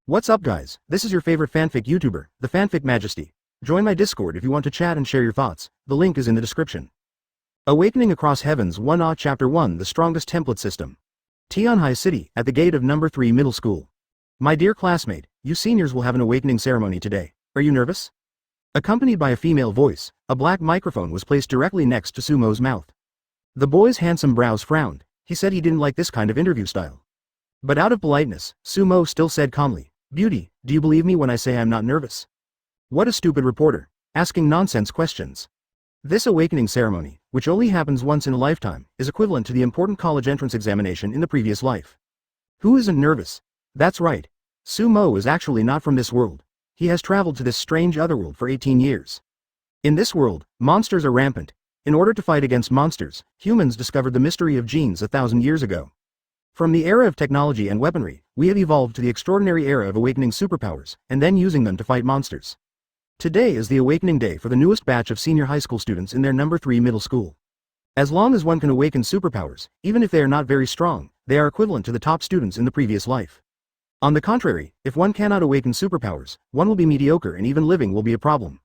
What's up guys, this is your favorite fanfic YouTuber, the Fanfic Majesty. Join my Discord if you want to chat and share your thoughts, the link is in the description. Awakening Across Heavens 1A Chapter 1 The Strongest Template System. Tianhai City, at the gate of number 3 Middle School. My dear classmate, you seniors will have an awakening ceremony today. Are you nervous? Accompanied by a female voice, a black microphone was placed directly next to Sumo's mouth. The boy's handsome brows frowned. He said he didn't like this kind of interview style. But out of politeness, Sumo still said calmly, "Beauty, do you believe me when I say I'm not nervous?" What a stupid reporter, asking nonsense questions. This awakening ceremony, which only happens once in a lifetime, is equivalent to the important college entrance examination in the previous life. Who isn't nervous? That's right. Sumo is actually not from this world. He has traveled to this strange otherworld for 18 years. In this world, monsters are rampant. In order to fight against monsters, humans discovered the mystery of genes 1,000 years ago. From the era of technology and weaponry, we have evolved to the extraordinary era of awakening superpowers, and then using them to fight monsters. Today is the awakening day for the newest batch of senior high school students in their number 3 middle school. As long as one can awaken superpowers, even if they are not very strong, they are equivalent to the top students in the previous life. On the contrary, if one cannot awaken superpowers, one will be mediocre and even living will be a problem.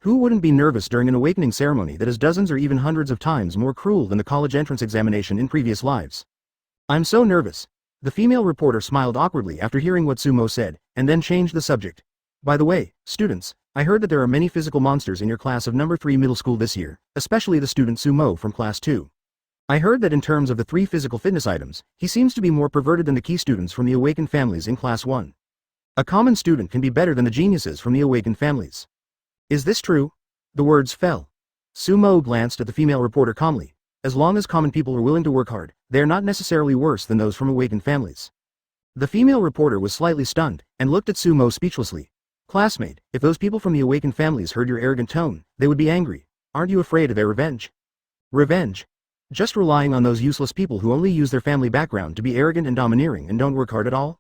Who wouldn't be nervous during an awakening ceremony that is dozens or even hundreds of times more cruel than the college entrance examination in previous lives? I'm so nervous. The female reporter smiled awkwardly after hearing what Sumo said, and then changed the subject. By the way, students, I heard that there are many physical monsters in your class of number 3 middle school this year, especially the student Sumo from class 2. I heard that in terms of the 3 physical fitness items, he seems to be more perverted than the key students from the awakened families in class 1. A common student can be better than the geniuses from the awakened families. Is this true? The words fell. Sumo glanced at the female reporter calmly. As long as common people are willing to work hard, they are not necessarily worse than those from awakened families. The female reporter was slightly stunned, and looked at Sumo speechlessly. Classmate, if those people from the awakened families heard your arrogant tone, they would be angry. Aren't you afraid of their revenge? Revenge? Just relying on those useless people who only use their family background to be arrogant and domineering and don't work hard at all?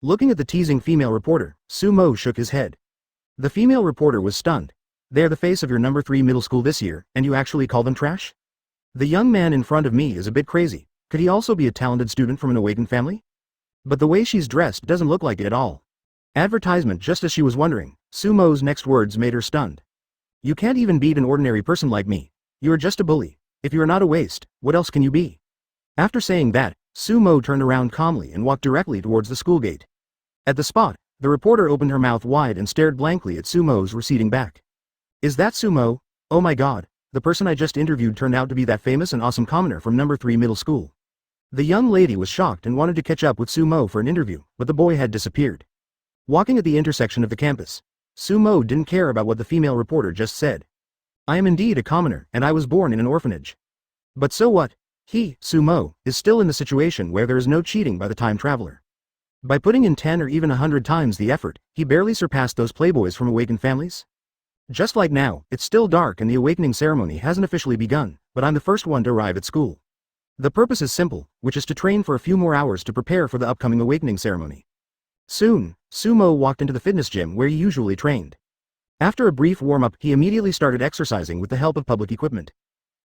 Looking at the teasing female reporter, Sumo shook his head. The female reporter was stunned. They're the face of your number 3 middle school this year, and you actually call them trash? The young man in front of me is a bit crazy. Could he also be a talented student from an awakened family? But the way she's dressed doesn't look like it at all. Advertisement. Just as she was wondering, Sumo's next words made her stunned. You can't even beat an ordinary person like me. You are just a bully. If you are not a waste, what else can you be? After saying that, Sumo turned around calmly and walked directly towards the school gate. At the spot, the reporter opened her mouth wide and stared blankly at Sumo's receding back. Is that Sumo? Oh my god. The person I just interviewed turned out to be that famous and awesome commoner from number 3 middle school. The young lady was shocked and wanted to catch up with Sumo for an interview, but the boy had disappeared. Walking at the intersection of the campus, Sumo didn't care about what the female reporter just said. I am indeed a commoner, and I was born in an orphanage. But so what? He, Sumo, is still in the situation where there is no cheating by the time traveler. By putting in 10 or even 100 times the effort, he barely surpassed those playboys from awakened families. Just like now, it's still dark and the awakening ceremony hasn't officially begun, but I'm the first one to arrive at school. The purpose is simple, which is to train for a few more hours to prepare for the upcoming awakening ceremony. Soon, Sumo walked into the fitness gym where he usually trained. After a brief warm-up, he immediately started exercising with the help of public equipment.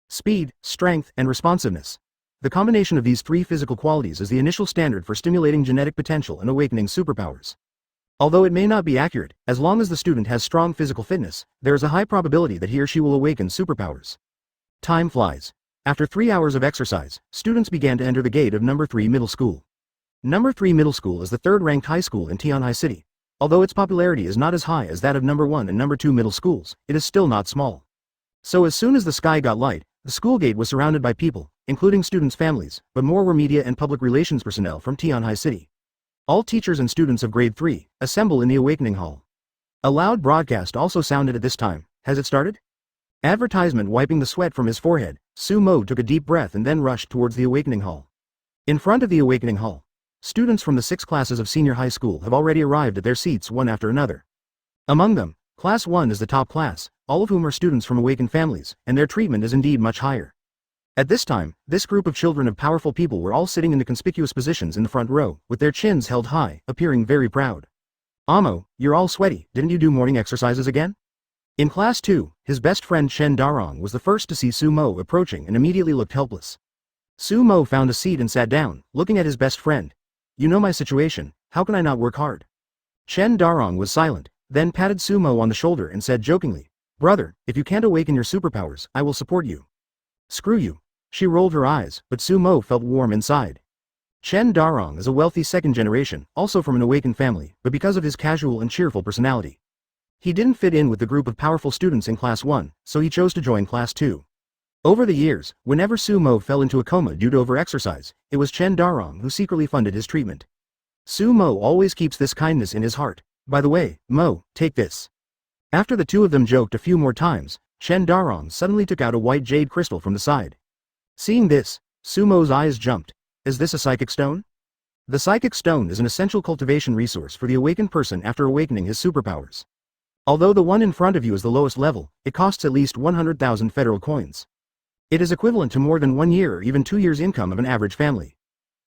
Speed, strength, and responsiveness. The combination of these 3 physical qualities is the initial standard for stimulating genetic potential and awakening superpowers. Although it may not be accurate, as long as the student has strong physical fitness, there is a high probability that he or she will awaken superpowers. Time flies. After 3 hours of exercise, students began to enter the gate of number 3 middle school. Number 3 middle school is the 3rd-ranked high school in Tianhai City. Although its popularity is not as high as that of number 1 and number 2 middle schools, it is still not small. So as soon as the sky got light, the school gate was surrounded by people, including students' families, but more were media and public relations personnel from Tianhai City. All teachers and students of grade 3 assemble in the awakening hall. A loud broadcast also sounded at this time. Has it started? Advertisement. Wiping the sweat from his forehead, Sumo took a deep breath and then rushed towards the awakening hall. In front of the awakening hall, students from the 6 classes of senior high school have already arrived at their seats one after another. Among them, class 1 is the top class, all of whom are students from awakened families, and their treatment is indeed much higher. At this time, this group of children of powerful people were all sitting in the conspicuous positions in the front row, with their chins held high, appearing very proud. Amo, you're all sweaty, didn't you do morning exercises again? In class 2, his best friend Chen Darong was the first to see Sumo approaching and immediately looked helpless. Sumo found a seat and sat down, looking at his best friend. You know my situation, how can I not work hard? Chen Darong was silent, then patted Sumo on the shoulder and said jokingly, "Brother, if you can't awaken your superpowers, I will support you." "Screw you." She rolled her eyes, but Sumo felt warm inside. Chen Darong is a wealthy second generation, also from an awakened family, but because of his casual and cheerful personality, he didn't fit in with the group of powerful students in Class 1, so he chose to join Class 2. Over the years, whenever Sumo fell into a coma due to overexercise, it was Chen Darong who secretly funded his treatment. Sumo always keeps this kindness in his heart. "By the way, Mo, take this." After the two of them joked a few more times, Chen Darong suddenly took out a white jade crystal from the side. Seeing this, Sumo's eyes jumped. "Is this a psychic stone?" The psychic stone is an essential cultivation resource for the awakened person after awakening his superpowers. Although the one in front of you is the lowest level, it costs at least 100,000 federal coins. It is equivalent to more than 1 year or even 2 years' income of an average family.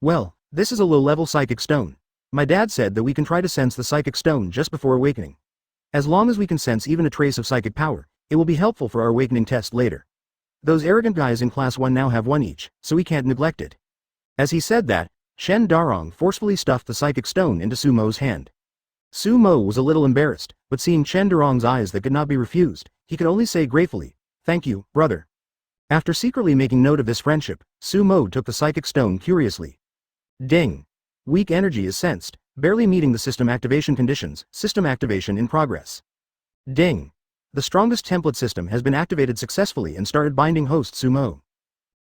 Well, this is a low-level psychic stone. My dad said that we can try to sense the psychic stone just before awakening. As long as we can sense even a trace of psychic power, it will be helpful for our awakening test later. Those arrogant guys in Class 1 now have one each, so we can't neglect it. As he said that, Chen Darong forcefully stuffed the psychic stone into Sumo's hand. Sumo was a little embarrassed, but seeing Chen Darong's eyes that could not be refused, he could only say gratefully, "Thank you, brother." After secretly making note of this friendship, Sumo took the psychic stone curiously. Ding. Weak energy is sensed, barely meeting the system activation conditions. System activation in progress. Ding. The strongest template system has been activated successfully and started binding host Sumo.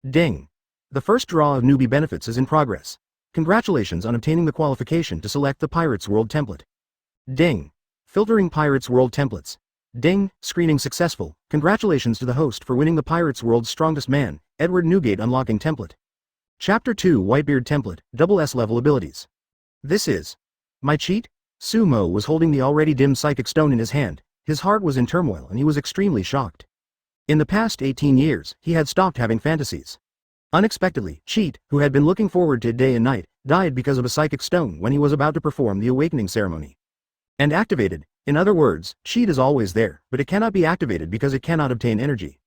Ding. The first draw of newbie benefits is in progress. Congratulations on obtaining the qualification to select the Pirates World template. Ding. Filtering Pirates World templates. Ding. Screening successful. Congratulations to the host for winning the Pirates World's Strongest Man, Edward Newgate unlocking template. Chapter 2 Whitebeard template, double S level abilities. This is my cheat? Sumo was holding the already dim psychic stone in his hand. His heart was in turmoil and he was extremely shocked. In the past 18 years, he had stopped having fantasies. Unexpectedly, Cheat, who had been looking forward to it day and night, died because of a psychic stone when he was about to perform the awakening ceremony. And activated, in other words, Cheat is always there, but it cannot be activated because it cannot obtain energy.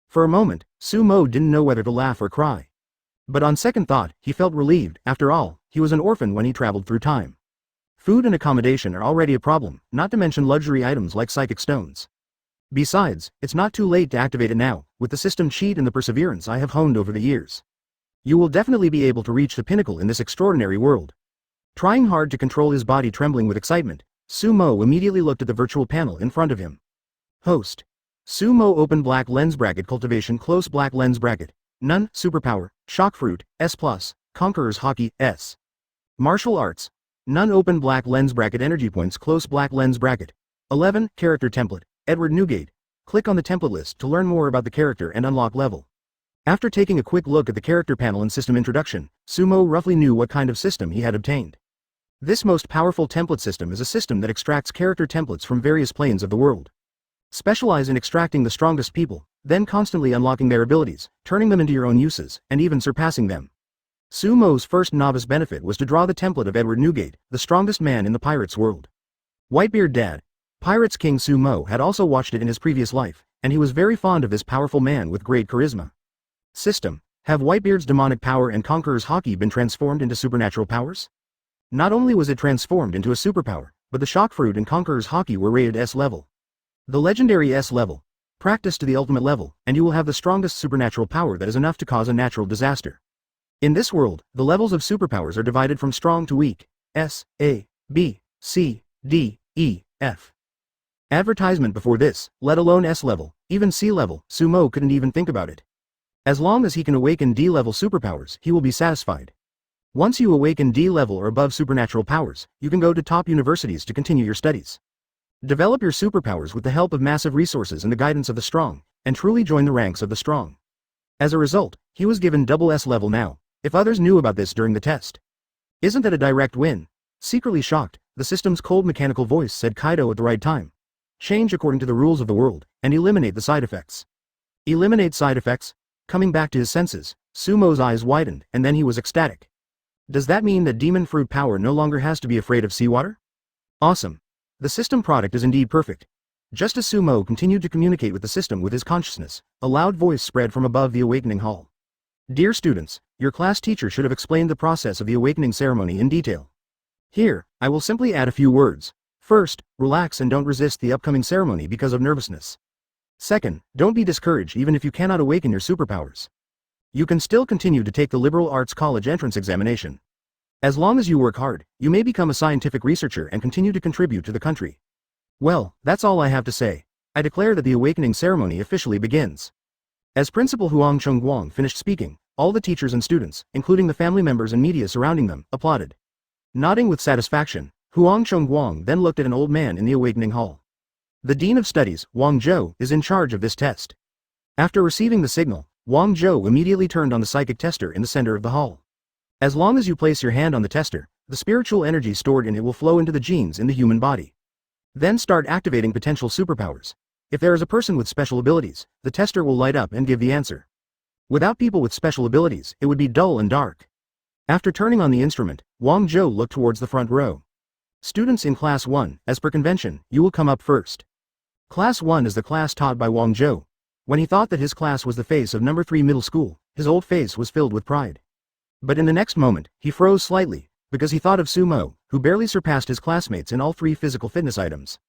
For a moment, Sumo didn't know whether to laugh or cry. But on second thought, he felt relieved. After all, he was an orphan when he traveled through time. Food and accommodation are already a problem, not to mention luxury items like psychic stones. Besides, it's not too late to activate it now, with the system cheat and the perseverance I have honed over the years. You will definitely be able to reach the pinnacle in this extraordinary world. Trying hard to control his body trembling with excitement, Sumo immediately looked at the virtual panel in front of him. Host. Sumo open black lens bracket cultivation close black lens bracket. None, superpower, shock fruit, S+, Conqueror's Haki, S. Martial arts. None open black lens bracket energy points close black lens bracket. 11, character template, Edward Newgate. Click on the template list to learn more about the character and unlock level. After taking a quick look at the character panel and system introduction, Sumo roughly knew what kind of system he had obtained. This most powerful template system is a system that extracts character templates from various planes of the world. Specialize in extracting the strongest people, then constantly unlocking their abilities, turning them into your own uses, and even surpassing them. Sumo's first novice benefit was to draw the template of Edward Newgate, the strongest man in the Pirates World. Whitebeard Dad, Pirates King Sumo had also watched it in his previous life, and he was very fond of this powerful man with great charisma. System. Have Whitebeard's demonic power and Conqueror's Haki been transformed into supernatural powers? Not only was it transformed into a superpower, but the shock fruit and Conqueror's Haki were rated S level. The legendary S level. Practice to the ultimate level, and you will have the strongest supernatural power that is enough to cause a natural disaster. In this world, the levels of superpowers are divided from strong to weak. S, A, B, C, D, E, F. Advertisement before this, let alone S level, even C level, Sumo couldn't even think about it. As long as he can awaken D level superpowers, he will be satisfied. Once you awaken D level or above supernatural powers, you can go to top universities to continue your studies. Develop your superpowers with the help of massive resources and the guidance of the strong, and truly join the ranks of the strong. As a result, he was given double S level now, if others knew about this during the test. Isn't that a direct win? Secretly shocked, the system's cold mechanical voice said Kaido at the right time. Change according to the rules of the world, and eliminate the side effects. Eliminate side effects? Coming back to his senses, Sumo's eyes widened, and then he was ecstatic. Does that mean that demon fruit power no longer has to be afraid of seawater? Awesome. The system product is indeed perfect. Just as Sumo continued to communicate with the system with his consciousness, a loud voice spread from above the awakening hall. Dear students, your class teacher should have explained the process of the awakening ceremony in detail. Here, I will simply add a few words. First, relax and don't resist the upcoming ceremony because of nervousness. Second, don't be discouraged even if you cannot awaken your superpowers. You can still continue to take the liberal arts college entrance examination. As long as you work hard, you may become a scientific researcher and continue to contribute to the country. Well, that's all I have to say. I declare that the awakening ceremony officially begins. As Principal Huang Chongguang finished speaking, all the teachers and students, including the family members and media surrounding them, applauded. Nodding with satisfaction, Huang Chongguang then looked at an old man in the awakening hall. The Dean of Studies, Wang Zhou, is in charge of this test. After receiving the signal, Wang Zhou immediately turned on the psychic tester in the center of the hall. As long as you place your hand on the tester, the spiritual energy stored in it will flow into the genes in the human body. Then start activating potential superpowers. If there is a person with special abilities, the tester will light up and give the answer. Without people with special abilities, it would be dull and dark. After turning on the instrument, Wang Zhou looked towards the front row. Students in Class 1, as per convention, you will come up first. Class 1 is the class taught by Wang Zhou. When he thought that his class was the face of number 3 middle school, his old face was filled with pride. But in the next moment, he froze slightly, because he thought of Sumo, who barely surpassed his classmates in all 3 physical fitness items.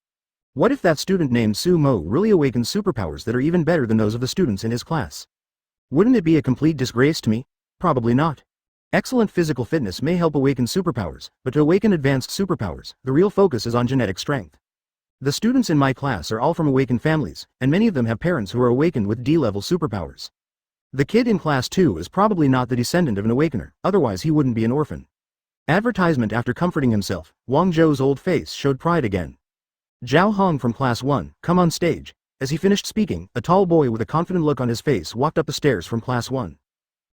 What if that student named Sumo really awakens superpowers that are even better than those of the students in his class? Wouldn't it be a complete disgrace to me? Probably not. Excellent physical fitness may help awaken superpowers, but to awaken advanced superpowers, the real focus is on genetic strength. The students in my class are all from awakened families, and many of them have parents who are awakened with D-level superpowers. The kid in Class 2 is probably not the descendant of an awakener, otherwise he wouldn't be an orphan. Advertisement. After comforting himself, Wang Zhou's old face showed pride again. Zhao Hong from Class 1, come on stage. As he finished speaking, a tall boy with a confident look on his face walked up the stairs from Class 1.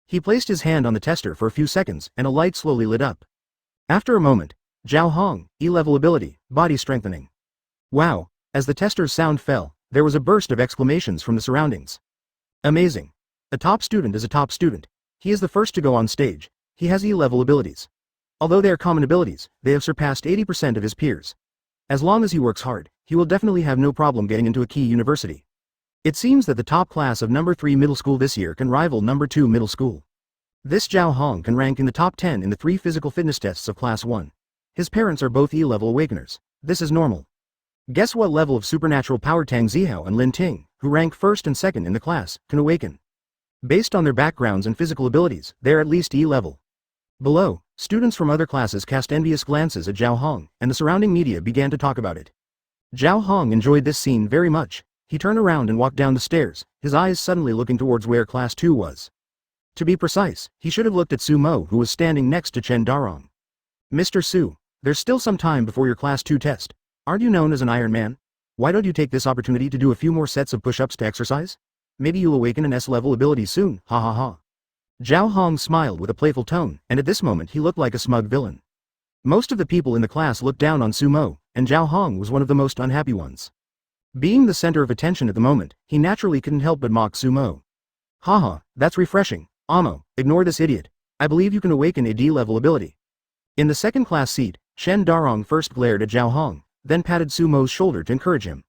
He placed his hand on the tester for a few seconds, and a light slowly lit up. After a moment, Zhao Hong, E-level ability, body strengthening. Wow! As the tester's sound fell, there was a burst of exclamations from the surroundings. Amazing! A top student is a top student. He is the first to go on stage. He has E-level abilities. Although they are common abilities, they have surpassed 80% of his peers. As long as he works hard, he will definitely have no problem getting into a key university. It seems that the top class of number 3 middle school this year can rival number 2 middle school. This Zhao Hong can rank in the top 10 in the 3 physical fitness tests of Class 1. His parents are both E-level awakeners. This is normal. Guess what level of supernatural power Tang Zihao and Lin Ting, who rank first and second in the class, can awaken? Based on their backgrounds and physical abilities, they are at least E-level. Below, students from other classes cast envious glances at Zhao Hong, and the surrounding media began to talk about it. Zhao Hong enjoyed this scene very much. He turned around and walked down the stairs, his eyes suddenly looking towards where Class 2 was. To be precise, he should have looked at Sumo, who was standing next to Chen Darong. Mr. Su, there's still some time before your Class 2 test. Aren't you known as an Iron Man? Why don't you take this opportunity to do a few more sets of push-ups to exercise? Maybe you'll awaken an S-level ability soon, ha ha ha. Zhao Hong smiled with a playful tone, and at this moment he looked like a smug villain. Most of the people in the class looked down on Sumo, and Zhao Hong was one of the most unhappy ones. Being the center of attention at the moment, he naturally couldn't help but mock Sumo. Haha, that's refreshing. Amo, ignore this idiot. I believe you can awaken a D-level ability. In the second class seat, Chen Darong first glared at Zhao Hong, then patted Sumo's shoulder to encourage him.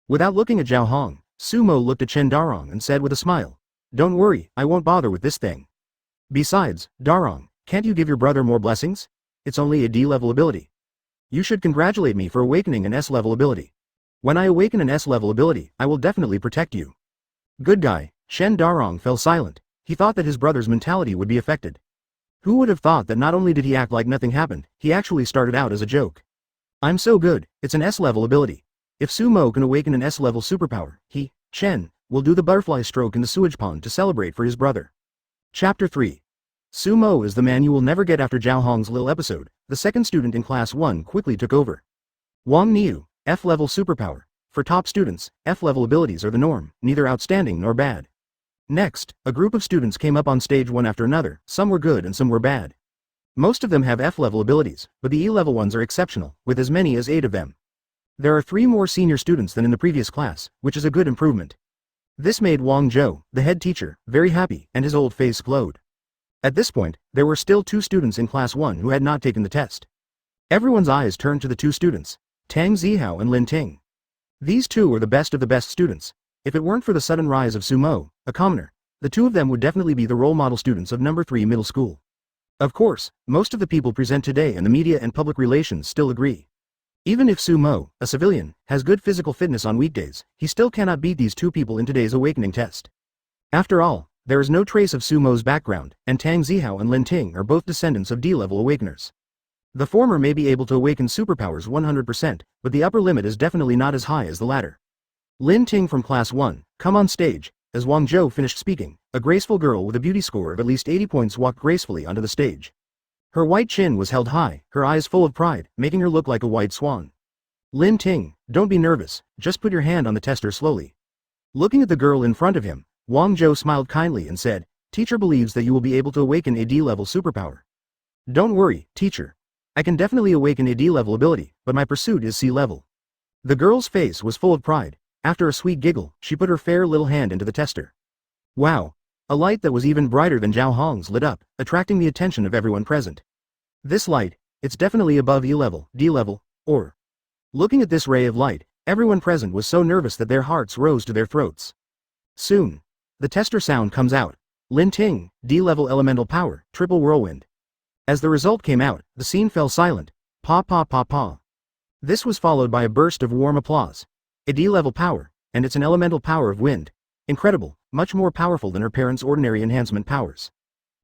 Without looking at Zhao Hong, Sumo looked at Chen Darong and said with a smile, "Don't worry, I won't bother with this thing. Besides, Darong, can't you give your brother more blessings? It's only a D-level ability. You should congratulate me for awakening an S-level ability. When I awaken an S-level ability, I will definitely protect you." Good guy. Chen Darong fell silent. He thought that his brother's mentality would be affected. Who would have thought that not only did he act like nothing happened, he actually started out as a joke. I'm so good, it's an S-level ability. If Sumo can awaken an S-level superpower, he, Chen, will do the butterfly stroke in the sewage pond to celebrate for his brother. Chapter 3. Sumo is the man you will never get. After Zhao Hong's little episode, the second student in Class 1 quickly took over. Wang Niu, F-level superpower. For top students, F-level abilities are the norm, neither outstanding nor bad. Next, a group of students came up on stage one after another, some were good and some were bad. Most of them have F-level abilities, but the E-level ones are exceptional, with as many as 8 of them. There are 3 more senior students than in the previous class, which is a good improvement. This made Wang Zhou, the head teacher, very happy, and his old face glowed. At this point, there were still 2 students in Class 1 who had not taken the test. Everyone's eyes turned to the 2 students, Tang Zihao and Lin Ting. These 2 were the best of the best students. If it weren't for the sudden rise of Sumo, a commoner, the 2 of them would definitely be the role model students of number 3 middle school. Of course, most of the people present today and the media and public relations still agree. Even if Sumo, a civilian, has good physical fitness on weekdays, he still cannot beat these two people in today's awakening test. After all, there is no trace of Sumo's background, and Tang Zihao and Lin Ting are both descendants of D-level awakeners. The former may be able to awaken superpowers 100%, but the upper limit is definitely not as high as the latter. Lin Ting from Class 1, come on stage. As Wang Zhou finished speaking, a graceful girl with a beauty score of at least 80 points walked gracefully onto the stage. Her white chin was held high, her eyes full of pride, making her look like a white swan. Lin Ting, don't be nervous, just put your hand on the tester slowly. Looking at the girl in front of him, Wang Zhou smiled kindly and said, teacher believes that you will be able to awaken a D-level superpower. Don't worry, teacher. I can definitely awaken a D-level ability, but my pursuit is C-level. The girl's face was full of pride. After a sweet giggle, she put her fair little hand into the tester. Wow! A light that was even brighter than Zhao Hong's lit up, attracting the attention of everyone present. This light, it's definitely above E-level, D-level, or... Looking at this ray of light, everyone present was so nervous that their hearts rose to their throats. Soon, the tester sound comes out. Lin Ting, D-level elemental power, triple whirlwind. As the result came out, the scene fell silent. Pa pa pa pa. This was followed by a burst of warm applause. A D-level power, and it's an elemental power of wind. Incredible, much more powerful than her parents' ordinary enhancement powers.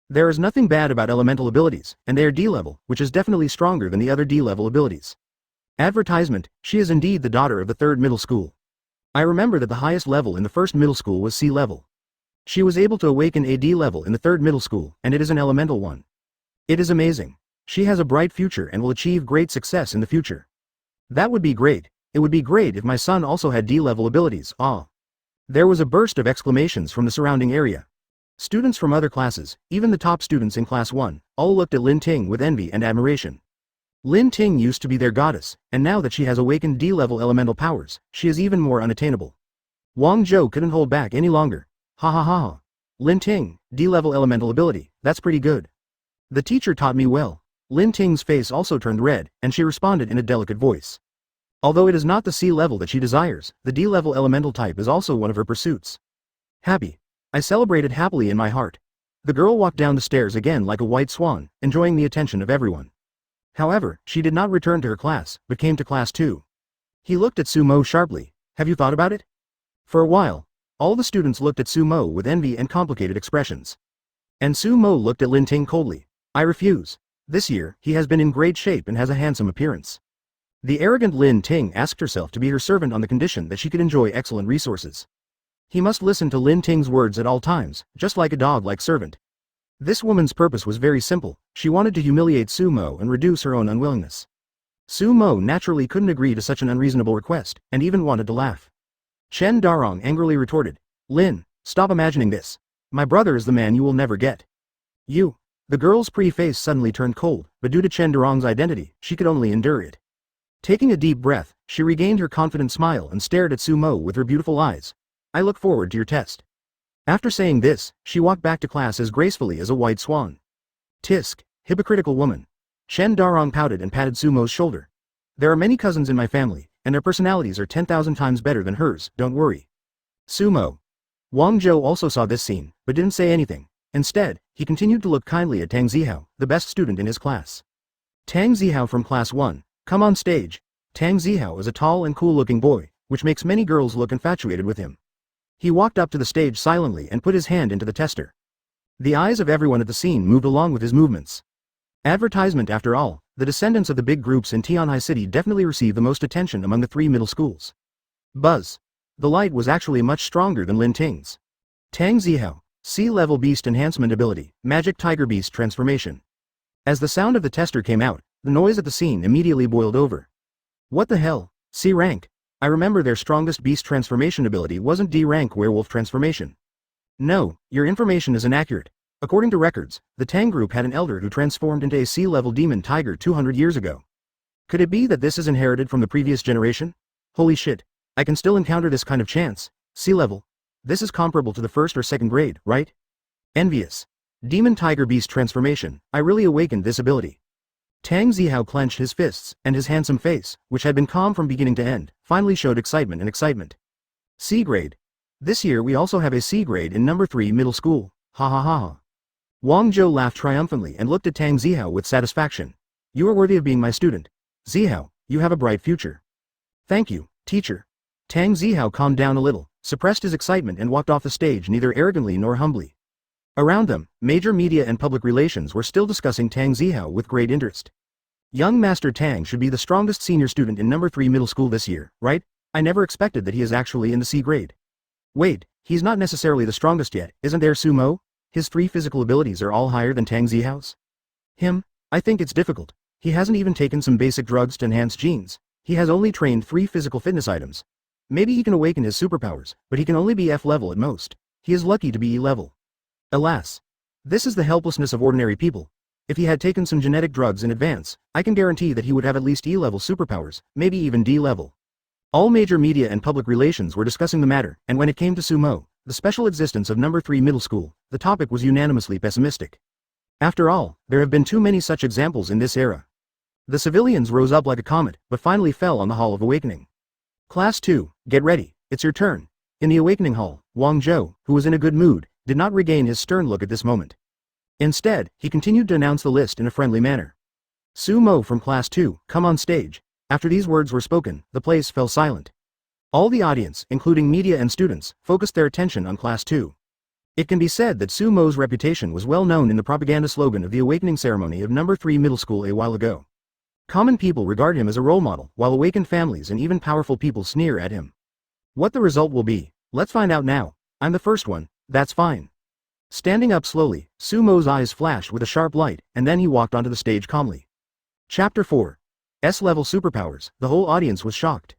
There is nothing bad about elemental abilities, and they are D-level, which is definitely stronger than the other D-level abilities. Advertisement, she is indeed the daughter of the third middle school. I remember that the highest level in the first middle school was C-level. She was able to awaken a D-level in the third middle school, and it is an elemental one. It is amazing. She has a bright future and will achieve great success in the future. That would be great. It would be great if my son also had D-level abilities, ah. There was a burst of exclamations from the surrounding area. Students from other classes, even the top students in Class 1, all looked at Lin Ting with envy and admiration. Lin Ting used to be their goddess, and now that she has awakened D-level elemental powers, she is even more unattainable. Wang Zhou couldn't hold back any longer. Ha ha ha ha. Lin Ting, D-level elemental ability, that's pretty good. The teacher taught me well. Lin Ting's face also turned red, and she responded in a delicate voice. Although it is not the C-level that she desires, the D-level elemental type is also one of her pursuits. Happy. I celebrated happily in my heart. The girl walked down the stairs again like a white swan, enjoying the attention of everyone. However, she did not return to her class, but came to Class 2. He looked at Sumo sharply. Have you thought about it? For a while, all the students looked at Sumo with envy and complicated expressions. And Sumo looked at Lin Ting coldly. I refuse. This year, he has been in great shape and has a handsome appearance. The arrogant Lin Ting asked herself to be her servant on the condition that she could enjoy excellent resources. He must listen to Lin Ting's words at all times, just like a dog-like servant. This woman's purpose was very simple. She wanted to humiliate Sumo and reduce her own unwillingness. Sumo naturally couldn't agree to such an unreasonable request, and even wanted to laugh. Chen Darong angrily retorted, Lin, stop imagining this. My brother is the man you will never get. You. The girl's pretty face suddenly turned cold, but due to Chen Darong's identity, she could only endure it. Taking a deep breath, she regained her confident smile and stared at Sumo with her beautiful eyes. I look forward to your test. After saying this, she walked back to class as gracefully as a white swan. Tisk, hypocritical woman. Chen Darong pouted and patted Sumo's shoulder. There are many cousins in my family, and their personalities are 10,000 times better than hers, don't worry. Sumo. Wang Zhou also saw this scene, but didn't say anything. Instead, he continued to look kindly at Tang Zihao, the best student in his class. Tang Zihao from Class 1. Come on stage. Tang Zihao is a tall and cool-looking boy, which makes many girls look infatuated with him. He walked up to the stage silently and put his hand into the tester. The eyes of everyone at the scene moved along with his movements. Advertisement after all, the descendants of the big groups in Tianhai City definitely receive the most attention among the three middle schools. Buzz. The light was actually much stronger than Lin Ting's. Tang Zihao, C-level beast enhancement ability, magic tiger beast transformation. As the sound of the tester came out, the noise at the scene immediately boiled over. What the hell? C rank. I remember their strongest beast transformation ability wasn't D rank werewolf transformation. No, your information is inaccurate. According to records, the Tang group had an elder who transformed into a C-level demon tiger 200 years ago. Could it be that this is inherited from the previous generation? Holy shit. I can still encounter this kind of chance. C-level. This is comparable to the first or second grade, right? Envious. Demon tiger beast transformation. I really awakened this ability. Tang Zihao clenched his fists, and his handsome face, which had been calm from beginning to end, finally showed excitement and excitement. C grade. This year we also have a C grade in number 3 middle school. Ha ha ha ha. Wang Zhou laughed triumphantly and looked at Tang Zihao with satisfaction. You are worthy of being my student. Zihao, You have a bright future. Thank you, teacher. Tang Zihao calmed down a little, suppressed his excitement and walked off the stage neither arrogantly nor humbly. Around them, major media and public relations were still discussing Tang Zihao with great interest. Young Master Tang should be the strongest senior student in number 3 middle school this year, right? I never expected that he is actually in the C grade. Wait, he's not necessarily the strongest yet, isn't there Sumo? His 3 physical abilities are all higher than Tang Zihao's. Him? I think it's difficult. He hasn't even taken some basic drugs to enhance genes. He has only trained 3 physical fitness items. Maybe he can awaken his superpowers, but he can only be F level at most. He is lucky to be E level. Alas. This is the helplessness of ordinary people. If he had taken some genetic drugs in advance, I can guarantee that he would have at least E level superpowers, maybe even D level. All major media and public relations were discussing the matter, and when it came to Sumo, the special existence of number 3 middle school, the topic was unanimously pessimistic. After all, there have been too many such examples in this era. The civilians rose up like a comet, but finally fell on the Hall of Awakening. Class 2, get ready, it's your turn. In the Awakening Hall, Wang Zhou, who was in a good mood, did not regain his stern look at this moment. Instead, he continued to announce the list in a friendly manner. Sumo from Class 2, come on stage. After these words were spoken, the place fell silent. All the audience, including media and students, focused their attention on Class 2. It can be said that Sumo's reputation was well known in the propaganda slogan of the awakening ceremony of number 3 middle school a while ago. Common people regard him as a role model, while awakened families and even powerful people sneer at him. What the result will be, let's find out now. I'm the first one, that's fine. Standing up slowly, Sumo's eyes flashed with a sharp light, and then he walked onto the stage calmly. Chapter 4. S-level superpowers. The whole audience was shocked.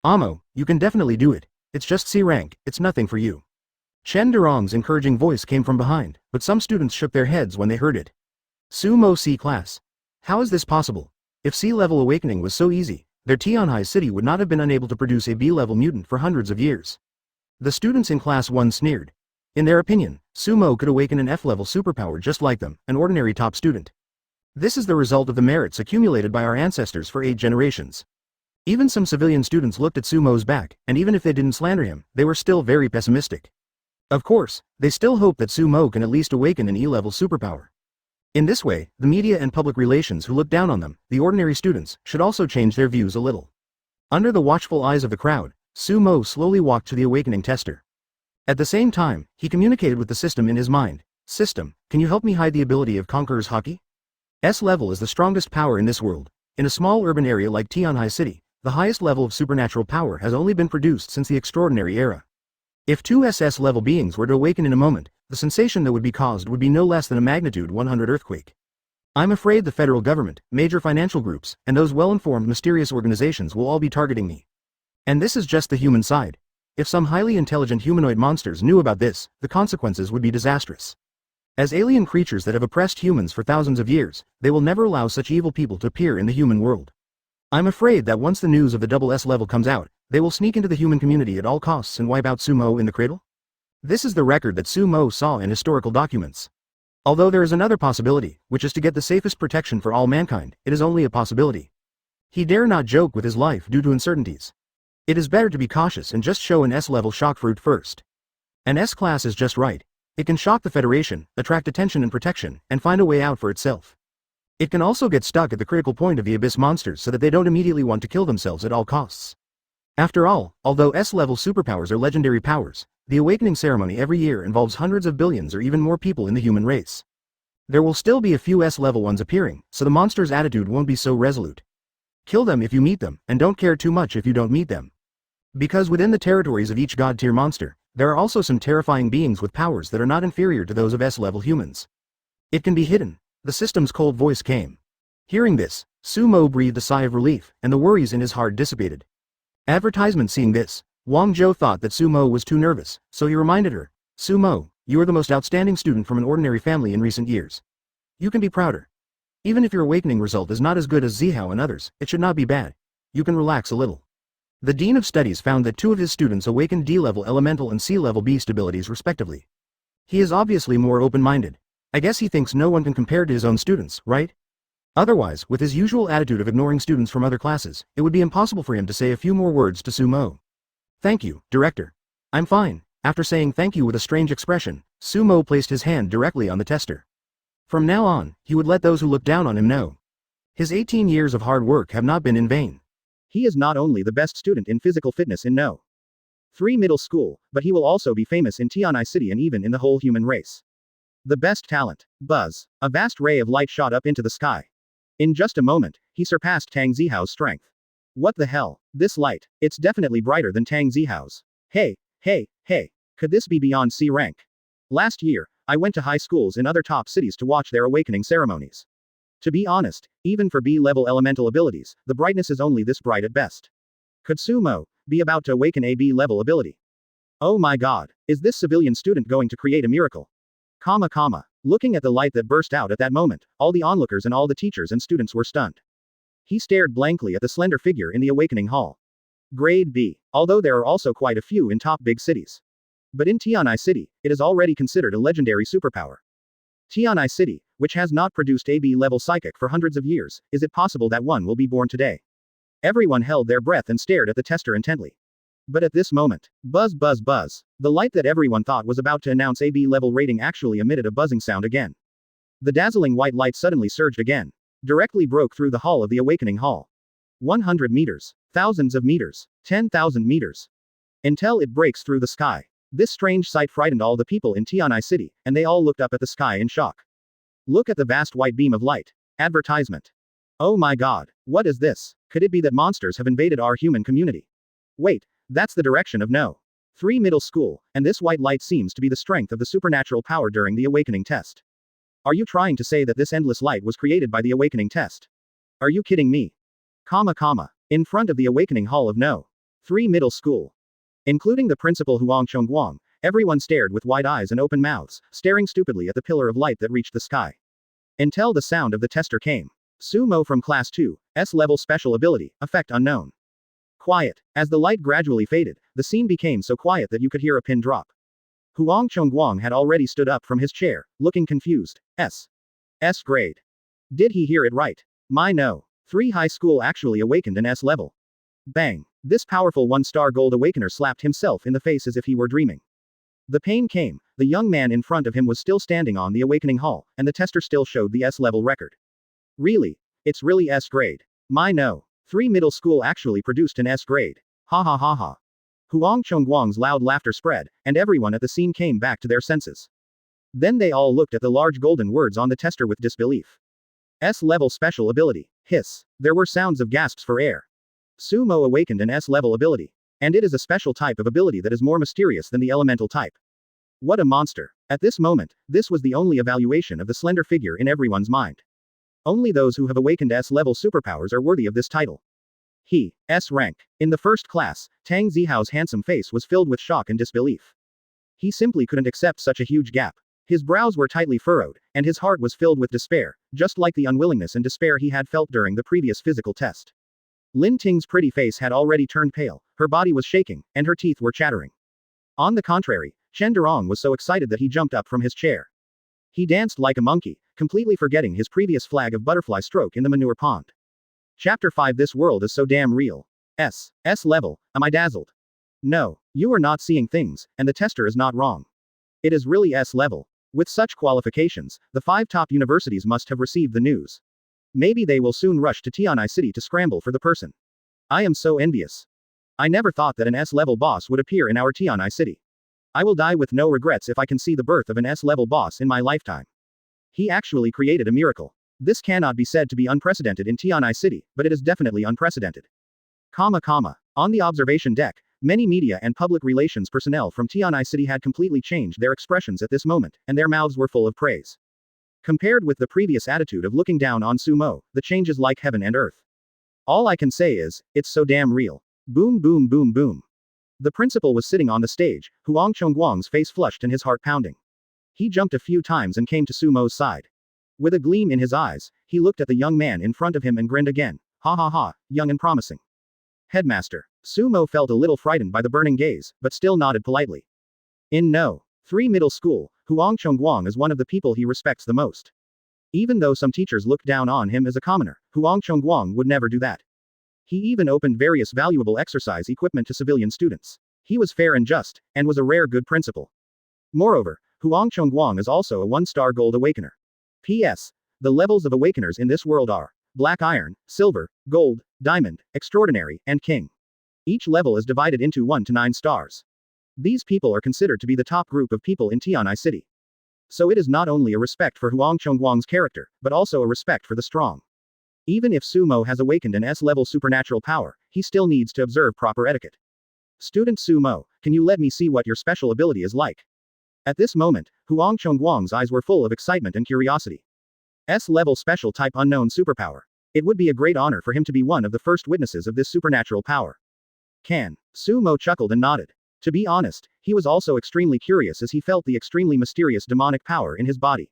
Amo, you can definitely do it. It's just C rank, it's nothing for you. Chen Durong's encouraging voice came from behind, but some students shook their heads when they heard it. Sumo C class. How is this possible? If C-level awakening was so easy, their Tianhai city would not have been unable to produce a B-level mutant for hundreds of years. The students in Class 1 sneered. In their opinion, Sumo could awaken an F-level superpower just like them, an ordinary top student. This is the result of the merits accumulated by our ancestors for 8 generations. Even some civilian students looked at Sumo's back, and even if they didn't slander him, they were still very pessimistic. Of course, they still hope that Sumo can at least awaken an E-level superpower. In this way, the media and public relations who look down on them, the ordinary students, should also change their views a little. Under the watchful eyes of the crowd, Sumo slowly walked to the awakening tester. At the same time, he communicated with the system in his mind. System, can you help me hide the ability of Conqueror's Haki? S-level is the strongest power in this world. In a small urban area like Tianhai City, the highest level of supernatural power has only been produced since the extraordinary era. If 2 SS-level beings were to awaken in a moment, the sensation that would be caused would be no less than a magnitude 100 earthquake. I'm afraid the federal government, major financial groups, and those well-informed mysterious organizations will all be targeting me. And this is just the human side. If some highly intelligent humanoid monsters knew about this, the consequences would be disastrous. As alien creatures that have oppressed humans for thousands of years, they will never allow such evil people to appear in the human world. I'm afraid that once the news of the double S level comes out, they will sneak into the human community at all costs and wipe out Sumo in the cradle? This is the record that Sumo saw in historical documents. Although there is another possibility, which is to get the safest protection for all mankind, it is only a possibility. He dare not joke with his life due to uncertainties. It is better to be cautious and just show an S-level shock fruit first. An S-class is just right. It can shock the Federation, attract attention and protection, and find a way out for itself. It can also get stuck at the critical point of the Abyss monsters so that they don't immediately want to kill themselves at all costs. After all, although S-level superpowers are legendary powers, the awakening ceremony every year involves hundreds of billions or even more people in the human race. There will still be a few S-level ones appearing, so the monster's attitude won't be so resolute. Kill them if you meet them, and don't care too much if you don't meet them. Because within the territories of each god-tier monster, there are also some terrifying beings with powers that are not inferior to those of S-level humans. It can be hidden. The system's cold voice came. Hearing this, Sumo breathed a sigh of relief, and the worries in his heart dissipated. Advertisement seeing this, Wang Zhou thought that Sumo was too nervous, so he reminded her, Sumo, you are the most outstanding student from an ordinary family in recent years. You can be prouder. Even if your awakening result is not as good as Zihao and others, it should not be bad. You can relax a little. The Dean of Studies found that 2 of his students awakened D-level elemental and C-level beast abilities respectively. He is obviously more open-minded. I guess he thinks no one can compare to his own students, right? Otherwise, with his usual attitude of ignoring students from other classes, it would be impossible for him to say a few more words to Sumo. Thank you, Director. I'm fine. After saying thank you with a strange expression, Sumo placed his hand directly on the tester. From now on, he would let those who look down on him know. His 18 years of hard work have not been in vain. He is not only the best student in physical fitness in No. 3 Middle School, but he will also be famous in Tianai City and even in the whole human race. The best talent. Buzz. A vast ray of light shot up into the sky. In just a moment, he surpassed Tang Zihao's strength. What the hell? This light. It's definitely brighter than Tang Zihao's. Hey. Could this be beyond C rank? Last year, I went to high schools in other top cities to watch their awakening ceremonies. To be honest, even for B-level elemental abilities, the brightness is only this bright at best. Could Sumo be about to awaken a B-level ability? Oh my god, is this civilian student going to create a miracle? Looking at the light that burst out at that moment, all the onlookers and all the teachers and students were stunned. He stared blankly at the slender figure in the awakening hall. Grade B, although there are also quite a few in top big cities. But in Tianai City, it is already considered a legendary superpower. Tianai City, which has not produced a B-level psychic for hundreds of years, is it possible that one will be born today? Everyone held their breath and stared at the tester intently. But at this moment, buzz. The light that everyone thought was about to announce a B-level rating actually emitted a buzzing sound again. The dazzling white light suddenly surged again. Directly broke through the hall of the awakening hall. 100 meters. Thousands of meters. 10,000 meters. Until it breaks through the sky. This strange sight frightened all the people in Tianai City, and they all looked up at the sky in shock. Look at the vast white beam of light. Advertisement. Oh my god, what is this? Could it be that monsters have invaded our human community? Wait, that's the direction of No. 3 Middle School, and this white light seems to be the strength of the supernatural power during the awakening test. Are you trying to say that this endless light was created by the awakening test? Are you kidding me? In front of the awakening hall of No. 3 Middle School. Including the principal Huang Chongguang, everyone stared with wide eyes and open mouths, staring stupidly at the pillar of light that reached the sky. Until the sound of the tester came. Sumo from Class 2, S-level special ability, effect unknown. Quiet. As the light gradually faded, the scene became so quiet that you could hear a pin drop. Huang Chongguang had already stood up from his chair, looking confused. S grade. Did he hear it right? My No. 3 High School actually awakened an S level. Bang. This powerful one-star gold awakener slapped himself in the face as if he were dreaming. The pain came. The young man in front of him was still standing on the awakening hall, and the tester still showed the S-level record. Really? It's really S grade. My No. 3 Middle School actually produced an S grade. Ha. Huang Chongguang's loud laughter spread, and everyone at the scene came back to their senses. Then they all looked at the large golden words on the tester with disbelief. S-level special ability. Hiss. There were sounds of gasps for air. Sumo awakened an S-level ability. And it is a special type of ability that is more mysterious than the elemental type. What a monster. At this moment, this was the only evaluation of the slender figure in everyone's mind. Only those who have awakened S-level superpowers are worthy of this title. He, S rank. In the first class, Tang Zihao's handsome face was filled with shock and disbelief. He simply couldn't accept such a huge gap. His brows were tightly furrowed, and his heart was filled with despair, just like the unwillingness and despair he had felt during the previous physical test. Lin Ting's pretty face had already turned pale, her body was shaking, and her teeth were chattering. On the contrary, Chen Durong was so excited that he jumped up from his chair. He danced like a monkey, completely forgetting his previous flag of butterfly stroke in the manure pond. Chapter 5. This world is so damn real. S level, am I dazzled? No, you are not seeing things, and the tester is not wrong. It is really S level. With such qualifications, the 5 top universities must have received the news. Maybe they will soon rush to Tianai City to scramble for the person. I am so envious. I never thought that an S-level boss would appear in our Tianai City. I will die with no regrets if I can see the birth of an S-level boss in my lifetime. He actually created a miracle. This cannot be said to be unprecedented in Tianai City, but it is definitely unprecedented. On the observation deck, many media and public relations personnel from Tianai City had completely changed their expressions at this moment, and their mouths were full of praise. Compared with the previous attitude of looking down on Sumo, the change is like heaven and earth. All I can say is, it's so damn real. Boom. The principal was sitting on the stage, Huang Chongguang's face flushed and his heart pounding. He jumped a few times and came to Sumo's side. With a gleam in his eyes, he looked at the young man in front of him and grinned again. Ha, young and promising. Headmaster. Sumo felt a little frightened by the burning gaze, but still nodded politely. In No. 3 Middle School, Huang Chongguang is one of the people he respects the most. Even though some teachers looked down on him as a commoner, Huang Chongguang would never do that. He even opened various valuable exercise equipment to civilian students. He was fair and just, and was a rare good principal. Moreover, Huang Chongguang is also a 1-star gold awakener. P.S. The levels of awakeners in this world are black iron, silver, gold, diamond, extraordinary, and king. Each level is divided into 1 to 9 stars. These people are considered to be the top group of people in Tianai City. So it is not only a respect for Huang Chongguang's character, but also a respect for the strong. Even if Sumo has awakened an S-level supernatural power, he still needs to observe proper etiquette. Student Sumo, can you let me see what your special ability is like? At this moment, Huang Chongguang's eyes were full of excitement and curiosity. S-level special type unknown superpower. It would be a great honor for him to be one of the first witnesses of this supernatural power. Can. Sumo chuckled and nodded. To be honest, he was also extremely curious as he felt the extremely mysterious demonic power in his body.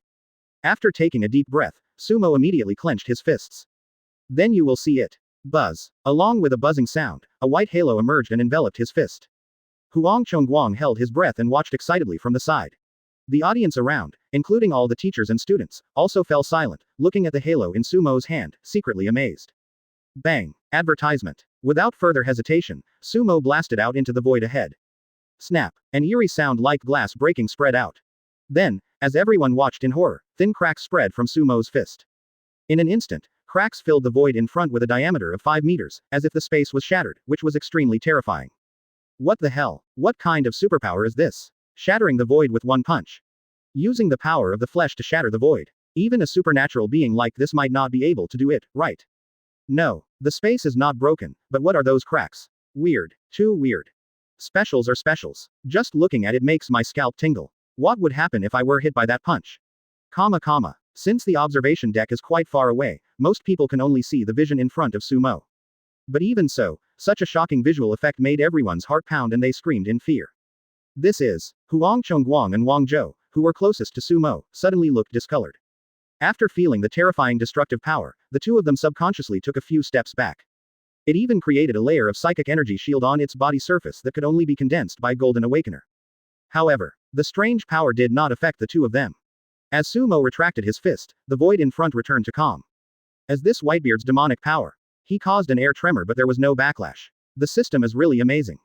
After taking a deep breath, Sumo immediately clenched his fists. Then you will see it. Buzz. Along with a buzzing sound, a white halo emerged and enveloped his fist. Huang Chongguang held his breath and watched excitedly from the side. The audience around, including all the teachers and students, also fell silent, looking at the halo in Sumo's hand, secretly amazed. Bang. Advertisement. Without further hesitation, Sumo blasted out into the void ahead. Snap. An eerie sound like glass breaking spread out. Then, as everyone watched in horror, thin cracks spread from Sumo's fist. In an instant, cracks filled the void in front with a diameter of 5 meters, as if the space was shattered, which was extremely terrifying. What the hell? What kind of superpower is this? Shattering the void with one punch. Using the power of the flesh to shatter the void. Even a supernatural being like this might not be able to do it, right? No, the space is not broken, but what are those cracks? Weird. Too weird. Specials are specials. Just looking at it makes my scalp tingle. What would happen if I were hit by that punch? Since the observation deck is quite far away, most people can only see the vision in front of Sumo. But even so, such a shocking visual effect made everyone's heart pound and they screamed in fear. This is. Huang Chongguang and Wang Zhou, who were closest to Sumo, suddenly looked discolored. After feeling the terrifying destructive power, the two of them subconsciously took a few steps back. It even created a layer of psychic energy shield on its body surface that could only be condensed by Golden Awakener. However, the strange power did not affect the two of them. As Sumo retracted his fist, the void in front returned to calm. As this Whitebeard's demonic power, he caused an air tremor but there was no backlash. The system is really amazing.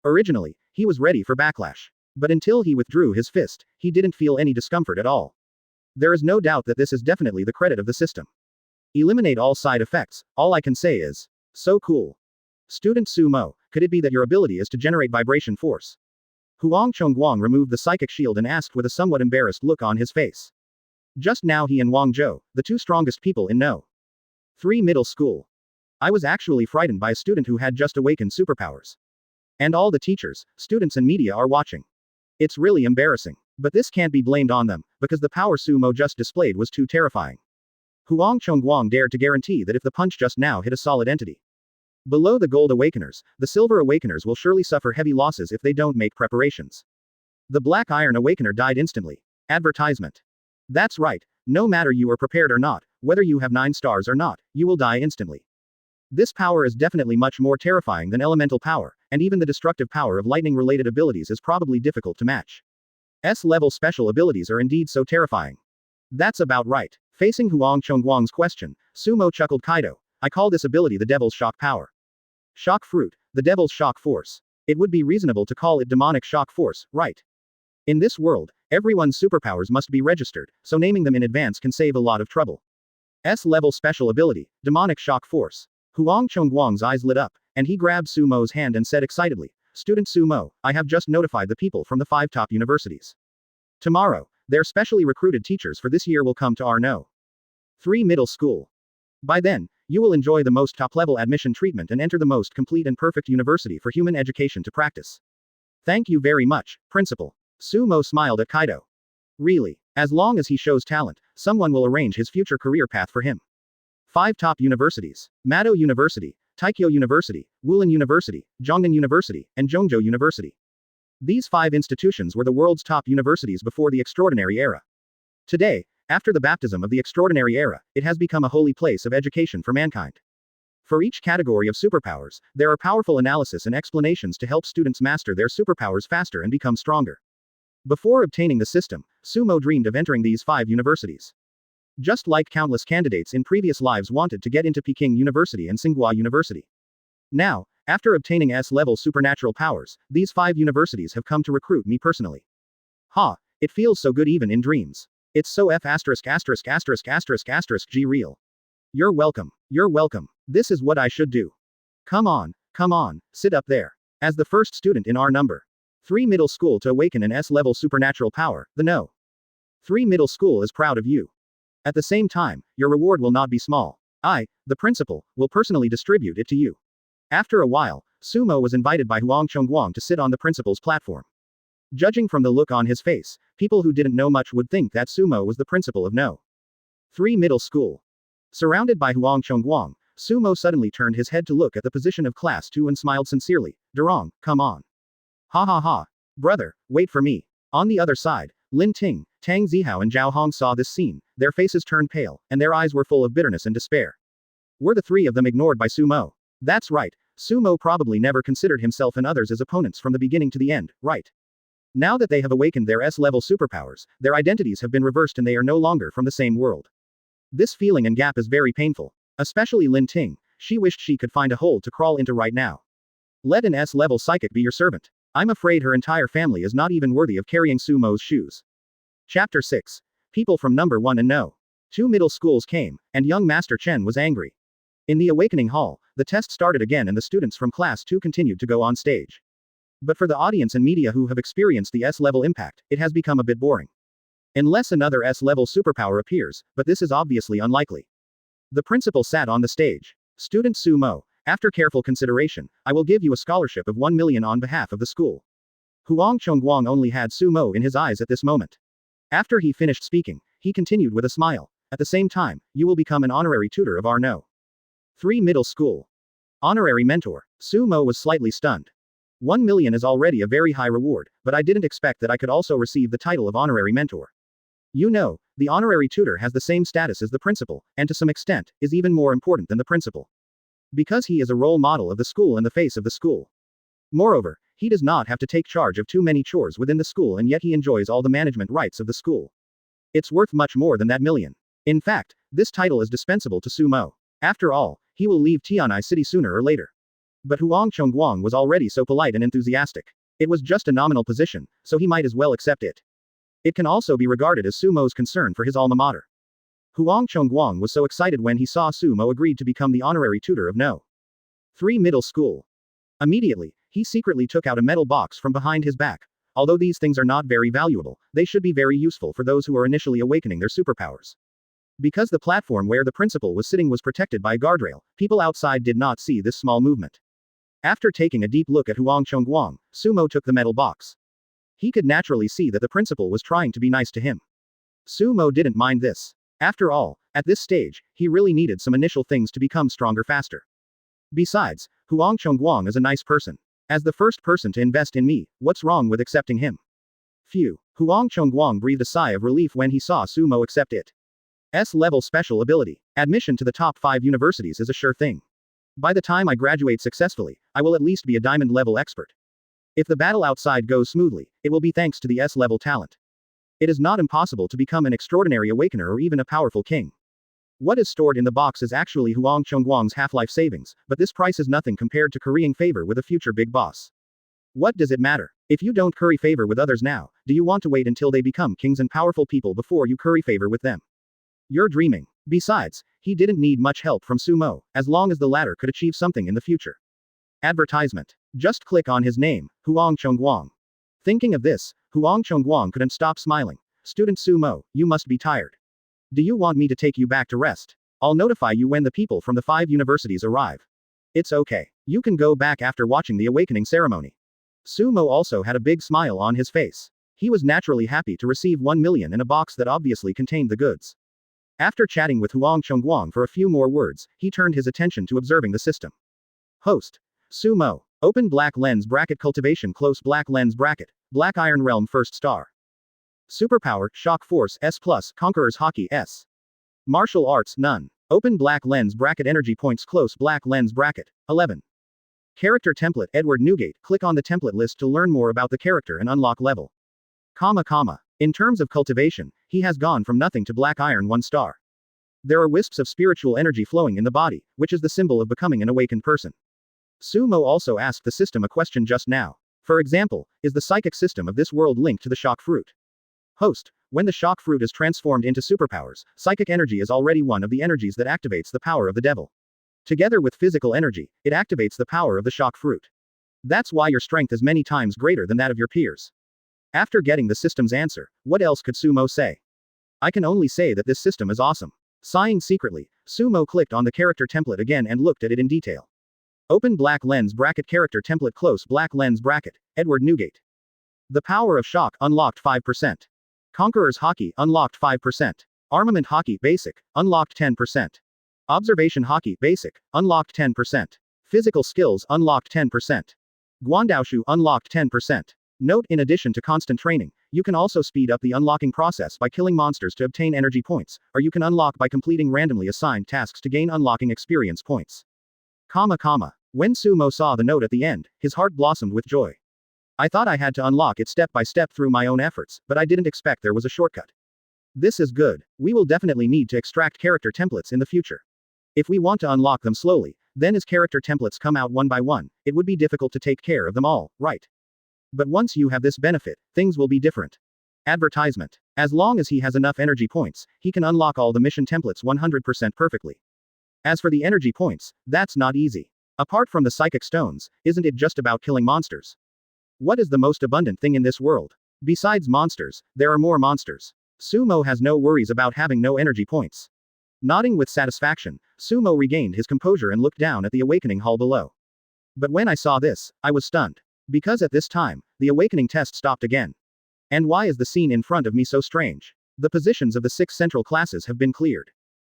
Originally, he was ready for backlash. But until he withdrew his fist, he didn't feel any discomfort at all. There is no doubt that this is definitely the credit of the system. Eliminate all side effects, all I can say is, so cool. Student Sumo, could it be that your ability is to generate vibration force? Huang Chongguang removed the psychic shield and asked with a somewhat embarrassed look on his face. Just now he and Wang Zhou, the two strongest people in No. 3 middle school. I was actually frightened by a student who had just awakened superpowers. And all the teachers, students and media are watching. It's really embarrassing. But this can't be blamed on them, because the power Sumo just displayed was too terrifying. Huang Chongguang dared to guarantee that if the punch just now hit a solid entity. Below the gold awakeners, the silver awakeners will surely suffer heavy losses if they don't make preparations. The black iron awakener died instantly. Advertisement. That's right, no matter you are prepared or not, whether you have 9 stars or not, you will die instantly. This power is definitely much more terrifying than elemental power, and even the destructive power of lightning-related abilities is probably difficult to match. S-level special abilities are indeed so terrifying. That's about right. Facing Huang Chongguang's question, Sumo chuckled. Kaido, I call this ability the Devil's Shock Power. Shock Fruit, the Devil's Shock Force. It would be reasonable to call it Demonic Shock Force, right? In this world, everyone's superpowers must be registered, so naming them in advance can save a lot of trouble. S-level special ability, Demonic Shock Force. Huang Chongguang's eyes lit up, and he grabbed Sumo's hand and said excitedly, Student Sumo, I have just notified the people from the 5 top universities. Tomorrow, their specially recruited teachers for this year will come to our No. 3 middle school. By then, you will enjoy the most top-level admission treatment and enter the most complete and perfect university for human education to practice. Thank you very much, Principal. Sumo smiled at Kaido. Really, as long as he shows talent, someone will arrange his future career path for him. 5 top universities: Mado University, Taikyo University, Wulin University, Zhongnan University, and Zhongzhou University. These 5 institutions were the world's top universities before the Extraordinary Era. Today, after the baptism of the Extraordinary Era, it has become a holy place of education for mankind. For each category of superpowers, there are powerful analysis and explanations to help students master their superpowers faster and become stronger. Before obtaining the system, Sumo dreamed of entering these 5 universities. Just like countless candidates in previous lives wanted to get into Peking University and Tsinghua University. Now, after obtaining S-level supernatural powers, these 5 universities have come to recruit me personally. It feels so good even in dreams. It's so G real. You're welcome. You're welcome. This is what I should do. Come on, sit up there. As the first student in our number 3 middle school to awaken an S-level supernatural power, the No. 3 middle school is proud of you. At the same time, your reward will not be small. I, the principal, will personally distribute it to you. After a while, Sumo was invited by Huang Chongguang to sit on the principal's platform. Judging from the look on his face, people who didn't know much would think that Sumo was the principal of No. 3 middle school. Surrounded by Huang Chongguang, Sumo suddenly turned his head to look at the position of class 2 and smiled sincerely. Durong, come on. Ha ha ha. Brother, wait for me. On the other side, Lin Ting, Tang Zihao and Zhao Hong saw this scene, their faces turned pale, and their eyes were full of bitterness and despair. Were the three of them ignored by Sumo? That's right, Sumo probably never considered himself and others as opponents from the beginning to the end, right? Now that they have awakened their S-level superpowers, their identities have been reversed and they are no longer from the same world. This feeling and gap is very painful. Especially Lin Ting, she wished she could find a hole to crawl into right now. Let an S-level psychic be your servant. I'm afraid her entire family is not even worthy of carrying Sumo's shoes. Chapter 6. People from number 1 and No. 2 middle schools came, and young Master Chen was angry. In the awakening hall, the test started again and the students from class 2 continued to go on stage. But for the audience and media who have experienced the S-level impact, it has become a bit boring. Unless another S-level superpower appears, but this is obviously unlikely. The principal sat on the stage. Student Sumo, after careful consideration, I will give you a scholarship of 1 million on behalf of the school. Huang Chongguang only had Sumo in his eyes at this moment. After he finished speaking, he continued with a smile. At the same time, you will become an honorary tutor of our No. 3 middle school. Honorary mentor. Sumo was slightly stunned. 1 million is already a very high reward, but I didn't expect that I could also receive the title of honorary mentor. You know, the honorary tutor has the same status as the principal, and to some extent, is even more important than the principal. Because he is a role model of the school and the face of the school. Moreover, he does not have to take charge of too many chores within the school and yet he enjoys all the management rights of the school. It's worth much more than that million. In fact, this title is dispensable to Sumo. After all, he will leave Tianai City sooner or later. But Huang Chongguang was already so polite and enthusiastic. It was just a nominal position, so he might as well accept it. It can also be regarded as Sumo's concern for his alma mater. Huang Chongguang was so excited when he saw Sumo agreed to become the honorary tutor of No. 3 middle school. Immediately, he secretly took out a metal box from behind his back. Although these things are not very valuable, they should be very useful for those who are initially awakening their superpowers. Because the platform where the principal was sitting was protected by a guardrail, people outside did not see this small movement. After taking a deep look at Huang Chongguang, Sumo took the metal box. He could naturally see that the principal was trying to be nice to him. Sumo didn't mind this. After all, at this stage, he really needed some initial things to become stronger faster. Besides, Huang Chongguang is a nice person. As the first person to invest in me, what's wrong with accepting him? Phew. Huang Chongguang breathed a sigh of relief when he saw Sumo accept it. S-level special ability. Admission to the top 5 universities is a sure thing. By the time I graduate successfully, I will at least be a diamond-level expert. If the battle outside goes smoothly, it will be thanks to the S-level talent. It is not impossible to become an extraordinary awakener or even a powerful king. What is stored in the box is actually Huang Chongguang's half-life savings, but this price is nothing compared to currying favor with a future big boss. What does it matter? If you don't curry favor with others now, do you want to wait until they become kings and powerful people before you curry favor with them? You're dreaming. Besides, he didn't need much help from Sumo, as long as the latter could achieve something in the future. Advertisement. Just click on his name, Huang Chongguang. Thinking of this, Huang Chongguang couldn't stop smiling. Student Sumo, you must be tired. Do you want me to take you back to rest? I'll notify you when the people from the 5 universities arrive. It's okay. You can go back after watching the awakening ceremony. Sumo also had a big smile on his face. He was naturally happy to receive 1 million in a box that obviously contained the goods. After chatting with Huang Chongguang for a few more words, he turned his attention to observing the system. Host. Sumo. Open black lens bracket cultivation close black lens bracket. Black Iron Realm first star. Superpower, Shock Force S+, Conqueror's Haki S. Martial Arts none. Open black lens bracket energy points close black lens bracket. 11. Character template Edward Newgate. Click on the template list to learn more about the character and unlock level. In terms of cultivation, he has gone from nothing to black iron 1 star. There are wisps of spiritual energy flowing in the body, which is the symbol of becoming an awakened person. Sumo also asked the system a question just now. For example, is the psychic system of this world linked to the shock fruit? Host. When the shock fruit is transformed into superpowers, psychic energy is already one of the energies that activates the power of the devil. Together with physical energy, it activates the power of the shock fruit. That's why your strength is many times greater than that of your peers. After getting the system's answer, what else could Sumo say? I can only say that this system is awesome. Sighing secretly, Sumo clicked on the character template again and looked at it in detail. Open black lens bracket character template close black lens bracket, Edward Newgate. The power of shock unlocked 5%. Conqueror's Haki unlocked 5%. Armament Haki basic, unlocked 10%. Observation Haki basic, unlocked 10%. Physical skills unlocked 10%. Guandaoshu unlocked 10%. Note: in addition to constant training, you can also speed up the unlocking process by killing monsters to obtain energy points, or you can unlock by completing randomly assigned tasks to gain unlocking experience points. When Sumo saw the note at the end, his heart blossomed with joy. I thought I had to unlock it step by step through my own efforts, but I didn't expect there was a shortcut. This is good. We will definitely need to extract character templates in the future. If we want to unlock them slowly, then as character templates come out one by one, it would be difficult to take care of them all, right? But once you have this benefit, things will be different. Advertisement. As long as he has enough energy points, he can unlock all the mission templates 100% perfectly. As for the energy points, that's not easy. Apart from the psychic stones, isn't it just about killing monsters? What is the most abundant thing in this world? Besides monsters, there are more monsters. Sumo has no worries about having no energy points. Nodding with satisfaction, Sumo regained his composure and looked down at the awakening hall below. But when I saw this, I was stunned. Because at this time, the awakening test stopped again. And why is the scene in front of me so strange? The positions of the 6 central classes have been cleared.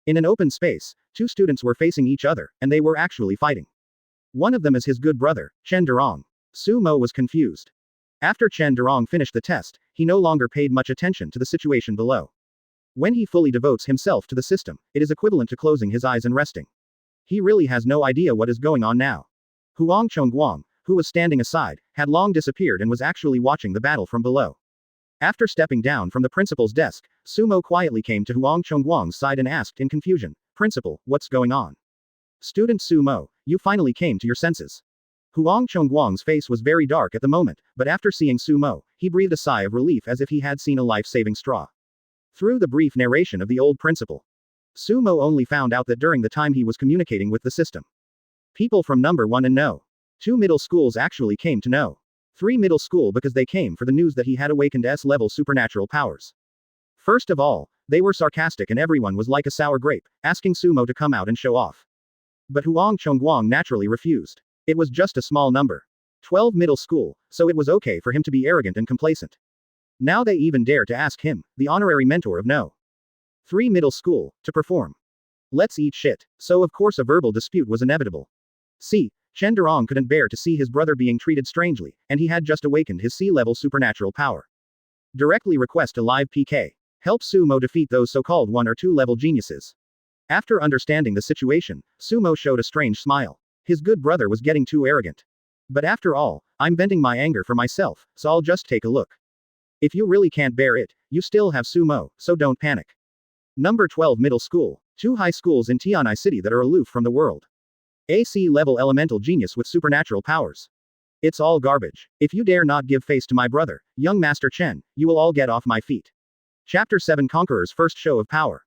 In an open space, 2 students were facing each other, and they were actually fighting. One of them is his good brother, Chen Durong. Sumo was confused. After Chen Durong finished the test, he no longer paid much attention to the situation below. When he fully devotes himself to the system, it is equivalent to closing his eyes and resting. He really has no idea what is going on now. Huang Chongguang, who was standing aside, had long disappeared and was actually watching the battle from below. After stepping down from the principal's desk, Sumo quietly came to Huang Chongguang's side and asked in confusion, "Principal, what's going on?" "Student Sumo, you finally came to your senses." Huang Chongguang's face was very dark at the moment, but after seeing Sumo, he breathed a sigh of relief as if he had seen a life-saving straw. Through the brief narration of the old principal, Sumo only found out that during the time he was communicating with the system, people from number 1 and No. 2 middle schools actually came to No. 3 middle school because they came for the news that he had awakened S-level supernatural powers. First of all, they were sarcastic and everyone was like a sour grape, asking Sumo to come out and show off. But Huang Chongguang naturally refused. It was just a small number. 12 middle school, so it was okay for him to be arrogant and complacent. Now they even dare to ask him, the honorary mentor of No. 3 middle school, to perform. Let's eat shit. So of course a verbal dispute was inevitable. See, Chen Durong couldn't bear to see his brother being treated strangely, and he had just awakened his C-level supernatural power. Directly request a live PK. Help Sumo defeat those so-called 1 or 2 level geniuses. After understanding the situation, Sumo showed a strange smile. His good brother was getting too arrogant. But after all, I'm venting my anger for myself, so I'll just take a look. If you really can't bear it, you still have Sumo, so don't panic. Number 12 Middle School. 2 high schools in Tianai City that are aloof from the world. AC-level elemental genius with supernatural powers. It's all garbage. If you dare not give face to my brother, young Master Chen, you will all get off my feet. Chapter 7 Conqueror's first show of power.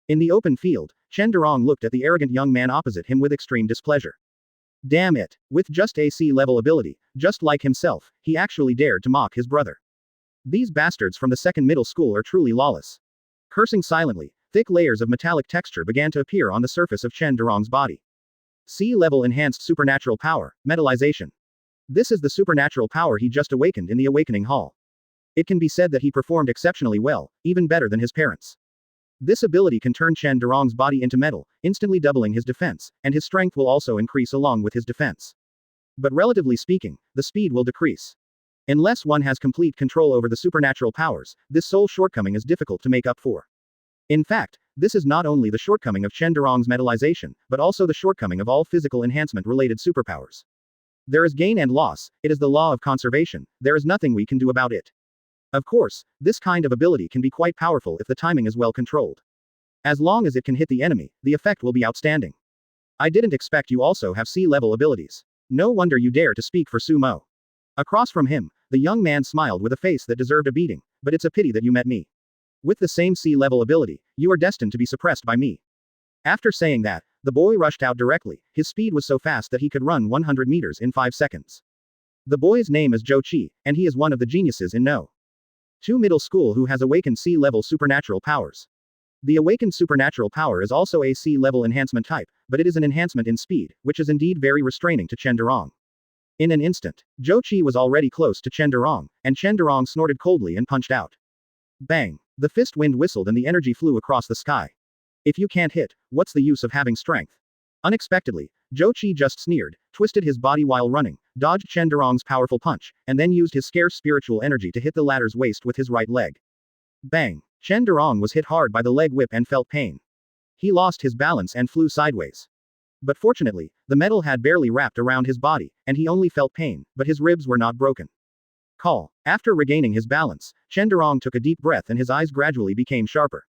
In the open field, Chen Durong looked at the arrogant young man opposite him with extreme displeasure. Damn it. With just AC-level ability, just like himself, he actually dared to mock his brother. These bastards from the 2nd middle school are truly lawless. Cursing silently, thick layers of metallic texture began to appear on the surface of Chen Durong's body. C-level enhanced supernatural power, metallization. This is the supernatural power he just awakened in the awakening hall. It can be said that he performed exceptionally well, even better than his parents. This ability can turn Chen Durong's body into metal, instantly doubling his defense, and his strength will also increase along with his defense. But relatively speaking, the speed will decrease. Unless one has complete control over the supernatural powers, this sole shortcoming is difficult to make up for. In fact, this is not only the shortcoming of Chen Durong's metallization, but also the shortcoming of all physical enhancement-related superpowers. There is gain and loss, it is the law of conservation, there is nothing we can do about it. Of course, this kind of ability can be quite powerful if the timing is well controlled. As long as it can hit the enemy, the effect will be outstanding. I didn't expect you also have C-level abilities. No wonder you dare to speak for Sumo. Across from him, the young man smiled with a face that deserved a beating, but it's a pity that you met me. With the same C-level ability, you are destined to be suppressed by me. After saying that, The boy rushed out directly. His speed was so fast that he could run 100 meters in 5 seconds. The boy's name is Jochi, and he is one of the geniuses in No. 2 Middle School who has awakened C-level supernatural powers. The awakened supernatural power is also a C-level enhancement type, but it is an enhancement in speed, which is indeed very restraining to Chen Durong. In an instant, Jochi was already close to Chen Durong, and Chen Durong snorted coldly and punched out. Bang! The fist wind whistled and the energy flew across the sky. If you can't hit, what's the use of having strength? Unexpectedly, Jochi just sneered, twisted his body while running, dodged Chen Durong's powerful punch, and then used his scarce spiritual energy to hit the latter's waist with his right leg. Bang! Chen Durong was hit hard by the leg whip and felt pain. He lost his balance and flew sideways. But fortunately, the metal had barely wrapped around his body, and he only felt pain, but his ribs were not broken. Call. After regaining his balance, Chen Durong took a deep breath and his eyes gradually became sharper.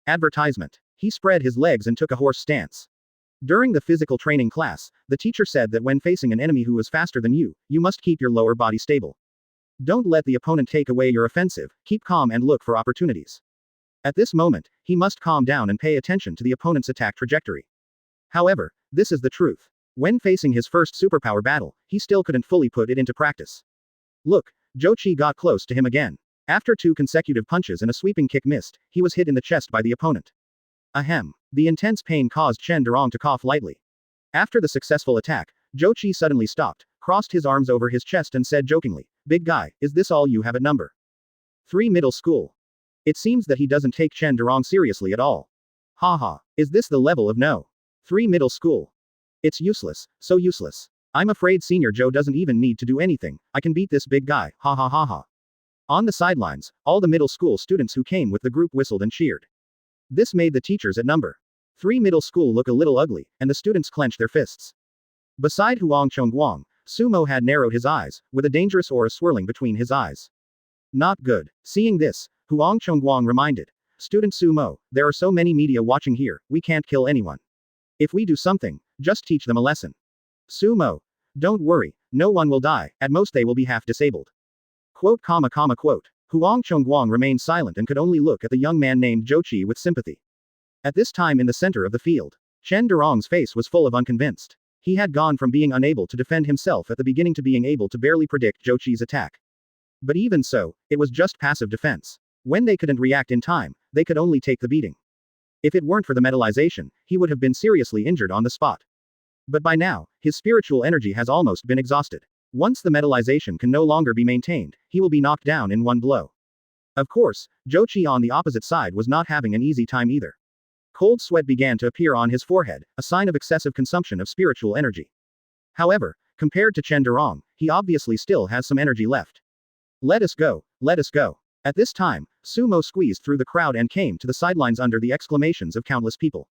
Advertisement. He spread his legs and took a horse stance. During the physical training class, the teacher said that when facing an enemy who is faster than you must keep your lower body stable. Don't let the opponent take away your offensive, keep calm and look for opportunities. At this moment, he must calm down and pay attention to the opponent's attack trajectory. However, this is the truth. When facing his first superpower battle, he still couldn't fully put it into practice. Look, Jochi got close to him again. After 2 consecutive punches and a sweeping kick missed, he was hit in the chest by the opponent. Ahem. The intense pain caused Chen Durong to cough lightly. After the successful attack, Jochi suddenly stopped, crossed his arms over his chest and said jokingly, "Big guy, is this all you have at number 3 Middle School?" It seems that he doesn't take Chen Durong seriously at all. Haha. Is this the level of No. 3 Middle School? It's useless, so useless. I'm afraid Senior Joe doesn't even need to do anything, I can beat this big guy, ha ha ha ha. On the sidelines, all the middle school students who came with the group whistled and cheered. This made the teachers at number 3 Middle School look a little ugly, and the students clenched their fists. Beside Huang Chongguang, Sumo had narrowed his eyes, with a dangerous aura swirling between his eyes. Not good. Seeing this, Huang Chongguang reminded, "Student Sumo, there are so many media watching here, we can't kill anyone. If we do something, just teach them a lesson. Sumo. Don't worry, no one will die, at most they will be half disabled." Quote. Huang Chongguang remained silent and could only look at the young man named Jochi with sympathy. At this time in the center of the field, Chen Durong's face was full of unconvinced. He had gone from being unable to defend himself at the beginning to being able to barely predict Jochi's attack. But even so, it was just passive defense. When they couldn't react in time, they could only take the beating. If it weren't for the metallization, he would have been seriously injured on the spot. But by now, his spiritual energy has almost been exhausted. Once the metallization can no longer be maintained, he will be knocked down in one blow. Of course, Jochi on the opposite side was not having an easy time either. Cold sweat began to appear on his forehead, a sign of excessive consumption of spiritual energy. However, compared to Chen Durong, he obviously still has some energy left. Let us go, let us go. At this time, Sumo squeezed through the crowd and came to the sidelines under the exclamations of countless people.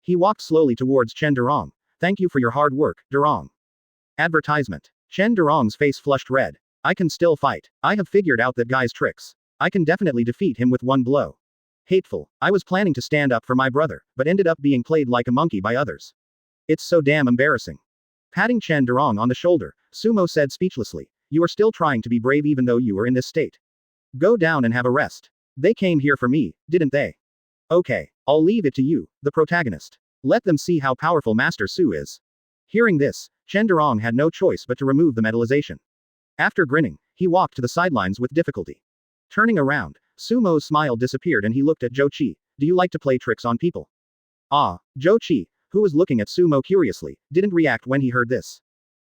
He walked slowly towards Chen Durong. "Thank you for your hard work, Durong." Advertisement. Chen Durong's face flushed red. "I can still fight. I have figured out that guy's tricks. I can definitely defeat him with one blow. Hateful. I was planning to stand up for my brother, but ended up being played like a monkey by others. It's so damn embarrassing." Patting Chen Durong on the shoulder, Sumo said speechlessly, "You are still trying to be brave even though you are in this state. Go down and have a rest. They came here for me, didn't they? Okay, I'll leave it to you, the protagonist. Let them see how powerful Master Su is." Hearing this, Chen Durong had no choice but to remove the metallization. After grinning, he walked to the sidelines with difficulty. Turning around, Sumo's smile disappeared and he looked at Jochi. "Do you like to play tricks on people?" Jochi, who was looking at Sumo curiously, didn't react when he heard this.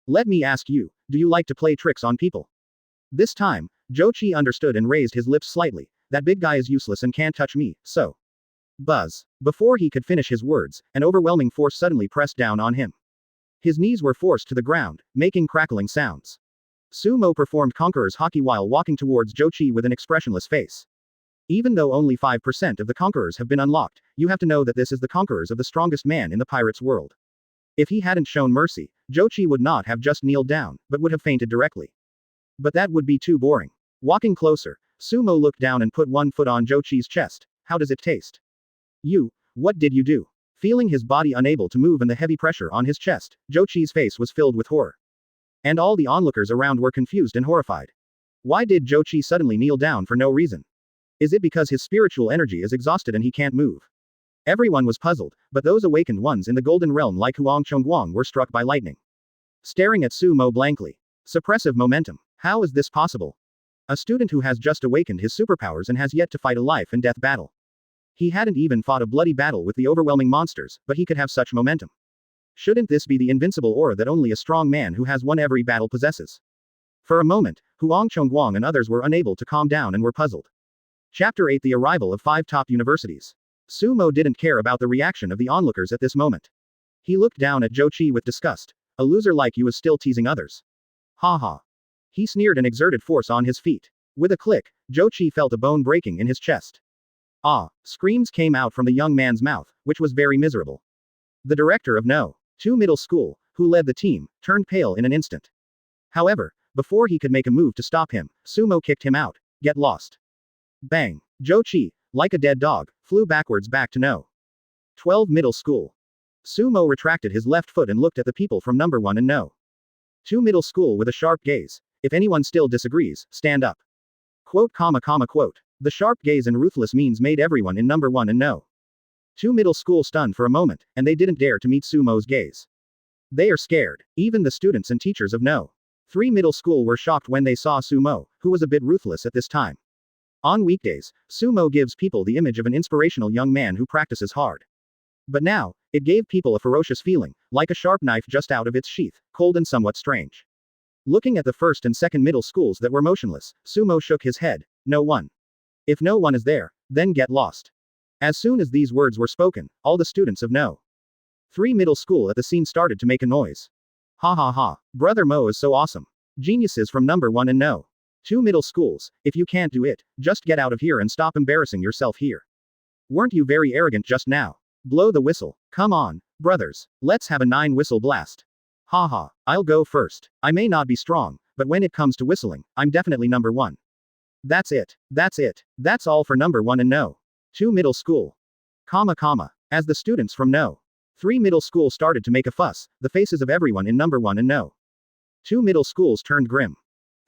"Let me ask you, do you like to play tricks on people?" This time, Jochi understood and raised his lips slightly. "That big guy is useless and can't touch me, so." Buzz. Before he could finish his words, an overwhelming force suddenly pressed down on him. His knees were forced to the ground, making crackling sounds. Sumo performed Conqueror's Haki while walking towards Jochi with an expressionless face. Even though only 5% of the Conquerors have been unlocked, you have to know that this is the Conquerors of the strongest man in the pirate's world. If he hadn't shown mercy, Jochi would not have just kneeled down, but would have fainted directly. But that would be too boring. Walking closer, Sumo looked down and put one foot on Jochi's chest. "How does it taste?" What did you do?" Feeling his body unable to move and the heavy pressure on his chest, Jochi's face was filled with horror. And all the onlookers around were confused and horrified. Why did Jochi suddenly kneel down for no reason? Is it because his spiritual energy is exhausted and he can't move? Everyone was puzzled, but those awakened ones in the Golden Realm like Huang Chongguang were struck by lightning. Staring at Sumo blankly. Suppressive momentum. How is this possible? A student who has just awakened his superpowers and has yet to fight a life and death battle. He hadn't even fought a bloody battle with the overwhelming monsters, but he could have such momentum. Shouldn't this be the invincible aura that only a strong man who has won every battle possesses? For a moment, Huang Chongguang and others were unable to calm down and were puzzled. Chapter 8: The arrival of 5 top universities. Sumo didn't care about the reaction of the onlookers at this moment. He looked down at Jochi with disgust. A loser like you is still teasing others. Ha ha. He sneered and exerted force on his feet. With a click, Jochi felt a bone breaking in his chest. Ah! Screams came out from the young man's mouth, which was very miserable. The director of No. 2 Middle School, who led the team, turned pale in an instant. However, before he could make a move to stop him, Sumo kicked him out. Get lost. Bang! Jochi, like a dead dog, flew backwards back to No. 12 Middle School. Sumo retracted his left foot and looked at the people from number 1 and No. 2 Middle School with a sharp gaze. If anyone still disagrees, stand up. Quote. The sharp gaze and ruthless means made everyone in number 1 and No. 2 Middle School stunned for a moment, and they didn't dare to meet Sumo's gaze. They are scared. Even the students and teachers of No. 3 Middle School were shocked when they saw Sumo, who was a bit ruthless at this time. On weekdays, Sumo gives people the image of an inspirational young man who practices hard. But now, it gave people a ferocious feeling, like a sharp knife just out of its sheath, cold and somewhat strange. Looking at the first and second middle schools that were motionless, Sumo shook his head. No one. If no one is there, then get lost. As soon as these words were spoken, all the students of No. 3 Middle School at the scene started to make a noise. Ha ha ha. Brother Mo is so awesome. Geniuses from number 1 and No. 2 Middle Schools, if you can't do it, just get out of here and stop embarrassing yourself here. Weren't you very arrogant just now? Blow the whistle. Come on, brothers, let's have a 9-whistle blast. Ha ha, I'll go first. I may not be strong, but when it comes to whistling, I'm definitely number 1. That's it. That's all for number 1 and No. 2 Middle School. As the students from No. 3 Middle School started to make a fuss, the faces of everyone in number 1 and No. 2 Middle Schools turned grim.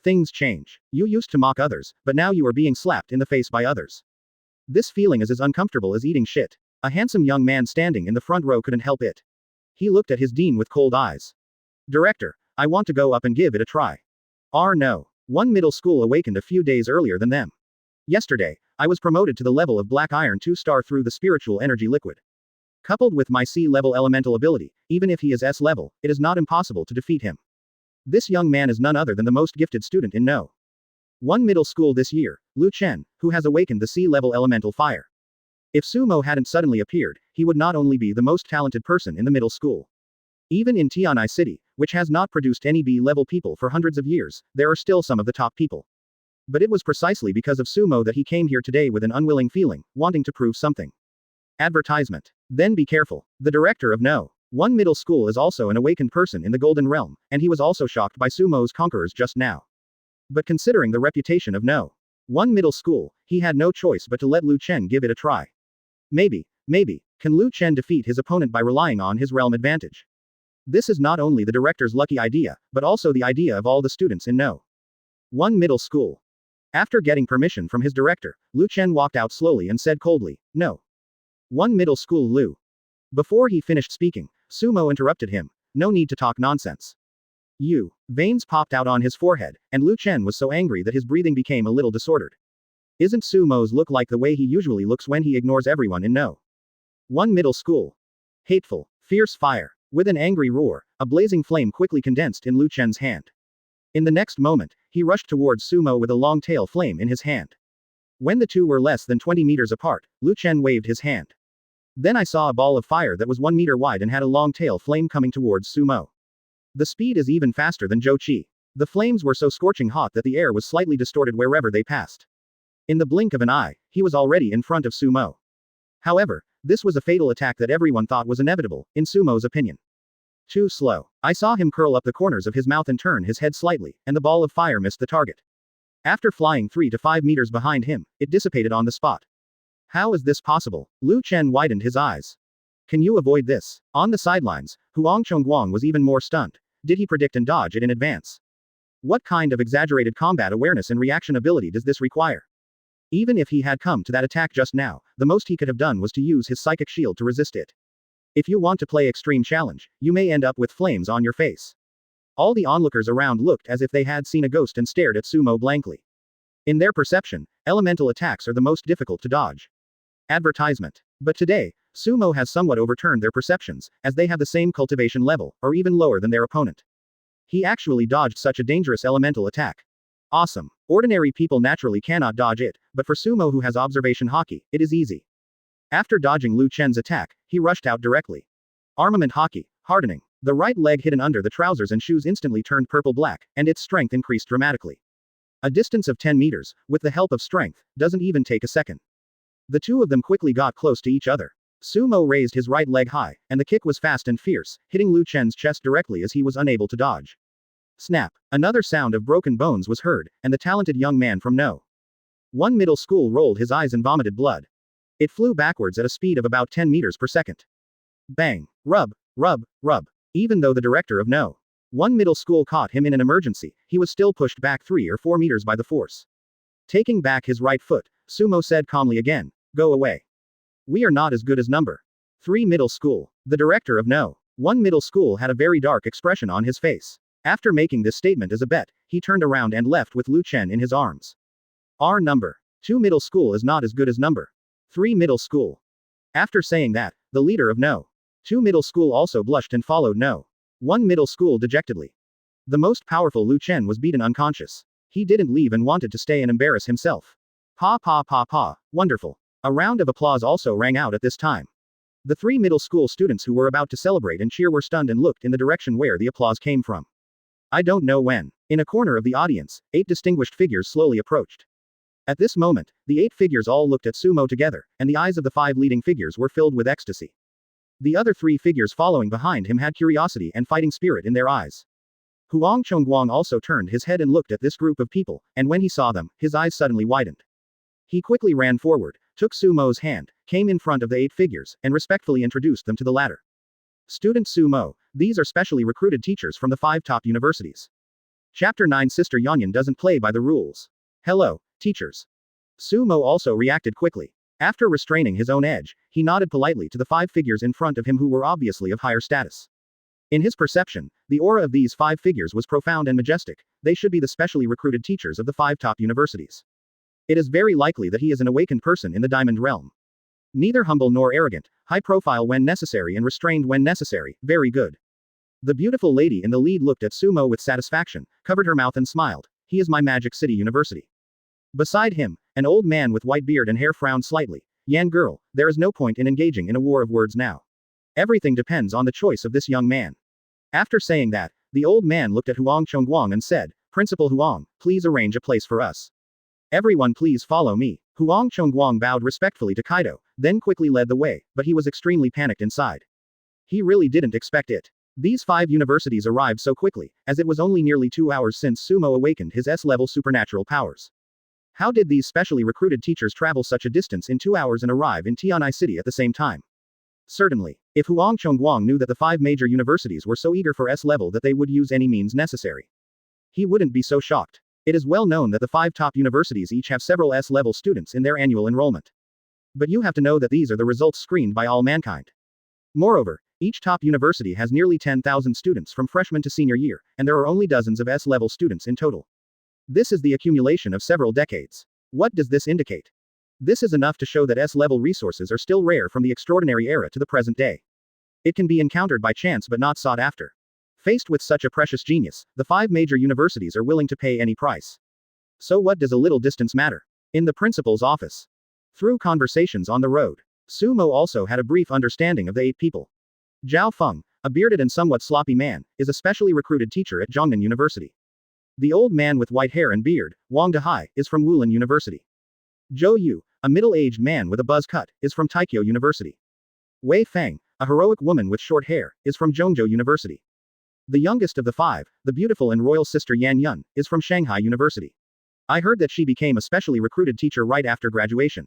Things change. You used to mock others, but now you are being slapped in the face by others. This feeling is as uncomfortable as eating shit. A handsome young man standing in the front row couldn't help it. He looked at his dean with cold eyes. Director, I want to go up and give it a try. No. 1 Middle School awakened a few days earlier than them. Yesterday, I was promoted to the level of Black Iron 2-star through the spiritual energy liquid. Coupled with my C-level elemental ability, even if he is S-level, it is not impossible to defeat him. This young man is none other than the most gifted student in No. 1 Middle School this year, Lu Chen, who has awakened the C-level elemental fire. If Sumo hadn't suddenly appeared, he would not only be the most talented person in the middle school. Even in Tianai City, which has not produced any B-level people for hundreds of years, there are still some of the top people. But it was precisely because of Sumo that he came here today with an unwilling feeling, wanting to prove something. Advertisement. Then be careful. The director of No. 1 Middle School is also an awakened person in the Golden Realm, and he was also shocked by Sumo's conquerors just now. But considering the reputation of No. 1 Middle School, he had no choice but to let Lu Chen give it a try. Maybe, can Lu Chen defeat his opponent by relying on his realm advantage? This is not only the director's lucky idea, but also the idea of all the students in No. 1 Middle School. After getting permission from his director, Lu Chen walked out slowly and said coldly, No. 1 Middle School Lu. Before he finished speaking, Sumo interrupted him. No need to talk nonsense. You. Veins popped out on his forehead, and Lu Chen was so angry that his breathing became a little disordered. Isn't Sumo's look like the way he usually looks when he ignores everyone in No. 1 Middle School? Hateful, fierce fire. With an angry roar, a blazing flame quickly condensed in Lu Chen's hand. In the next moment, he rushed towards Sumo with a long tail flame in his hand. When the two were less than 20 meters apart, Lu Chen waved his hand. Then I saw a ball of fire that was 1 meter wide and had a long tail flame coming towards Sumo. The speed is even faster than Jochi. The flames were so scorching hot that the air was slightly distorted wherever they passed. In the blink of an eye, he was already in front of Sumo. However, this was a fatal attack that everyone thought was inevitable, in Sumo's opinion. Too slow. I saw him curl up the corners of his mouth and turn his head slightly, and the ball of fire missed the target. After flying 3 to 5 meters behind him, it dissipated on the spot. How is this possible? Lu Chen widened his eyes. Can you avoid this? On the sidelines, Huang Chongguang was even more stunned. Did he predict and dodge it in advance? What kind of exaggerated combat awareness and reaction ability does this require? Even if he had come to that attack just now, the most he could have done was to use his psychic shield to resist it. If you want to play extreme challenge, you may end up with flames on your face. All the onlookers around looked as if they had seen a ghost and stared at Sumo blankly. In their perception, elemental attacks are the most difficult to dodge. Advertisement. But today, Sumo has somewhat overturned their perceptions, as they have the same cultivation level, or even lower than their opponent. He actually dodged such a dangerous elemental attack. Awesome. Ordinary people naturally cannot dodge it, but for Sumo who has observation haki, it is easy. After dodging Lu Chen's attack, he rushed out directly. Armament haki, hardening. The right leg hidden under the trousers and shoes instantly turned purple-black, and its strength increased dramatically. A distance of 10 meters, with the help of strength, doesn't even take a second. The two of them quickly got close to each other. Sumo raised his right leg high, and the kick was fast and fierce, hitting Lu Chen's chest directly as he was unable to dodge. Snap. Another sound of broken bones was heard, and the talented young man from No. 1 middle school rolled his eyes and vomited blood. It flew backwards at a speed of about 10 meters per second. Bang. Rub. Rub. Rub. Even though the director of No. 1 middle school caught him in an emergency, he was still pushed back 3 or 4 meters by the force. Taking back his right foot, Sumo said calmly again, "Go away. We are not as good as number 3 middle school." The director of No. 1 middle school had a very dark expression on his face. After making this statement as a bet, he turned around and left with Lu Chen in his arms. Our number 2 middle school is not as good as number 3 middle school. After saying that, the leader of No. 2 middle school also blushed and followed No. 1 middle school dejectedly. The most powerful Lu Chen was beaten unconscious. He didn't leave and wanted to stay and embarrass himself. Pa pa pa pa, wonderful. A round of applause also rang out at this time. The 3 middle school students who were about to celebrate and cheer were stunned and looked in the direction where the applause came from. I don't know when. In a corner of the audience, 8 distinguished figures slowly approached. At this moment, the 8 figures all looked at Sumo together, and the eyes of the 5 leading figures were filled with ecstasy. The other 3 figures following behind him had curiosity and fighting spirit in their eyes. Huang Chongguang also turned his head and looked at this group of people, and when he saw them, his eyes suddenly widened. He quickly ran forward, took Sumo's hand, came in front of the 8 figures, and respectfully introduced them to the latter. Student Sumo, these are specially recruited teachers from the 5 top universities. Chapter 9 Sister Yanyan doesn't play by the rules. Hello, teachers. Sumo also reacted quickly. After restraining his own edge, he nodded politely to the 5 figures in front of him who were obviously of higher status. In his perception, the aura of these 5 figures was profound and majestic. They should be the specially recruited teachers of the 5 top universities. It is very likely that he is an awakened person in the Diamond Realm. Neither humble nor arrogant, high profile when necessary and restrained when necessary, very good. The beautiful lady in the lead looked at Sumo with satisfaction, covered her mouth and smiled. He is my Magic City University. Beside him, an old man with white beard and hair frowned slightly. Yan girl, there is no point in engaging in a war of words now. Everything depends on the choice of this young man. After saying that, the old man looked at Huang Chongguang and said, Principal Huang, please arrange a place for us. Everyone please follow me. Huang Chongguang bowed respectfully to Kaido, then quickly led the way, but he was extremely panicked inside. He really didn't expect it. These 5 universities arrived so quickly, as it was only nearly 2 hours since Sumo awakened his S-level supernatural powers. How did these specially recruited teachers travel such a distance in 2 hours and arrive in Tianai City at the same time? Certainly, if Huang Chongguang knew that the 5 major universities were so eager for S-level that they would use any means necessary, he wouldn't be so shocked. It is well known that the 5 top universities each have several S-level students in their annual enrollment. But you have to know that these are the results screened by all mankind. Moreover, each top university has nearly 10,000 students from freshman to senior year, and there are only dozens of S-level students in total. This is the accumulation of several decades. What does this indicate? This is enough to show that S-level resources are still rare from the extraordinary era to the present day. It can be encountered by chance but not sought after. Faced with such a precious genius, the 5 major universities are willing to pay any price. So what does a little distance matter? In the principal's office. Through conversations on the road, Sumo also had a brief understanding of the 8 people. Zhao Feng, a bearded and somewhat sloppy man, is a specially recruited teacher at Zhongnan University. The old man with white hair and beard, Wang Dehai, is from Wulin University. Zhou Yu, a middle-aged man with a buzz cut, is from Taikyo University. Wei Feng, a heroic woman with short hair, is from Zhongzhou University. The youngest of the 5, the beautiful and royal sister Yan Yun, is from Shanghai University. I heard that she became a specially recruited teacher right after graduation.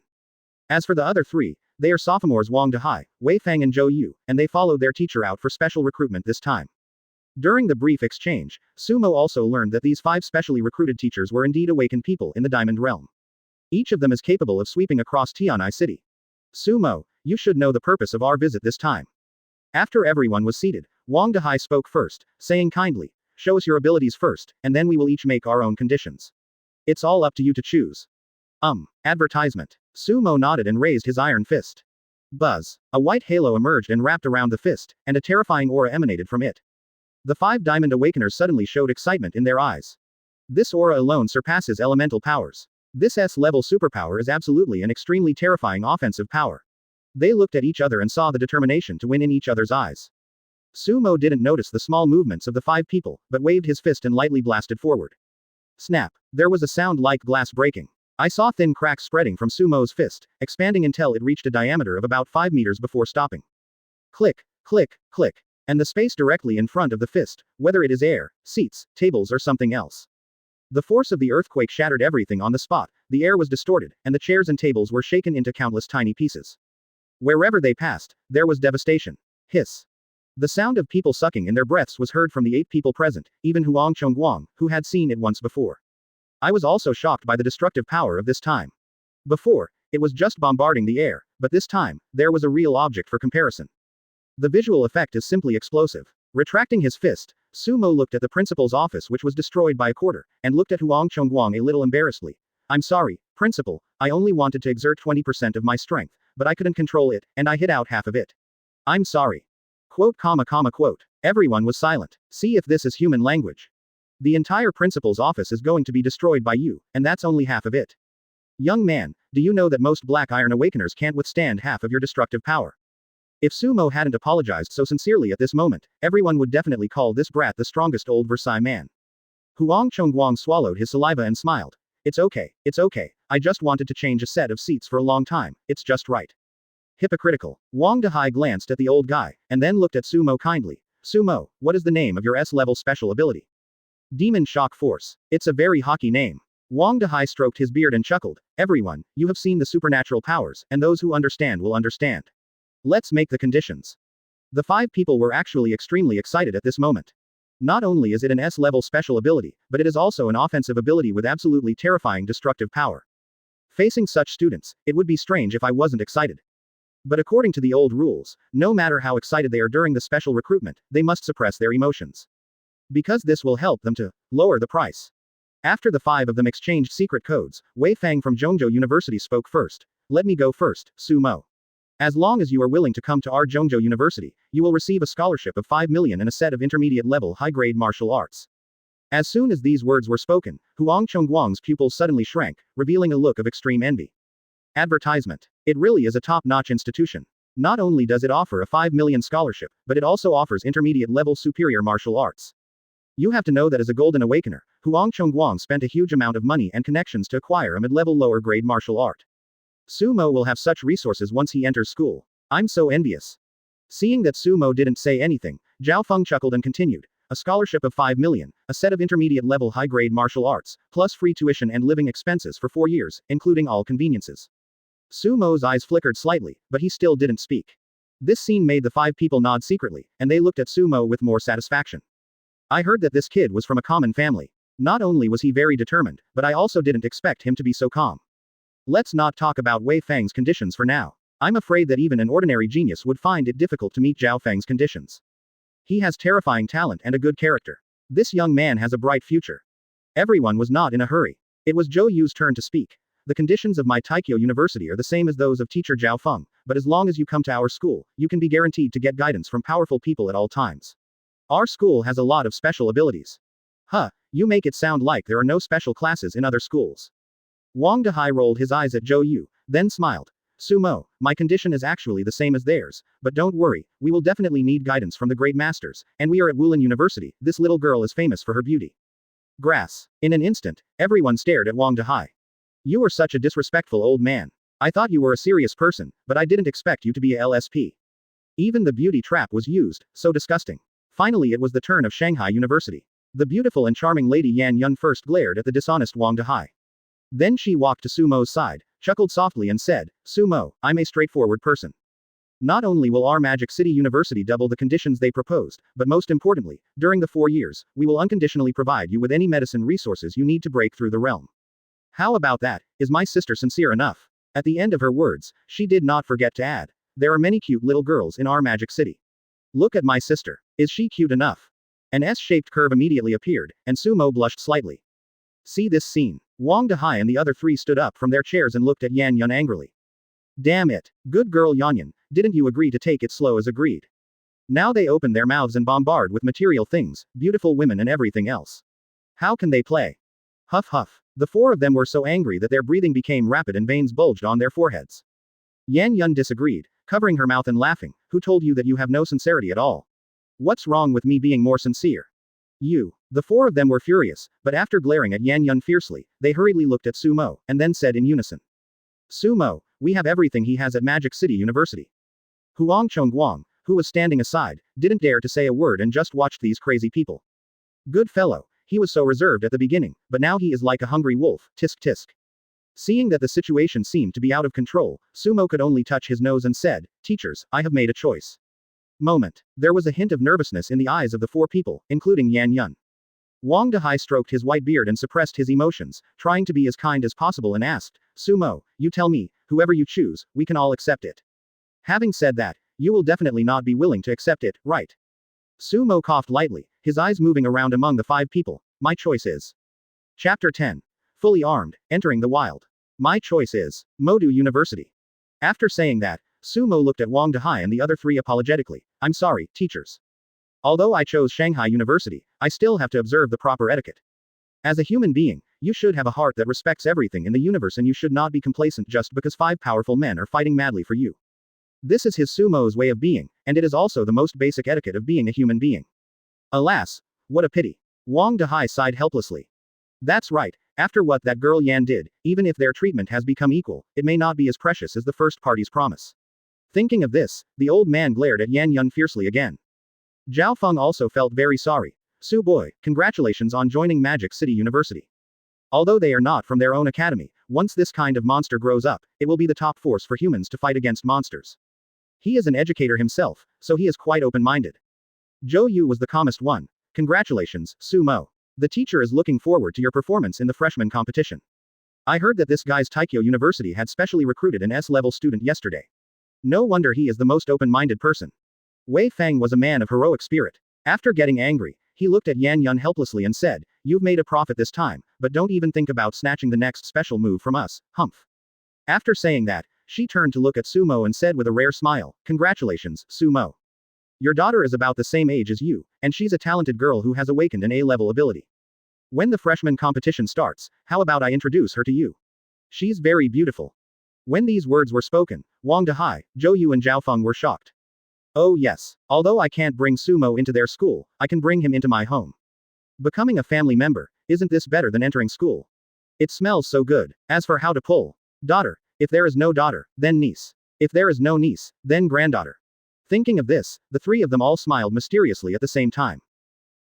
As for the other 3, they are sophomores Wang Dehai, Wei Feng and Zhou Yu, and they followed their teacher out for special recruitment this time. During the brief exchange, Sumo also learned that these 5 specially recruited teachers were indeed awakened people in the Diamond Realm. Each of them is capable of sweeping across Tianai City. Sumo, you should know the purpose of our visit this time. After everyone was seated, Wang Dehai spoke first, saying kindly, show us your abilities first, and then we will each make our own conditions. It's all up to you to choose. Advertisement. Sumo nodded and raised his iron fist. Buzz. A white halo emerged and wrapped around the fist, and a terrifying aura emanated from it. The 5 Diamond Awakeners suddenly showed excitement in their eyes. This aura alone surpasses elemental powers. This S-level superpower is absolutely an extremely terrifying offensive power. They looked at each other and saw the determination to win in each other's eyes. Sumo didn't notice the small movements of the 5 people, but waved his fist and lightly blasted forward. Snap. There was a sound like glass breaking. I saw thin cracks spreading from Sumo's fist, expanding until it reached a diameter of about 5 meters before stopping. Click, click, click. And the space directly in front of the fist, whether it is air, seats, tables or something else. The force of the earthquake shattered everything on the spot, the air was distorted, and the chairs and tables were shaken into countless tiny pieces. Wherever they passed, there was devastation. Hiss. The sound of people sucking in their breaths was heard from the 8 people present, even Huang Chongguang, who had seen it once before. I was also shocked by the destructive power of this time. Before, it was just bombarding the air, but this time, there was a real object for comparison. The visual effect is simply explosive. Retracting his fist, Sumo looked at the principal's office which was destroyed by a quarter, and looked at Huang Chongguang a little embarrassedly. I'm sorry, principal, I only wanted to exert 20% of my strength, but I couldn't control it, and I hit out half of it. I'm sorry. Quote. Everyone was silent. See if this is human language. The entire principal's office is going to be destroyed by you, and that's only half of it. Young man, do you know that most Black Iron Awakeners can't withstand half of your destructive power? If Sumo hadn't apologized so sincerely at this moment, everyone would definitely call this brat the strongest old Versailles man. Huang Chongguang swallowed his saliva and smiled. It's okay, I just wanted to change a set of seats for a long time, it's just right. Hypocritical. Wang Dehai glanced at the old guy, and then looked at Sumo kindly. Sumo, what is the name of your S-level special ability? Demon Shock Force. It's a very Haki name. Wang Dehai stroked his beard and chuckled. Everyone, you have seen the supernatural powers, and those who understand will understand. Let's make the conditions. The 5 people were actually extremely excited at this moment. Not only is it an S-level special ability, but it is also an offensive ability with absolutely terrifying destructive power. Facing such students, it would be strange if I wasn't excited. But according to the old rules, no matter how excited they are during the special recruitment, they must suppress their emotions. Because this will help them to lower the price. After the 5 of them exchanged secret codes, Wei Fang from Zhongzhou University spoke first. Let me go first, Sumo. As long as you are willing to come to our Zhongzhou University, you will receive a scholarship of 5 million and a set of intermediate-level high-grade martial arts. As soon as these words were spoken, Huang Chongguang's pupils suddenly shrank, revealing a look of extreme envy. Advertisement. It really is a top-notch institution. Not only does it offer a 5 million scholarship, but it also offers intermediate-level superior martial arts. You have to know that as a Golden Awakener, Huang Chongguang spent a huge amount of money and connections to acquire a mid-level lower-grade martial art. Sumo will have such resources once he enters school. I'm so envious. Seeing that Sumo didn't say anything, Zhao Feng chuckled and continued. A scholarship of 5 million, a set of intermediate-level high-grade martial arts, plus free tuition and living expenses for 4 years, including all conveniences. Sumo's eyes flickered slightly, but he still didn't speak. This scene made the 5 people nod secretly, and they looked at Sumo with more satisfaction. I heard that this kid was from a common family. Not only was he very determined, but I also didn't expect him to be so calm. Let's not talk about Wei Fang's conditions for now. I'm afraid that even an ordinary genius would find it difficult to meet Zhao Feng's conditions. He has terrifying talent and a good character. This young man has a bright future. Everyone was not in a hurry. It was Zhou Yu's turn to speak. The conditions of my Taikyo University are the same as those of teacher Zhao Feng, but as long as you come to our school, you can be guaranteed to get guidance from powerful people at all times. Our school has a lot of special abilities. You make it sound like there are no special classes in other schools. Wang Dehai rolled his eyes at Zhou Yu, then smiled. Sumo, my condition is actually the same as theirs, but don't worry, we will definitely need guidance from the great masters, and we are at Wulin University, this little girl is famous for her beauty. Grass. In an instant, everyone stared at Wang Dehai. You are such a disrespectful old man. I thought you were a serious person, but I didn't expect you to be a LSP. Even the beauty trap was used, so disgusting. Finally it was the turn of Shanghai University. The beautiful and charming Lady Yan Yun first glared at the dishonest Wang Dehai. Then she walked to Sumo's side, chuckled softly and said, Sumo, I'm a straightforward person. Not only will our Magic City University double the conditions they proposed, but most importantly, during the 4 years, we will unconditionally provide you with any medicine resources you need to break through the realm. How about that? Is my sister sincere enough? At the end of her words, she did not forget to add, there are many cute little girls in our magic city. Look at my sister. Is she cute enough? An S-shaped curve immediately appeared, and Sumo blushed slightly. See this scene. Wang Dehai and the other three stood up from their chairs and looked at Yan Yun angrily. Damn it. Good girl Yanyan, didn't you agree to take it slow as agreed? Now they open their mouths and bombard with material things, beautiful women and everything else. How can they play? Huff huff. The four of them were so angry that their breathing became rapid and veins bulged on their foreheads. Yan Yun disagreed, covering her mouth and laughing. Who told you that you have no sincerity at all? What's wrong with me being more sincere? You. The four of them were furious, but after glaring at Yan Yun fiercely, they hurriedly looked at Sumo, and then said in unison. Sumo, we have everything he has at Magic City University. Huang Chongguang, who was standing aside, didn't dare to say a word and just watched these crazy people. Good fellow, he was so reserved at the beginning, but now he is like a hungry wolf, tisk tisk. Seeing that the situation seemed to be out of control, Sumo could only touch his nose and said, Teachers, I have made a choice. Moment. There was a hint of nervousness in the eyes of the four people, including Yan Yun. Wang Dehai stroked his white beard and suppressed his emotions, trying to be as kind as possible and asked, Sumo, you tell me, whoever you choose, we can all accept it. Having said that, you will definitely not be willing to accept it, right? Sumo coughed lightly, his eyes moving around among the five people. My choice is. Chapter 10. Fully armed, entering the wild. My choice is Modu University. After saying that, Sumo looked at Wang Dehai and the other three apologetically. I'm sorry, teachers. Although I chose Shanghai University, I still have to observe the proper etiquette. As a human being, you should have a heart that respects everything in the universe and you should not be complacent just because five powerful men are fighting madly for you. This is his Sumo's way of being, and it is also the most basic etiquette of being a human being. Alas, what a pity. Wang Dehai sighed helplessly. That's right, after what that girl Yan did, even if their treatment has become equal, it may not be as precious as the first party's promise. Thinking of this, the old man glared at Yan Yun fiercely again. Zhao Feng also felt very sorry. Su boy, congratulations on joining Magic City University. Although they are not from their own academy, once this kind of monster grows up, it will be the top force for humans to fight against monsters. He is an educator himself, so he is quite open-minded. Zhou Yu was the calmest one. Congratulations, Sumo. The teacher is looking forward to your performance in the freshman competition. I heard that this guy's Taikyo University had specially recruited an S-level student yesterday. No wonder he is the most open-minded person. Wei Feng was a man of heroic spirit. After getting angry, he looked at Yan Yun helplessly and said, You've made a profit this time, but don't even think about snatching the next special move from us, humph. After saying that, she turned to look at Sumo and said with a rare smile, Congratulations, Sumo. Your daughter is about the same age as you, and she's a talented girl who has awakened an A-level ability. When the freshman competition starts, how about I introduce her to you? She's very beautiful. When these words were spoken, Wang Dehai, Zhou Yu and Zhao Feng were shocked. Oh yes, although I can't bring Sumo into their school, I can bring him into my home. Becoming a family member, isn't this better than entering school? It smells so good. As for how to pull. Daughter. If there is no daughter, then niece. If there is no niece, then granddaughter. Thinking of this, the three of them all smiled mysteriously at the same time.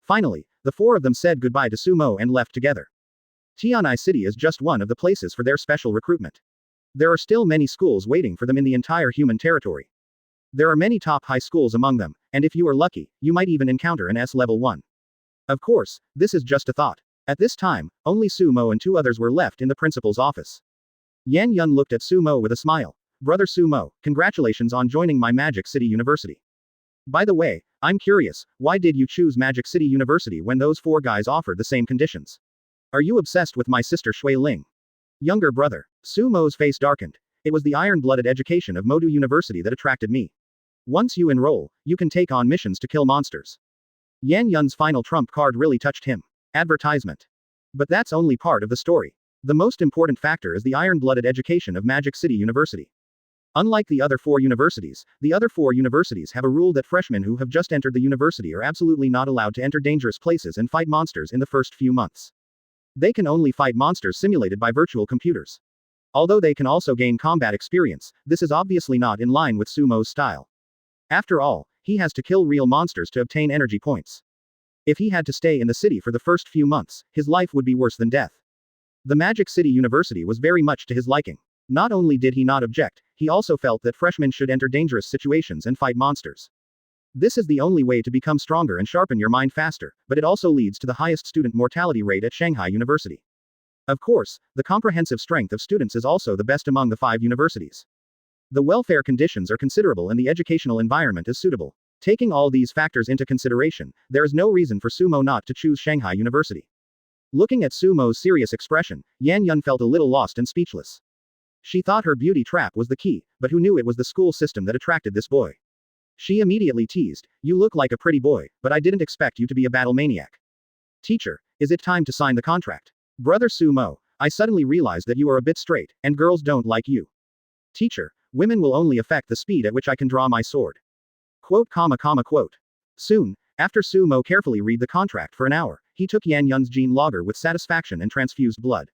Finally, the four of them said goodbye to Sumo and left together. Tianai City is just one of the places for their special recruitment. There are still many schools waiting for them in the entire human territory. There are many top high schools among them, and if you are lucky, you might even encounter an S-level 1. Of course, this is just a thought. At this time, only Sumo and two others were left in the principal's office. Yan Yun looked at Sumo with a smile. Brother Sumo, congratulations on joining my Magic City University. By the way, I'm curious, why did you choose Magic City University when those four guys offered the same conditions? Are you obsessed with my sister Shui Ling? Younger brother. Sumo's face darkened. It was the iron-blooded education of Modu University that attracted me. Once you enroll, you can take on missions to kill monsters. Yan Yun's final trump card really touched him. Advertisement. But that's only part of the story. The most important factor is the iron-blooded education of Magic City University. Unlike the other four universities have a rule that freshmen who have just entered the university are absolutely not allowed to enter dangerous places and fight monsters in the first few months. They can only fight monsters simulated by virtual computers. Although they can also gain combat experience, this is obviously not in line with Sumo's style. After all, he has to kill real monsters to obtain energy points. If he had to stay in the city for the first few months, his life would be worse than death. The Magic City University was very much to his liking. Not only did he not object, he also felt that freshmen should enter dangerous situations and fight monsters. This is the only way to become stronger and sharpen your mind faster, but it also leads to the highest student mortality rate at Shanghai University. Of course, the comprehensive strength of students is also the best among the 5 universities. The welfare conditions are considerable and the educational environment is suitable. Taking all these factors into consideration, there is no reason for Sumo not to choose Shanghai University. Looking at Sumo's serious expression, Yan Yun felt a little lost and speechless. She thought her beauty trap was the key, but who knew it was the school system that attracted this boy? She immediately teased, "You look like a pretty boy, but I didn't expect you to be a battle maniac." "Teacher, is it time to sign the contract?" "Brother Sumo, I suddenly realized that you are a bit straight, and girls don't like you." "Teacher, women will only affect the speed at which I can draw my sword." Quote. Soon, after Sumo carefully read the contract for an hour, he took Yan Yun's gene logger with satisfaction and transfused blood.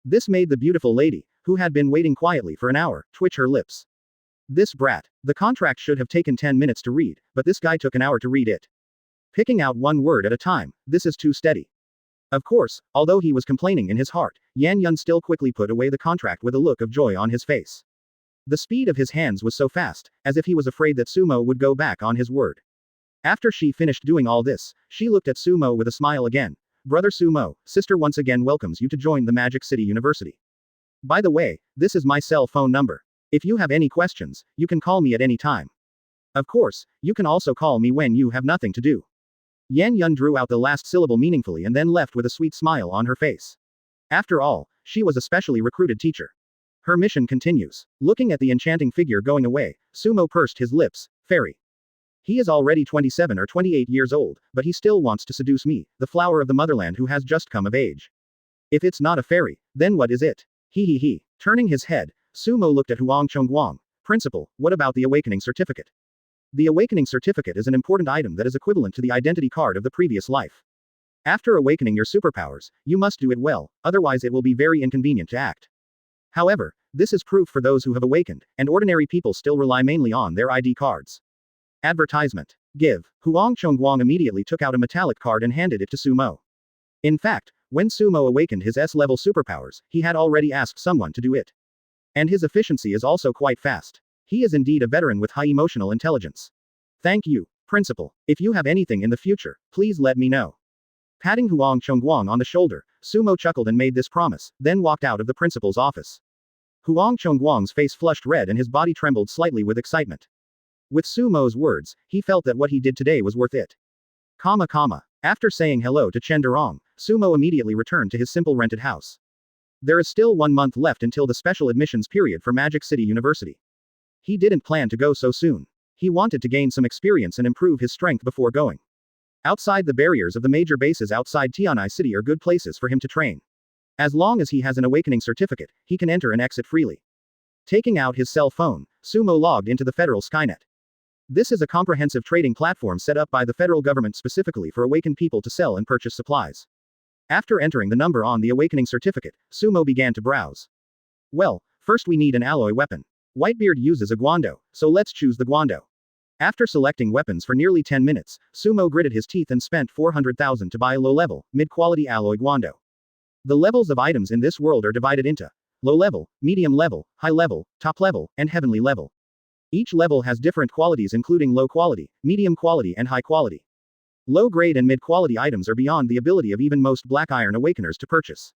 This made the beautiful lady, who had been waiting quietly for an hour, twitch her lips. This brat. The contract should have taken 10 minutes to read, but this guy took an hour to read it. Picking out one word at a time, this is too steady. Of course, although he was complaining in his heart, Yan Yun still quickly put away the contract with a look of joy on his face. The speed of his hands was so fast, as if he was afraid that Sumo would go back on his word. After she finished doing all this, she looked at Sumo with a smile again. "Brother Sumo, sister once again welcomes you to join the Magic City University. By the way, this is my cell phone number. If you have any questions, you can call me at any time. Of course, you can also call me when you have nothing to do." Yan Yun drew out the last syllable meaningfully and then left with a sweet smile on her face. After all, she was a specially recruited teacher. Her mission continues. Looking at the enchanting figure going away, Sumo pursed his lips. "Fairy. He is already 27 or 28 years old, but he still wants to seduce me, the flower of the motherland who has just come of age. If it's not a fairy, then what is it?" He. Turning his head, Sumo looked at Huang Chongguang. "Principal, what about the awakening certificate?" "The awakening certificate is an important item that is equivalent to the identity card of the previous life. After awakening your superpowers, you must do it well, otherwise it will be very inconvenient to act. However, this is proof for those who have awakened, and ordinary people still rely mainly on their ID cards." Advertisement. "Give." Huang Chongguang immediately took out a metallic card and handed it to Sumo. In fact, when Sumo awakened his S-level superpowers, he had already asked someone to do it. And his efficiency is also quite fast. He is indeed a veteran with high emotional intelligence. "Thank you, Principal. If you have anything in the future, please let me know." Patting Huang Chongguang on the shoulder, Sumo chuckled and made this promise, then walked out of the principal's office. Huang Chongguang's face flushed red and his body trembled slightly with excitement. With Sumo's words, he felt that what he did today was worth it. After saying hello to Chen Durong, Sumo immediately returned to his simple rented house. There is still 1 month left until the special admissions period for Magic City University. He didn't plan to go so soon. He wanted to gain some experience and improve his strength before going. Outside the barriers of the major bases outside Tianai City are good places for him to train. As long as he has an awakening certificate, he can enter and exit freely. Taking out his cell phone, Sumo logged into the federal Skynet. This is a comprehensive trading platform set up by the federal government specifically for awakened people to sell and purchase supplies. After entering the number on the awakening certificate, Sumo began to browse. Well, first we need an alloy weapon. Whitebeard uses a guando, so let's choose the guando. After selecting weapons for nearly 10 minutes, Sumo gritted his teeth and spent 400,000 to buy a low-level, mid-quality alloy guando. The levels of items in this world are divided into low-level, medium-level, high-level, top-level, and heavenly level. Each level has different qualities including low quality, medium quality and high quality. Low-grade and mid-quality items are beyond the ability of even most Black Iron Awakeners to purchase.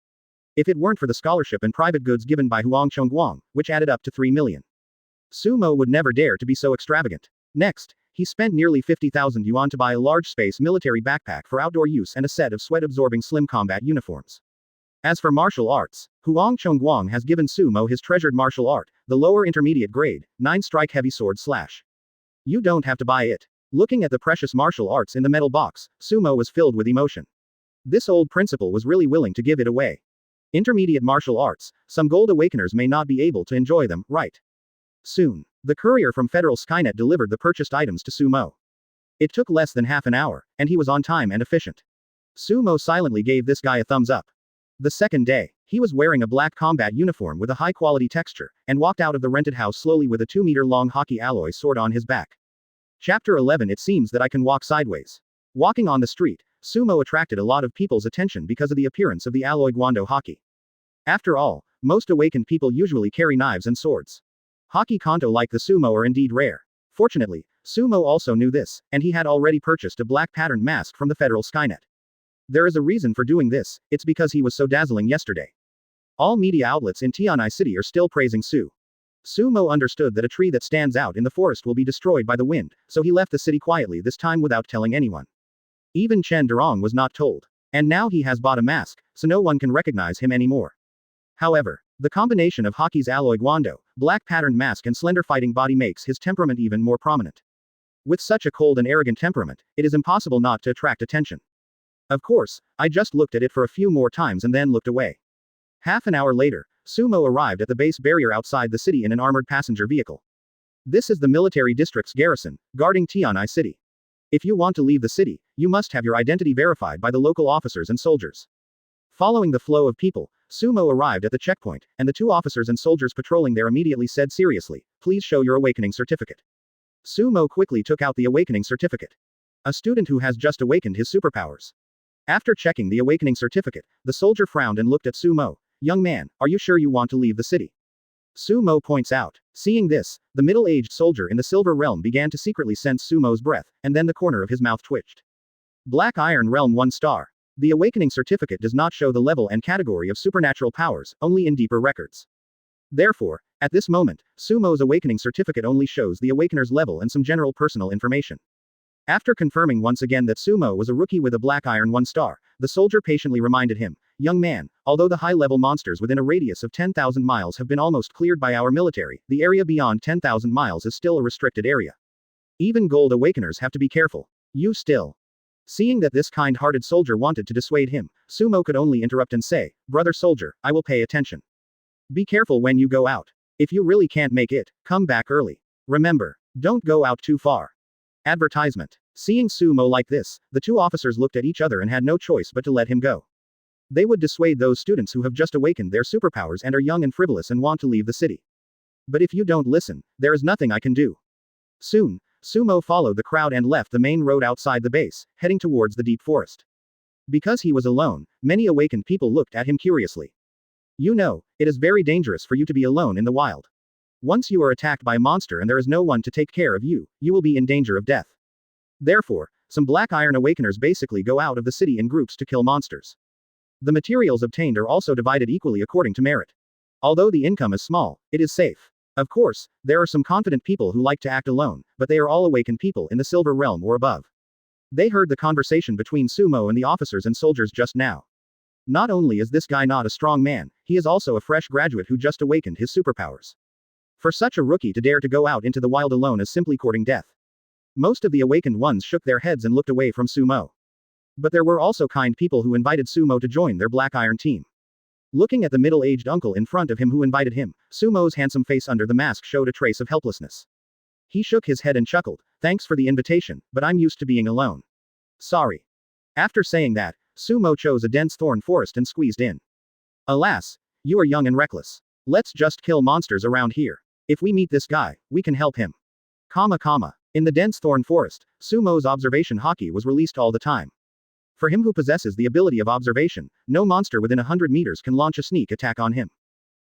If it weren't for the scholarship and private goods given by Huang Chongguang, which added up to 3 million. Sumo would never dare to be so extravagant. Next, he spent nearly 50,000 yuan to buy a large space military backpack for outdoor use and a set of sweat-absorbing slim combat uniforms. As for martial arts, Huang Chongguang has given Sumo his treasured martial art, the lower intermediate grade, 9-strike heavy sword slash. You don't have to buy it. Looking at the precious martial arts in the metal box, Sumo was filled with emotion. This old principal was really willing to give it away. Intermediate martial arts, some gold awakeners may not be able to enjoy them, right? Soon, the courier from Federal Skynet delivered the purchased items to Sumo. It took less than half an hour, and he was on time and efficient. Sumo silently gave this guy a thumbs up. The second day, he was wearing a black combat uniform with a high-quality texture, and walked out of the rented house slowly with a 2-meter-long Haki alloy sword on his back. Chapter 11. It seems that I can walk sideways. Walking on the street, Sumo attracted a lot of people's attention because of the appearance of the alloy guando Haki. After all, most awakened people usually carry knives and swords. Haki kanto like the Sumo are indeed rare. Fortunately, Sumo also knew this, and he had already purchased a black patterned mask from the Federal Skynet. There is a reason for doing this, it's because he was so dazzling yesterday. All media outlets in Tianai City are still praising Sumo understood that a tree that stands out in the forest will be destroyed by the wind, so he left the city quietly this time without telling anyone. Even Chen Durong was not told. And now he has bought a mask, so no one can recognize him anymore. However, the combination of Haki's alloy guando, black patterned mask and slender fighting body makes his temperament even more prominent. With such a cold and arrogant temperament, it is impossible not to attract attention. Of course, I just looked at it for a few more times and then looked away. Half an hour later, Sumo arrived at the base barrier outside the city in an armored passenger vehicle. This is the military district's garrison, guarding Tianai City. If you want to leave the city, you must have your identity verified by the local officers and soldiers. Following the flow of people, Sumo arrived at the checkpoint, and the two officers and soldiers patrolling there immediately said seriously, "Please show your awakening certificate." Sumo quickly took out the awakening certificate. A student who has just awakened his superpowers. After checking the awakening certificate, the soldier frowned and looked at Sumo. "Young man, are you sure you want to leave the city?" Sumo points out. Seeing this, the middle-aged soldier in the Silver Realm began to secretly sense Sumo's breath, and then the corner of his mouth twitched. Black Iron Realm 1 star. The awakening certificate does not show the level and category of supernatural powers, only in deeper records. Therefore, at this moment, Sumo's awakening certificate only shows the awakener's level and some general personal information. After confirming once again that Sumo was a rookie with a Black Iron 1 star, the soldier patiently reminded him, "Young man, although the high-level monsters within a radius of 10,000 miles have been almost cleared by our military, the area beyond 10,000 miles is still a restricted area. Even gold awakeners have to be careful. You still." Seeing that this kind-hearted soldier wanted to dissuade him, Sumo could only interrupt and say, "Brother soldier, I will pay attention. Be careful when you go out. If you really can't make it, come back early. Remember, don't go out too far." Advertisement. Seeing Sumo like this, the two officers looked at each other and had no choice but to let him go. They would dissuade those students who have just awakened their superpowers and are young and frivolous and want to leave the city. But if you don't listen, there is nothing I can do. Soon, Sumo followed the crowd and left the main road outside the base, heading towards the deep forest. Because he was alone, many awakened people looked at him curiously. You know, it is very dangerous for you to be alone in the wild. Once you are attacked by a monster and there is no one to take care of you, you will be in danger of death. Therefore, some Black Iron Awakeners basically go out of the city in groups to kill monsters. The materials obtained are also divided equally according to merit. Although the income is small, it is safe. Of course, there are some confident people who like to act alone, but they are all awakened people in the Silver Realm or above. They heard the conversation between Sumo and the officers and soldiers just now. Not only is this guy not a strong man, he is also a fresh graduate who just awakened his superpowers. For such a rookie to dare to go out into the wild alone is simply courting death. Most of the awakened ones shook their heads and looked away from Sumo. But there were also kind people who invited Sumo to join their Black Iron team. Looking at the middle-aged uncle in front of him who invited him, Sumo's handsome face under the mask showed a trace of helplessness. He shook his head and chuckled, "Thanks for the invitation, but I'm used to being alone. Sorry." After saying that, Sumo chose a dense thorn forest and squeezed in. "Alas, you are young and reckless. Let's just kill monsters around here. If we meet this guy, we can help him." In the dense thorn forest, Sumo's observation haki was released all the time. For him who possesses the ability of observation, no monster within 100 meters can launch a sneak attack on him.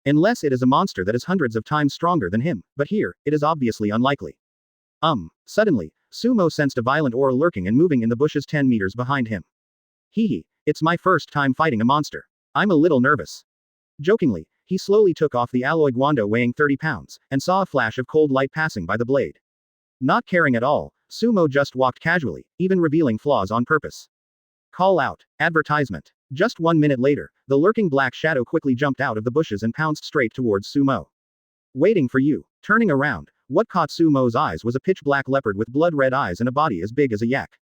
Unless it is a monster that is hundreds of times stronger than him, but here, it is obviously unlikely. Suddenly, Sumo sensed a violent aura lurking and moving in the bushes 10 meters behind him. "Hee, it's my first time fighting a monster. I'm a little nervous." Jokingly, he slowly took off the alloy guando weighing 30 pounds, and saw a flash of cold light passing by the blade. Not caring at all, Sumo just walked casually, even revealing flaws on purpose. Call out. Advertisement. Just 1 minute later, the lurking black shadow quickly jumped out of the bushes and pounced straight towards Sumo. "Waiting for you." Turning around, what caught Sumo's eyes was a pitch-black leopard with blood-red eyes and a body as big as a yak.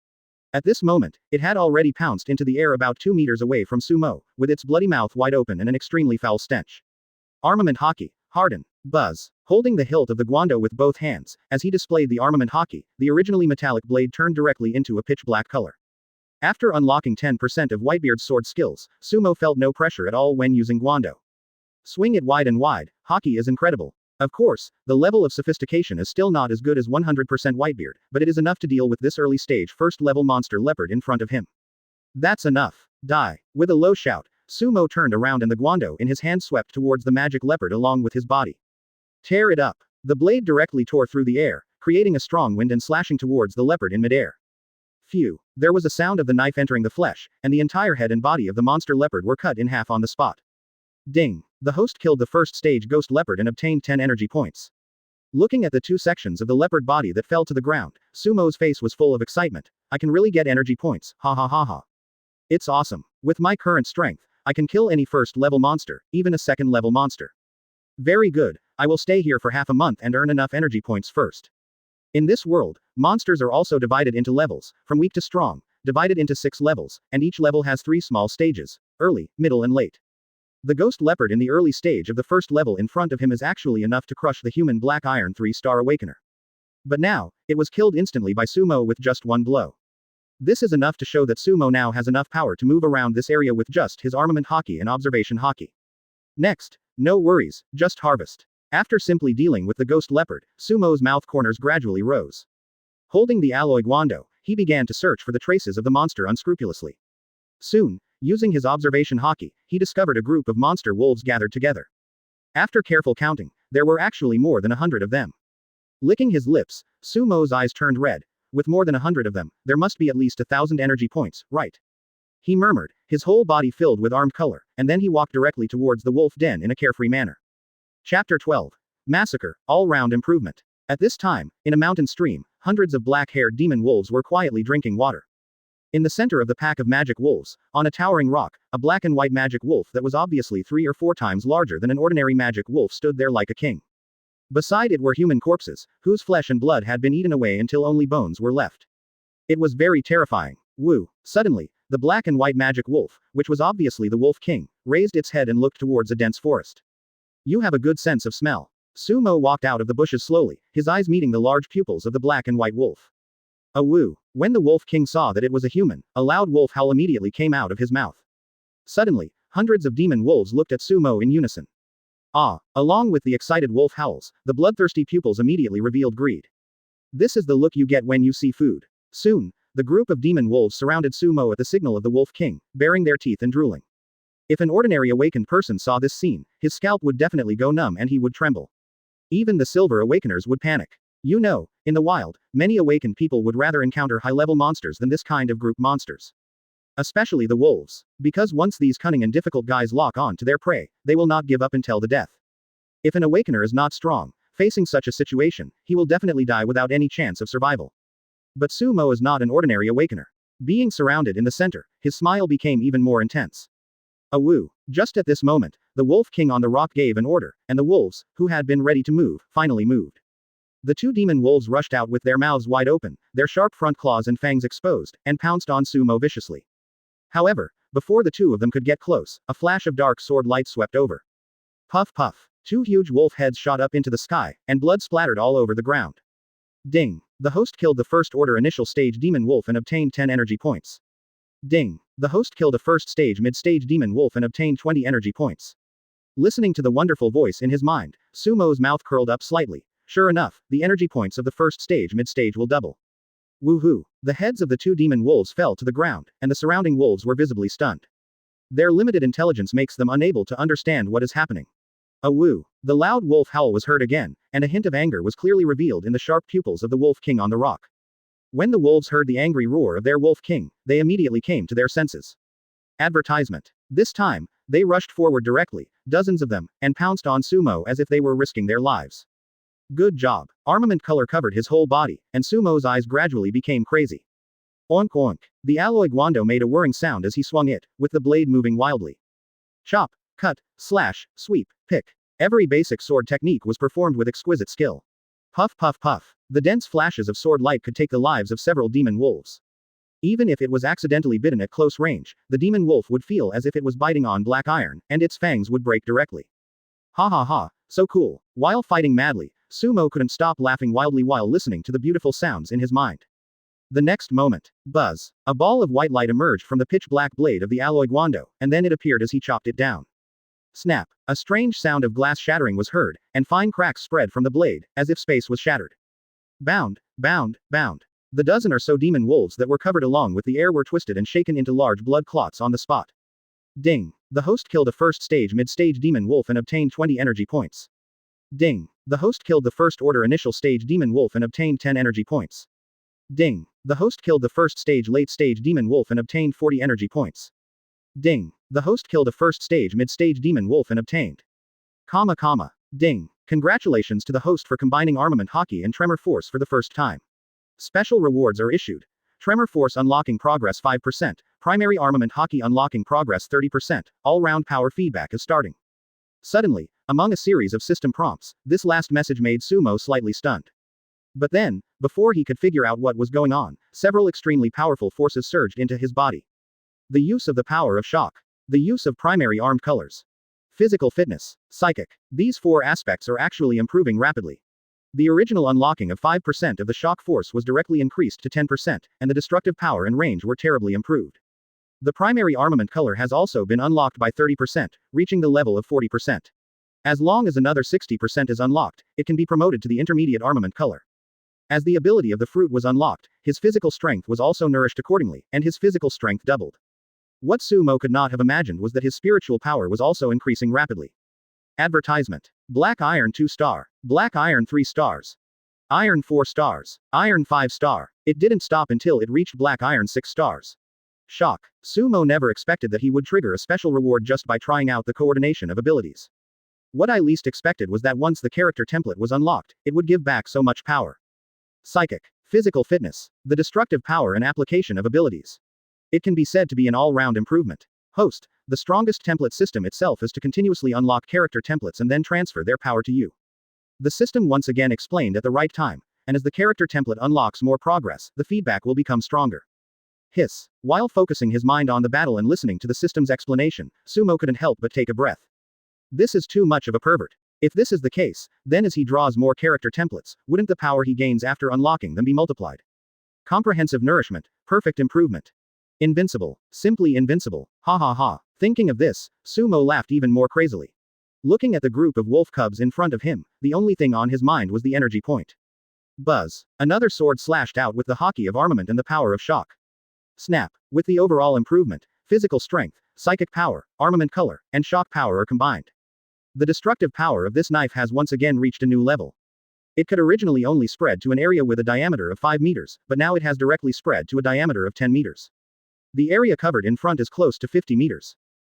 At this moment, it had already pounced into the air about 2 meters away from Sumo, with its bloody mouth wide open and an extremely foul stench. Armament Haki. Harden. Buzz. Holding the hilt of the guando with both hands, as he displayed the armament Haki, the originally metallic blade turned directly into a pitch-black color. After unlocking 10% of Whitebeard's sword skills, Sumo felt no pressure at all when using guando. Swing it wide and wide, Haki is incredible. Of course, the level of sophistication is still not as good as 100% Whitebeard, but it is enough to deal with this early stage first-level monster leopard in front of him. That's enough. Die. With a low shout, Sumo turned around and the guando in his hand swept towards the magic leopard along with his body. Tear it up. The blade directly tore through the air, creating a strong wind and slashing towards the leopard in midair. Phew. There was a sound of the knife entering the flesh, and the entire head and body of the monster leopard were cut in half on the spot. Ding. The host killed the first stage ghost leopard and obtained 10 energy points. Looking at the two sections of the leopard body that fell to the ground, Sumo's face was full of excitement. I can really get energy points, ha ha ha ha. It's awesome. With my current strength, I can kill any first level monster, even a second level monster. Very good, I will stay here for half a month and earn enough energy points first. In this world, monsters are also divided into levels, from weak to strong, divided into 6 levels, and each level has 3 small stages: early, middle, and late. The ghost leopard in the early stage of the first level in front of him is actually enough to crush the human black iron 3-star awakener. But now, it was killed instantly by Sumo with just one blow. This is enough to show that Sumo now has enough power to move around this area with just his armament haki and observation haki. Next, no worries, just harvest. After simply dealing with the ghost leopard, Sumo's mouth corners gradually rose. Holding the alloy guando, he began to search for the traces of the monster unscrupulously. Soon, using his observation haki, he discovered a group of monster wolves gathered together. After careful counting, there were actually more than 100 of them. Licking his lips, Sumo's eyes turned red. With more than 100 of them, there must be at least 1,000 energy points, right? He murmured, his whole body filled with armed color, and then he walked directly towards the wolf den in a carefree manner. Chapter 12. Massacre, all-round improvement. At this time, in a mountain stream, hundreds of black-haired demon wolves were quietly drinking water. In the center of the pack of magic wolves, on a towering rock, a black and white magic wolf that was obviously 3 or 4 times larger than an ordinary magic wolf stood there like a king. Beside it were human corpses, whose flesh and blood had been eaten away until only bones were left. It was very terrifying. Woo! Suddenly, the black and white magic wolf, which was obviously the Wolf King, raised its head and looked towards a dense forest. You have a good sense of smell. Sumo walked out of the bushes slowly, his eyes meeting the large pupils of the black and white wolf. A woo! When the Wolf King saw that it was a human, a loud wolf howl immediately came out of his mouth. Suddenly, hundreds of demon wolves looked at Sumo in unison. Ah! Along with the excited wolf howls, the bloodthirsty pupils immediately revealed greed. This is the look you get when you see food. Soon, the group of demon wolves surrounded Sumo at the signal of the Wolf King, baring their teeth and drooling. If an ordinary awakened person saw this scene, his scalp would definitely go numb and he would tremble. Even the silver awakeners would panic. You know, in the wild, many awakened people would rather encounter high-level monsters than this kind of group monsters. Especially the wolves. Because once these cunning and difficult guys lock on to their prey, they will not give up until the death. If an awakener is not strong, facing such a situation, he will definitely die without any chance of survival. But Sumo is not an ordinary awakener. Being surrounded in the center, his smile became even more intense. A woo! Just at this moment, the Wolf King on the rock gave an order, and the wolves, who had been ready to move, finally moved. The 2 demon wolves rushed out with their mouths wide open, their sharp front claws and fangs exposed, and pounced on Sumo viciously. However, before the 2 of them could get close, a flash of dark sword light swept over. Puff puff. 2 huge wolf heads shot up into the sky, and blood splattered all over the ground. Ding. The host killed the first order initial stage demon wolf and obtained 10 energy points. Ding. The host killed a first stage mid-stage demon wolf and obtained 20 energy points. Listening to the wonderful voice in his mind, Sumo's mouth curled up slightly. Sure enough, the energy points of the first stage mid-stage will double. Woohoo! The heads of the 2 demon wolves fell to the ground, and the surrounding wolves were visibly stunned. Their limited intelligence makes them unable to understand what is happening. A woo! The loud wolf howl was heard again, and a hint of anger was clearly revealed in the sharp pupils of the Wolf King on the rock. When the wolves heard the angry roar of their Wolf King, they immediately came to their senses. Advertisement. This time, they rushed forward directly, dozens of them, and pounced on Sumo as if they were risking their lives. Good job. Armament color covered his whole body, and Sumo's eyes gradually became crazy. Oink oink. The alloy guando made a whirring sound as he swung it, with the blade moving wildly. Chop, cut, slash, sweep, pick. Every basic sword technique was performed with exquisite skill. Puff puff puff. The dense flashes of sword light could take the lives of several demon wolves. Even if it was accidentally bitten at close range, the demon wolf would feel as if it was biting on black iron, and its fangs would break directly. Ha ha ha, so cool. While fighting madly, Sumo couldn't stop laughing wildly while listening to the beautiful sounds in his mind. The next moment, buzz. A ball of white light emerged from the pitch-black blade of the alloy guando, and then it appeared as he chopped it down. Snap. A strange sound of glass shattering was heard, and fine cracks spread from the blade, as if space was shattered. Bound, bound, bound. The dozen or so demon wolves that were covered along with the air were twisted and shaken into large blood clots on the spot. Ding. The host killed a first stage mid-stage demon wolf and obtained 20 energy points. Ding. The host killed the first order initial stage demon wolf and obtained 10 energy points. Ding. The host killed the first stage late stage demon wolf and obtained 40 energy points. Ding. The host killed a first stage mid-stage demon wolf and obtained. Ding. Congratulations to the host for combining Armament Haki and Tremor Force for the first time. Special rewards are issued. Tremor Force unlocking progress 5%, primary Armament Haki unlocking progress 30%, all-round power feedback is starting. Suddenly, among a series of system prompts, this last message made Sumo slightly stunned. But then, before he could figure out what was going on, several extremely powerful forces surged into his body. The use of the power of shock. The use of primary armed colors. Physical fitness. Psychic. These four aspects are actually improving rapidly. The original unlocking of 5% of the shock force was directly increased to 10%, and the destructive power and range were terribly improved. The primary armament color has also been unlocked by 30%, reaching the level of 40%. As long as another 60% is unlocked, it can be promoted to the intermediate armament color. As the ability of the fruit was unlocked, his physical strength was also nourished accordingly, and his physical strength doubled. What Sumo could not have imagined was that his spiritual power was also increasing rapidly. Advertisement. Black Iron 2 star. Black Iron 3 stars. Iron 4 stars. Iron 5 star. It didn't stop until it reached Black Iron 6 stars. Shock. Sumo never expected that he would trigger a special reward just by trying out the coordination of abilities. What I least expected was that once the character template was unlocked, it would give back so much power. Psychic. Physical fitness. The destructive power and application of abilities. It can be said to be an all-round improvement. Host. The strongest template system itself is to continuously unlock character templates and then transfer their power to you. The system once again explained at the right time, and as the character template unlocks more progress, the feedback will become stronger. Hiss. While focusing his mind on the battle and listening to the system's explanation, Sumo couldn't help but take a breath. This is too much of a pervert. If this is the case, then as he draws more character templates, wouldn't the power he gains after unlocking them be multiplied? Comprehensive nourishment. Perfect improvement. Invincible. Simply invincible. Ha ha ha. Thinking of this, Sumo laughed even more crazily. Looking at the group of wolf cubs in front of him, the only thing on his mind was the energy point. Buzz. Another sword slashed out with the haki of armament and the power of shock. Snap. With the overall improvement, physical strength, psychic power, armament color, and shock power are combined. The destructive power of this knife has once again reached a new level. It could originally only spread to an area with a diameter of 5 meters, but now it has directly spread to a diameter of 10 meters. The area covered in front is close to 50 meters.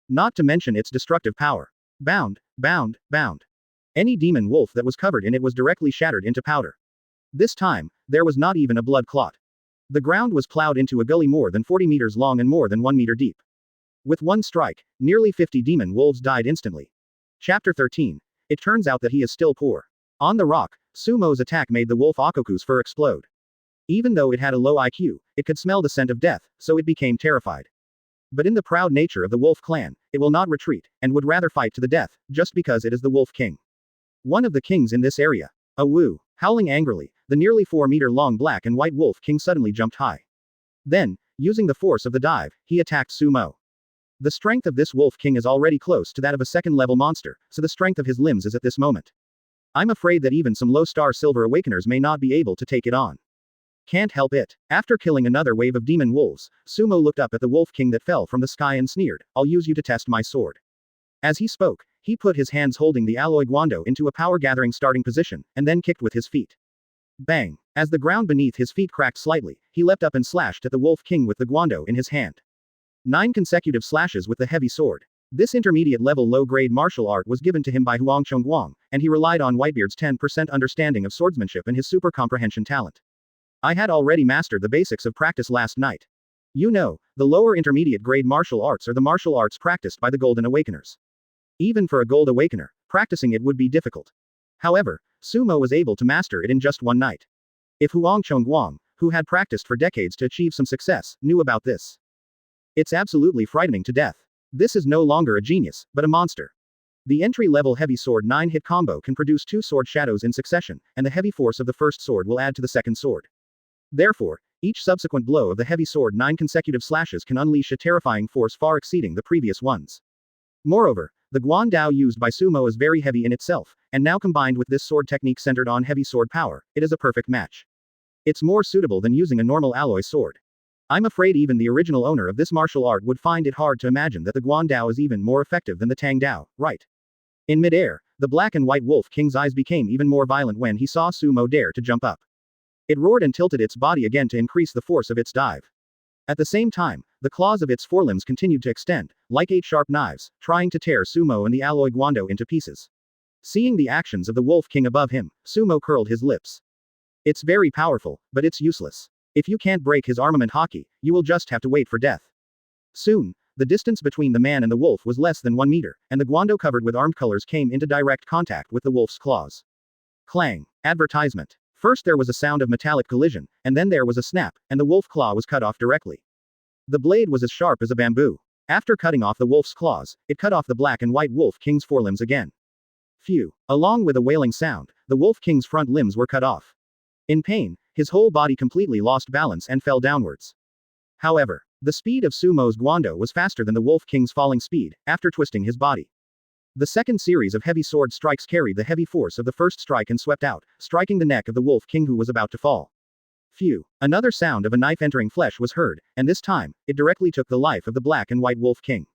Not to mention its destructive power. Bound. Any demon wolf that was covered in it was directly shattered into powder. This time, there was not even a blood clot. The ground was plowed into a gully more than 40 meters long and more than 1 meter deep. With one strike, nearly 50 demon wolves died instantly. Chapter 13. It turns out that he is still poor. On the rock, Sumo's attack made the wolf Akoku's fur explode. Even though it had a low IQ, it could smell the scent of death, so it became terrified. But in the proud nature of the wolf clan, it will not retreat, and would rather fight to the death, just because it is the wolf king. One of the kings in this area. Awoo. Howling angrily, the nearly 4-meter-long black and white wolf king suddenly jumped high. Then, using the force of the dive, he attacked Sumo. The strength of this wolf king is already close to that of a second-level monster, so the strength of his limbs is at this moment. I'm afraid that even some low-star silver awakeners may not be able to take it on. Can't help it. After killing another wave of demon wolves, Sumo looked up at the wolf king that fell from the sky and sneered, "I'll use you to test my sword." As he spoke, he put his hands holding the alloy guando into a power-gathering starting position, and then kicked with his feet. Bang! As the ground beneath his feet cracked slightly, he leapt up and slashed at the wolf king with the guando in his hand. 9 consecutive slashes with the heavy sword. This intermediate-level low-grade martial art was given to him by Huang Chongguang, and he relied on Whitebeard's 10% understanding of swordsmanship and his super comprehension talent. I had already mastered the basics of practice last night. You know, the lower intermediate grade martial arts are the martial arts practiced by the Golden Awakeners. Even for a Gold Awakener, practicing it would be difficult. However, Sumo was able to master it in just one night. If Huang Chongguang, who had practiced for decades to achieve some success, knew about this. It's absolutely frightening to death. This is no longer a genius, but a monster. The entry-level heavy sword 9-hit combo can produce 2 sword shadows in succession, and the heavy force of the first sword will add to the second sword. Therefore, each subsequent blow of the heavy sword 9 consecutive slashes can unleash a terrifying force far exceeding the previous ones. Moreover, the Guan Dao used by Sumo is very heavy in itself, and now combined with this sword technique centered on heavy sword power, it is a perfect match. It's more suitable than using a normal alloy sword. I'm afraid even the original owner of this martial art would find it hard to imagine that the Guan Dao is even more effective than the Tang Dao, right? In midair, the black and white wolf king's eyes became even more violent when he saw Sumo dare to jump up. It roared and tilted its body again to increase the force of its dive. At the same time, the claws of its forelimbs continued to extend, like 8 sharp knives, trying to tear Sumo and the alloy guando into pieces. Seeing the actions of the Wolf King above him, Sumo curled his lips. It's very powerful, but it's useless. If you can't break his armament haki, you will just have to wait for death. Soon, the distance between the man and the wolf was less than 1 meter, and the guando covered with armed colors came into direct contact with the wolf's claws. Clang. Advertisement. First there was a sound of metallic collision, and then there was a snap, and the wolf claw was cut off directly. The blade was as sharp as a bamboo. After cutting off the wolf's claws, it cut off the black and white wolf king's forelimbs again. Phew. Along with a wailing sound, the wolf king's front limbs were cut off. In pain, his whole body completely lost balance and fell downwards. However, the speed of Sumo's guando was faster than the wolf king's falling speed, after twisting his body. The second series of heavy sword strikes carried the heavy force of the first strike and swept out, striking the neck of the wolf king who was about to fall. Phew. Another sound of a knife entering flesh was heard, and this time, it directly took the life of the black and white wolf king.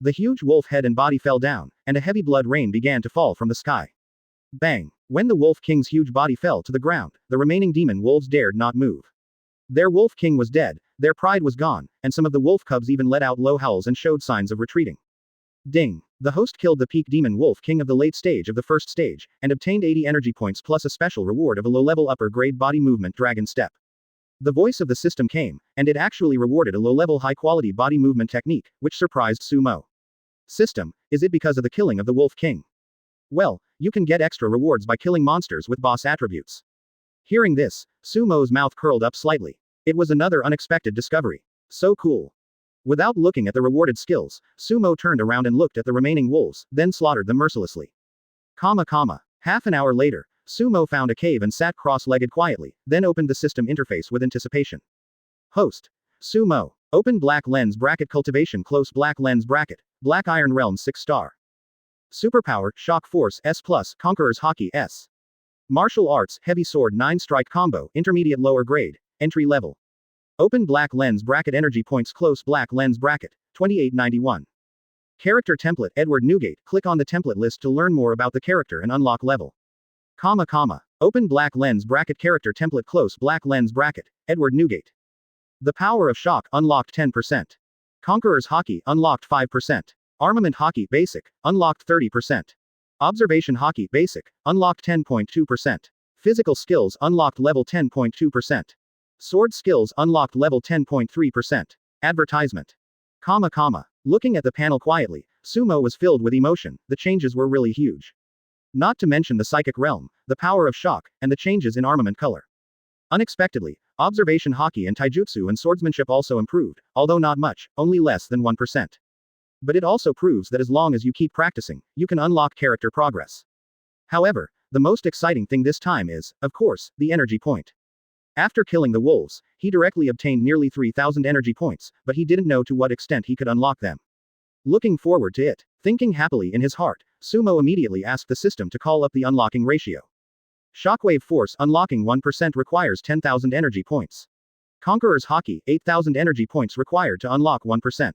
The huge wolf head and body fell down, and a heavy blood rain began to fall from the sky. Bang! When the wolf king's huge body fell to the ground, the remaining demon wolves dared not move. Their wolf king was dead, their pride was gone, and some of the wolf cubs even let out low howls and showed signs of retreating. Ding! The host killed the peak demon wolf king of the late stage of the first stage, and obtained 80 energy points plus a special reward of a low-level upper-grade body movement dragon step. The voice of the system came, and it actually rewarded a low-level high-quality body movement technique, which surprised Sumo. System, is it because of the killing of the wolf king? Well, you can get extra rewards by killing monsters with boss attributes. Hearing this, Sumo's mouth curled up slightly. It was another unexpected discovery. So cool. Without looking at the rewarded skills, Sumo turned around and looked at the remaining wolves, then slaughtered them mercilessly. Half an hour later, Sumo found a cave and sat cross-legged quietly, then opened the system interface with anticipation. Host. Sumo. Open black lens bracket cultivation close black lens bracket. Black Iron Realm 6-star. Superpower, Shock Force S+, Conqueror's Haki S. Martial Arts, Heavy Sword 9-strike combo, intermediate lower grade, entry level. Open black lens bracket energy points close black lens bracket, 2891. Character template Edward Newgate, click on the template list to learn more about the character and unlock level. Open black lens bracket character template close black lens bracket, Edward Newgate. The power of shock, unlocked 10%. Conqueror's Haki, unlocked 5%. Armament Haki, basic, unlocked 30%. Observation Haki, basic, unlocked 10.2%. Physical skills, unlocked level 10.2%. Sword skills, unlocked level 10.3%. Advertisement. Looking at the panel quietly, Sumo was filled with emotion, the changes were really huge. Not to mention the psychic realm, the power of shock, and the changes in armament color. Unexpectedly, observation Haki and taijutsu and swordsmanship also improved, although not much, only less than 1%. But it also proves that as long as you keep practicing, you can unlock character progress. However, the most exciting thing this time is, of course, the energy point. After killing the wolves, he directly obtained nearly 3,000 energy points, but he didn't know to what extent he could unlock them. Looking forward to it, thinking happily in his heart, Sumo immediately asked the system to call up the unlocking ratio. Shockwave Force unlocking 1% requires 10,000 energy points. Conqueror's Haki, 8,000 energy points required to unlock 1%.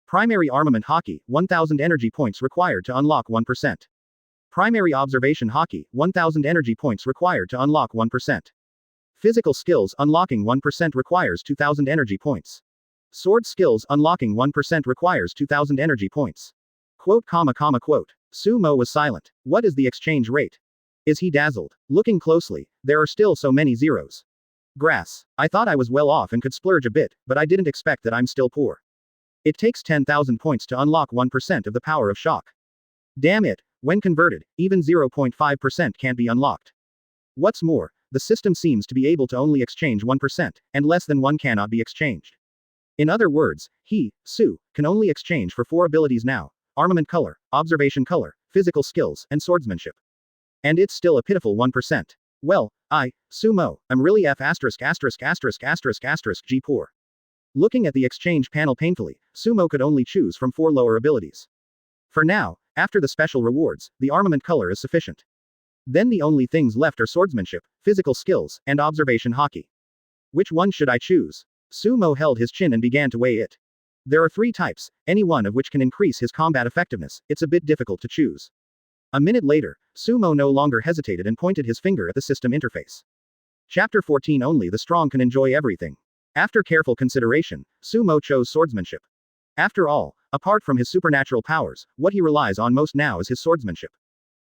Primary Armament Haki, 1,000 energy points required to unlock 1%. Primary Observation Haki, 1,000 energy points required to unlock 1%. Physical skills unlocking 1% requires 2,000 energy points. Sword skills unlocking 1% requires 2,000 energy points. Quote. Sumo was silent. What is the exchange rate? Is he dazzled? Looking closely, there are still so many zeros. Grass. I thought I was well off and could splurge a bit, but I didn't expect that I'm still poor. It takes 10,000 points to unlock 1% of the power of shock. Damn it, when converted, even 0.5% can't be unlocked. What's more, the system seems to be able to only exchange 1%, and less than 1 cannot be exchanged. In other words, he, Su, can only exchange for 4 abilities now: armament color, observation color, physical skills, and swordsmanship. And it's still a pitiful 1%. Well, Sumo, I'm really G poor. Looking at the exchange panel painfully, Sumo could only choose from 4 lower abilities. For now, after the special rewards, the armament color is sufficient. Then the only things left are swordsmanship, physical skills, and observation Haki. Which one should I choose? Sumo held his chin and began to weigh it. There are 3 types, any one of which can increase his combat effectiveness. It's a bit difficult to choose. A minute later, Sumo no longer hesitated and pointed his finger at the system interface. Chapter 14. Only the strong can enjoy everything. After careful consideration, Sumo chose swordsmanship. After all, apart from his supernatural powers, what he relies on most now is his swordsmanship.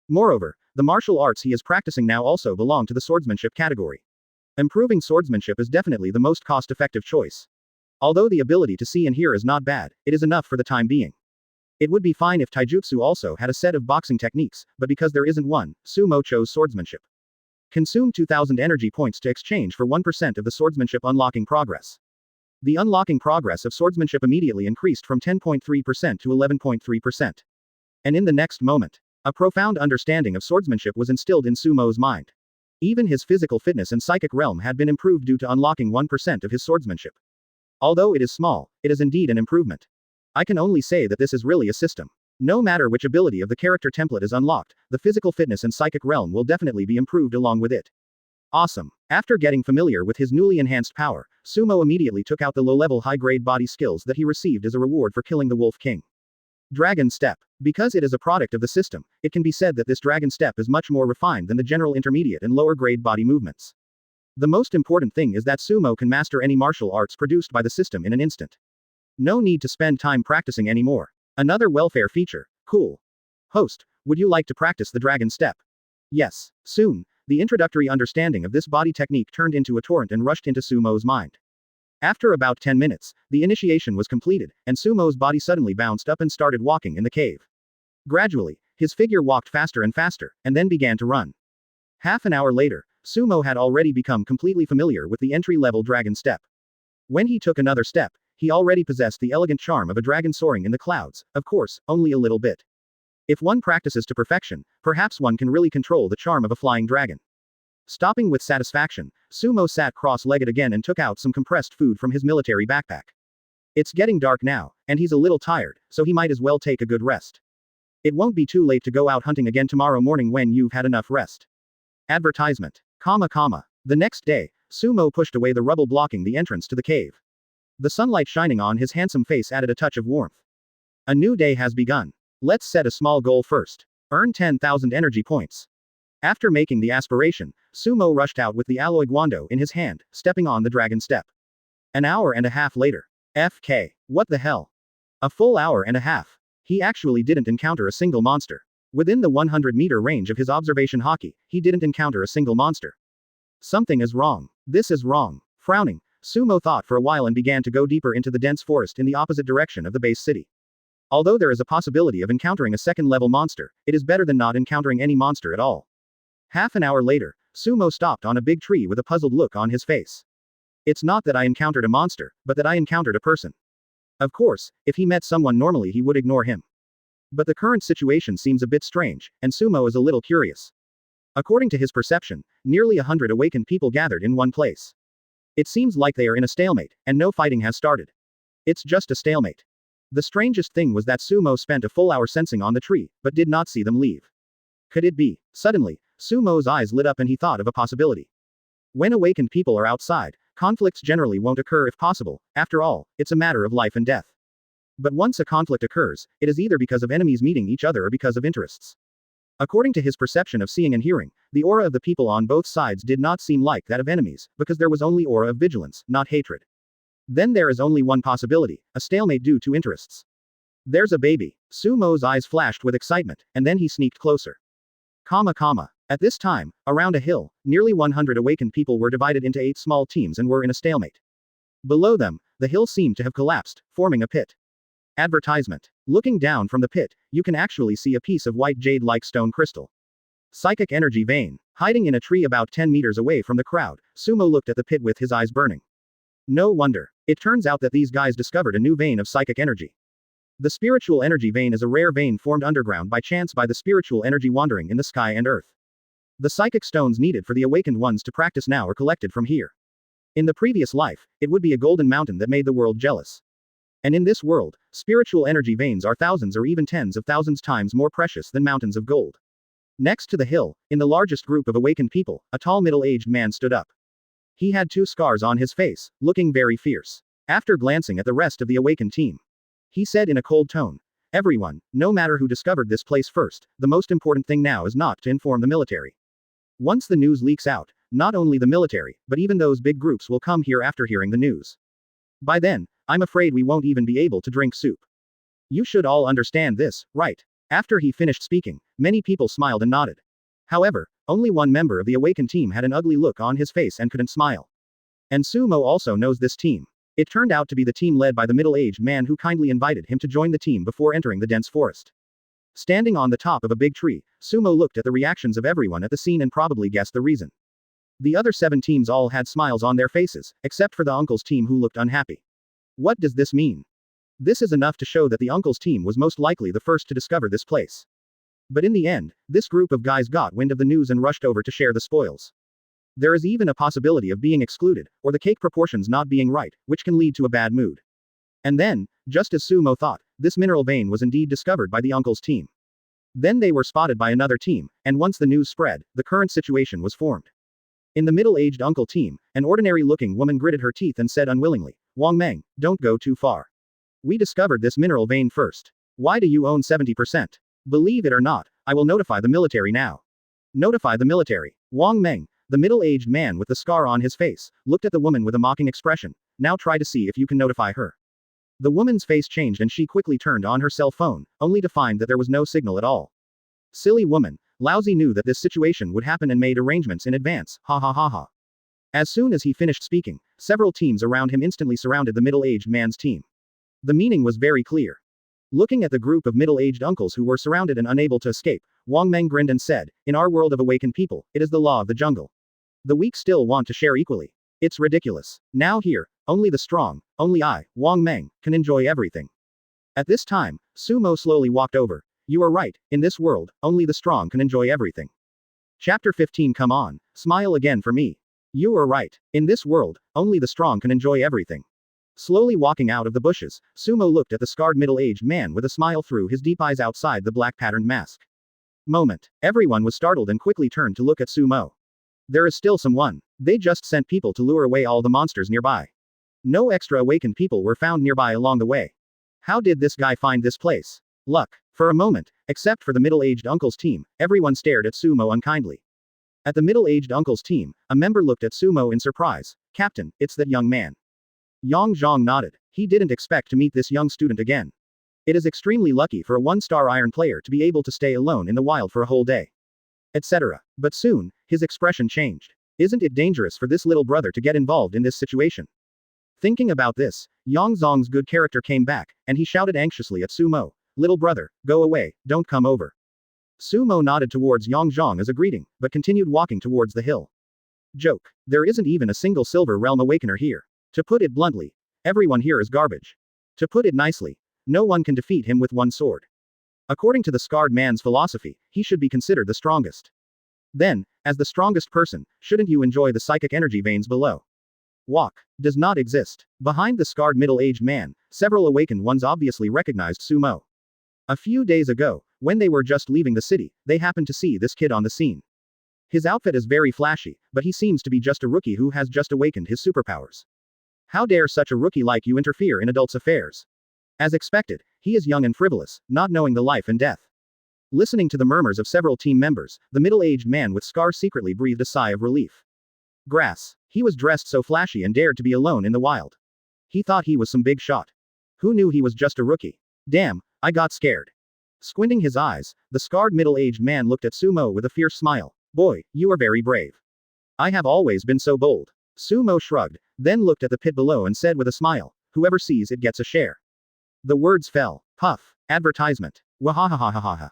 Moreover, the martial arts he is practicing now also belong to the swordsmanship category. Improving swordsmanship is definitely the most cost-effective choice. Although the ability to see and hear is not bad, it is enough for the time being. It would be fine if taijutsu also had a set of boxing techniques, but because there isn't one, Sumo chose swordsmanship. Consume 2000 energy points to exchange for 1% of the swordsmanship unlocking progress. The unlocking progress of swordsmanship immediately increased from 10.3% to 11.3%. And in the next moment, a profound understanding of swordsmanship was instilled in Sumo's mind. Even his physical fitness and psychic realm had been improved due to unlocking 1% of his swordsmanship. Although it is small, it is indeed an improvement. I can only say that this is really a system. No matter which ability of the character template is unlocked, the physical fitness and psychic realm will definitely be improved along with it. Awesome. After getting familiar with his newly enhanced power, Sumo immediately took out the low-level high-grade body skills that he received as a reward for killing the Wolf King. Dragon Step. Because it is a product of the system, it can be said that this Dragon Step is much more refined than the general intermediate and lower-grade body movements. The most important thing is that Sumo can master any martial arts produced by the system in an instant. No need to spend time practicing anymore. Another welfare feature. Cool. Host, would you like to practice the Dragon Step? Yes. Soon, the introductory understanding of this body technique turned into a torrent and rushed into Sumo's mind. After about 10 minutes, the initiation was completed, and Sumo's body suddenly bounced up and started walking in the cave. Gradually, his figure walked faster and faster, and then began to run. Half an hour later, Sumo had already become completely familiar with the entry-level Dragon Step. When he took another step, he already possessed the elegant charm of a dragon soaring in the clouds, of course, only a little bit. If one practices to perfection, perhaps one can really control the charm of a flying dragon. Stopping with satisfaction, Sumo sat cross-legged again and took out some compressed food from his military backpack. It's getting dark now, and he's a little tired, so he might as well take a good rest. It won't be too late to go out hunting again tomorrow morning when you've had enough rest. Advertisement. The next day, Sumo pushed away the rubble blocking the entrance to the cave. The sunlight shining on his handsome face added a touch of warmth. A new day has begun. Let's set a small goal first. Earn 10,000 energy points. After making the aspiration, Sumo rushed out with the alloy guando in his hand, stepping on the Dragon Step. An hour and a half later. FK. What the hell? A full hour and a half. He actually didn't encounter a single monster. Within the 100-meter range of his observation haki, he didn't encounter a single monster. Something is wrong. This is wrong. Frowning, Sumo thought for a while and began to go deeper into the dense forest in the opposite direction of the base city. Although there is a possibility of encountering a second-level monster, it is better than not encountering any monster at all. Half an hour later, Sumo stopped on a big tree with a puzzled look on his face. It's not that I encountered a monster, but that I encountered a person. Of course, if he met someone normally he would ignore him. But the current situation seems a bit strange, and Sumo is a little curious. According to his perception, nearly 100 awakened people gathered in one place. It seems like they are in a stalemate, and no fighting has started. It's just a stalemate. The strangest thing was that Sumo spent a full hour sensing on the tree, but did not see them leave. Could it be? Suddenly, Sumo's eyes lit up and he thought of a possibility. When awakened people are outside, conflicts generally won't occur if possible. After all, it's a matter of life and death. But once a conflict occurs, it is either because of enemies meeting each other or because of interests. According to his perception of seeing and hearing, the aura of the people on both sides did not seem like that of enemies, because there was only aura of vigilance, not hatred. Then there is only one possibility, a stalemate due to interests. There's a baby. Sumo's eyes flashed with excitement, and then he sneaked closer. At this time, around a hill, nearly 100 awakened people were divided into 8 small teams and were in a stalemate. Below them, the hill seemed to have collapsed, forming a pit. Advertisement. Looking down from the pit, you can actually see a piece of white jade-like stone crystal. Psychic energy vein. Hiding in a tree about 10 meters away from the crowd, Sumo looked at the pit with his eyes burning. No wonder. It turns out that these guys discovered a new vein of psychic energy. The spiritual energy vein is a rare vein formed underground by chance by the spiritual energy wandering in the sky and earth. The psychic stones needed for the awakened ones to practice now are collected from here. In the previous life, it would be a golden mountain that made the world jealous. And in this world, spiritual energy veins are thousands or even tens of thousands times more precious than mountains of gold. Next to the hill, in the largest group of awakened people, a tall middle-aged man stood up. He had 2 scars on his face, looking very fierce. After glancing at the rest of the awakened team, he said in a cold tone, "Everyone, no matter who discovered this place first, the most important thing now is not to inform the military. Once the news leaks out, not only the military, but even those big groups will come here after hearing the news. By then, I'm afraid we won't even be able to drink soup. You should all understand this, right? After he finished speaking, many people smiled and nodded. However, only one member of the Awaken team had an ugly look on his face and couldn't smile. And Sumo also knows this team. It turned out to be the team led by the middle-aged man who kindly invited him to join the team before entering the dense forest. Standing on the top of a big tree, Sumo looked at the reactions of everyone at the scene and probably guessed the reason. The other 7 teams all had smiles on their faces, except for the uncle's team who looked unhappy. What does this mean? This is enough to show that the uncle's team was most likely the first to discover this place. But in the end, this group of guys got wind of the news and rushed over to share the spoils. There is even a possibility of being excluded, or the cake proportions not being right, which can lead to a bad mood. And then, just as Sumo thought, this mineral vein was indeed discovered by the uncle's team. Then they were spotted by another team, and once the news spread, the current situation was formed. In the middle-aged uncle team, an ordinary-looking woman gritted her teeth and said unwillingly, "Wang Meng, don't go too far. We discovered this mineral vein first. Why do you own 70%? Believe it or not, I will notify the military now." Notify the military. Wang Meng, the middle-aged man with the scar on his face, looked at the woman with a mocking expression. Now try to see if you can notify her. The woman's face changed and she quickly turned on her cell phone, only to find that there was no signal at all. Silly woman. Lousy knew that this situation would happen and made arrangements in advance, ha ha ha ha. As soon as he finished speaking, several teams around him instantly surrounded the middle-aged man's team. The meaning was very clear. Looking at the group of middle-aged uncles who were surrounded and unable to escape, Wang Meng grinned and said, "In our world of awakened people, it is the law of the jungle. The weak still want to share equally. It's ridiculous. Now here, only the strong, only I, Wang Meng, can enjoy everything." At this time, Sumo slowly walked over. You are right, in this world, only the strong can enjoy everything. Chapter 15. Come on, smile again for me. You are right, in this world, only the strong can enjoy everything. Slowly walking out of the bushes, Sumo looked at the scarred middle-aged man with a smile through his deep eyes outside the black patterned mask. Moment. Everyone was startled and quickly turned to look at Sumo. There is still someone. They just sent people to lure away all the monsters nearby. No extra awakened people were found nearby along the way. How did this guy find this place? Luck. For a moment, except for the middle-aged uncle's team, everyone stared at Sumo unkindly. At the middle-aged uncle's team, a member looked at Sumo in surprise. "Captain, it's that young man." Yang Zhang nodded. He didn't expect to meet this young student again. It is extremely lucky for a 1-star iron player to be able to stay alone in the wild for a whole day. Etc. But soon, his expression changed. Isn't it dangerous for this little brother to get involved in this situation? Thinking about this, Yang Zhang's good character came back, and he shouted anxiously at Sumo. "Little brother, go away, don't come over." Sumo nodded towards Yang Zhang as a greeting, but continued walking towards the hill. Joke. There isn't even a single Silver Realm Awakener here. To put it bluntly, everyone here is garbage. To put it nicely, no one can defeat him with one sword. According to the scarred man's philosophy, he should be considered the strongest. Then, as the strongest person, shouldn't you enjoy the psychic energy veins below? Walk. Does not exist. Behind the scarred middle-aged man, several awakened ones obviously recognized Sumo. A few days ago, when they were just leaving the city, they happened to see this kid on the scene. His outfit is very flashy, but he seems to be just a rookie who has just awakened his superpowers. How dare such a rookie like you interfere in adults' affairs? As expected, he is young and frivolous, not knowing the life and death. Listening to the murmurs of several team members, the middle-aged man with scar secretly breathed a sigh of relief. Grass. He was dressed so flashy and dared to be alone in the wild. He thought he was some big shot. Who knew he was just a rookie? Damn, I got scared. Squinting his eyes, the scarred middle-aged man looked at Sumo with a fierce smile. Boy, you are very brave. I have always been so bold. Sumo shrugged, then looked at the pit below and said with a smile, whoever sees it gets a share. The words fell. Puff. Advertisement. Wahahahahaha.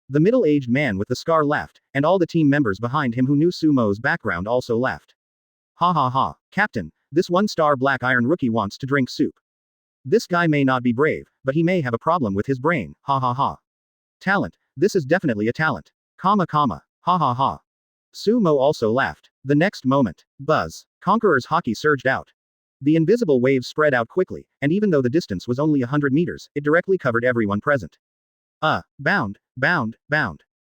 The middle-aged man with the scar laughed, and all the team members behind him who knew Sumo's background also laughed. Ha ha ha. Captain, this 1-star black iron rookie wants to drink soup. This guy may not be brave, but he may have a problem with his brain, ha ha ha. Talent, this is definitely a talent. Ha ha ha. Sumo also laughed. The next moment, buzz. Conqueror's Haki surged out. The invisible waves spread out quickly, and even though the distance was only 100 meters, it directly covered everyone present. Bound.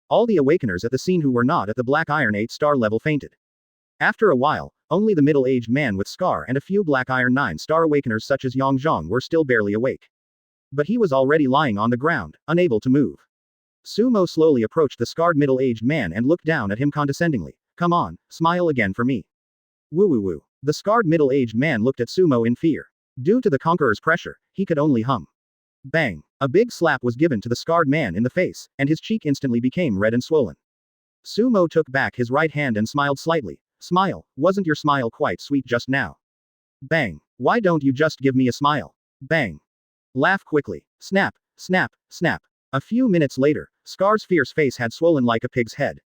All the awakeners at the scene who were not at the black iron 8-star level fainted. After a while, only the middle-aged man with scar and a few black iron 9-star awakeners such as Yang Zhang were still barely awake. But he was already lying on the ground, unable to move. Sumo slowly approached the scarred middle-aged man and looked down at him condescendingly. Come on, smile again for me. Woo woo woo. The scarred middle-aged man looked at Sumo in fear. Due to the Conqueror's pressure, he could only hum. Bang. A big slap was given to the scarred man in the face, and his cheek instantly became red and swollen. Sumo took back his right hand and smiled slightly. Smile, wasn't your smile quite sweet just now? Bang. Why don't you just give me a smile? Bang. Laugh quickly. Snap, snap, snap. A few minutes later, Scar's fierce face had swollen like a pig's head.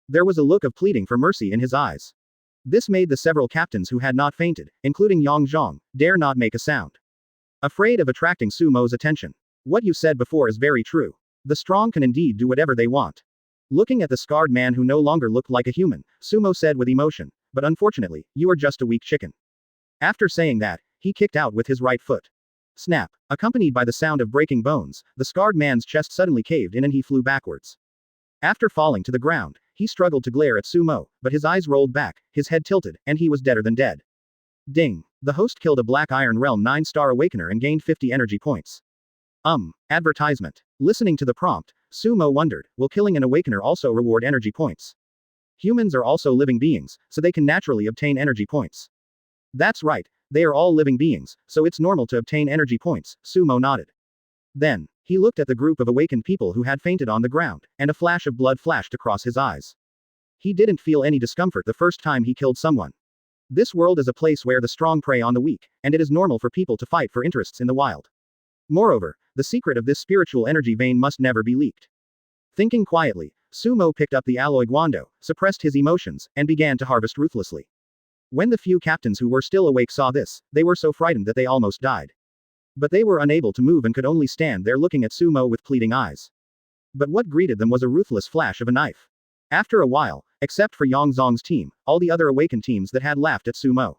There was a look of pleading for mercy in his eyes. This made the several captains who had not fainted, including Yang Zhang, dare not make a sound. Afraid of attracting Sumo's attention. What you said before is very true. The strong can indeed do whatever they want. Looking at the scarred man who no longer looked like a human, Sumo said with emotion, but unfortunately, you are just a weak chicken. After saying that, he kicked out with his right foot. Snap. Accompanied by the sound of breaking bones, the scarred man's chest suddenly caved in and he flew backwards. After falling to the ground, he struggled to glare at Sumo, but his eyes rolled back, his head tilted, and he was deader than dead. Ding. The host killed a Black Iron Realm 9-star Awakener and gained 50 energy points. Advertisement. Listening to the prompt, Sumo wondered, will killing an Awakener also reward energy points? Humans are also living beings, so they can naturally obtain energy points. That's right, they are all living beings, so it's normal to obtain energy points, Sumo nodded. Then, he looked at the group of awakened people who had fainted on the ground, and a flash of blood flashed across his eyes. He didn't feel any discomfort the first time he killed someone. This world is a place where the strong prey on the weak, and it is normal for people to fight for interests in the wild. Moreover, the secret of this spiritual energy vein must never be leaked. Thinking quietly, Sumo picked up the alloy guando, suppressed his emotions, and began to harvest ruthlessly. When the few captains who were still awake saw this, they were so frightened that they almost died. But they were unable to move and could only stand there looking at Sumo with pleading eyes. But what greeted them was a ruthless flash of a knife. After a while, except for Yang Zong's team, all the other awakened teams that had laughed at Sumo.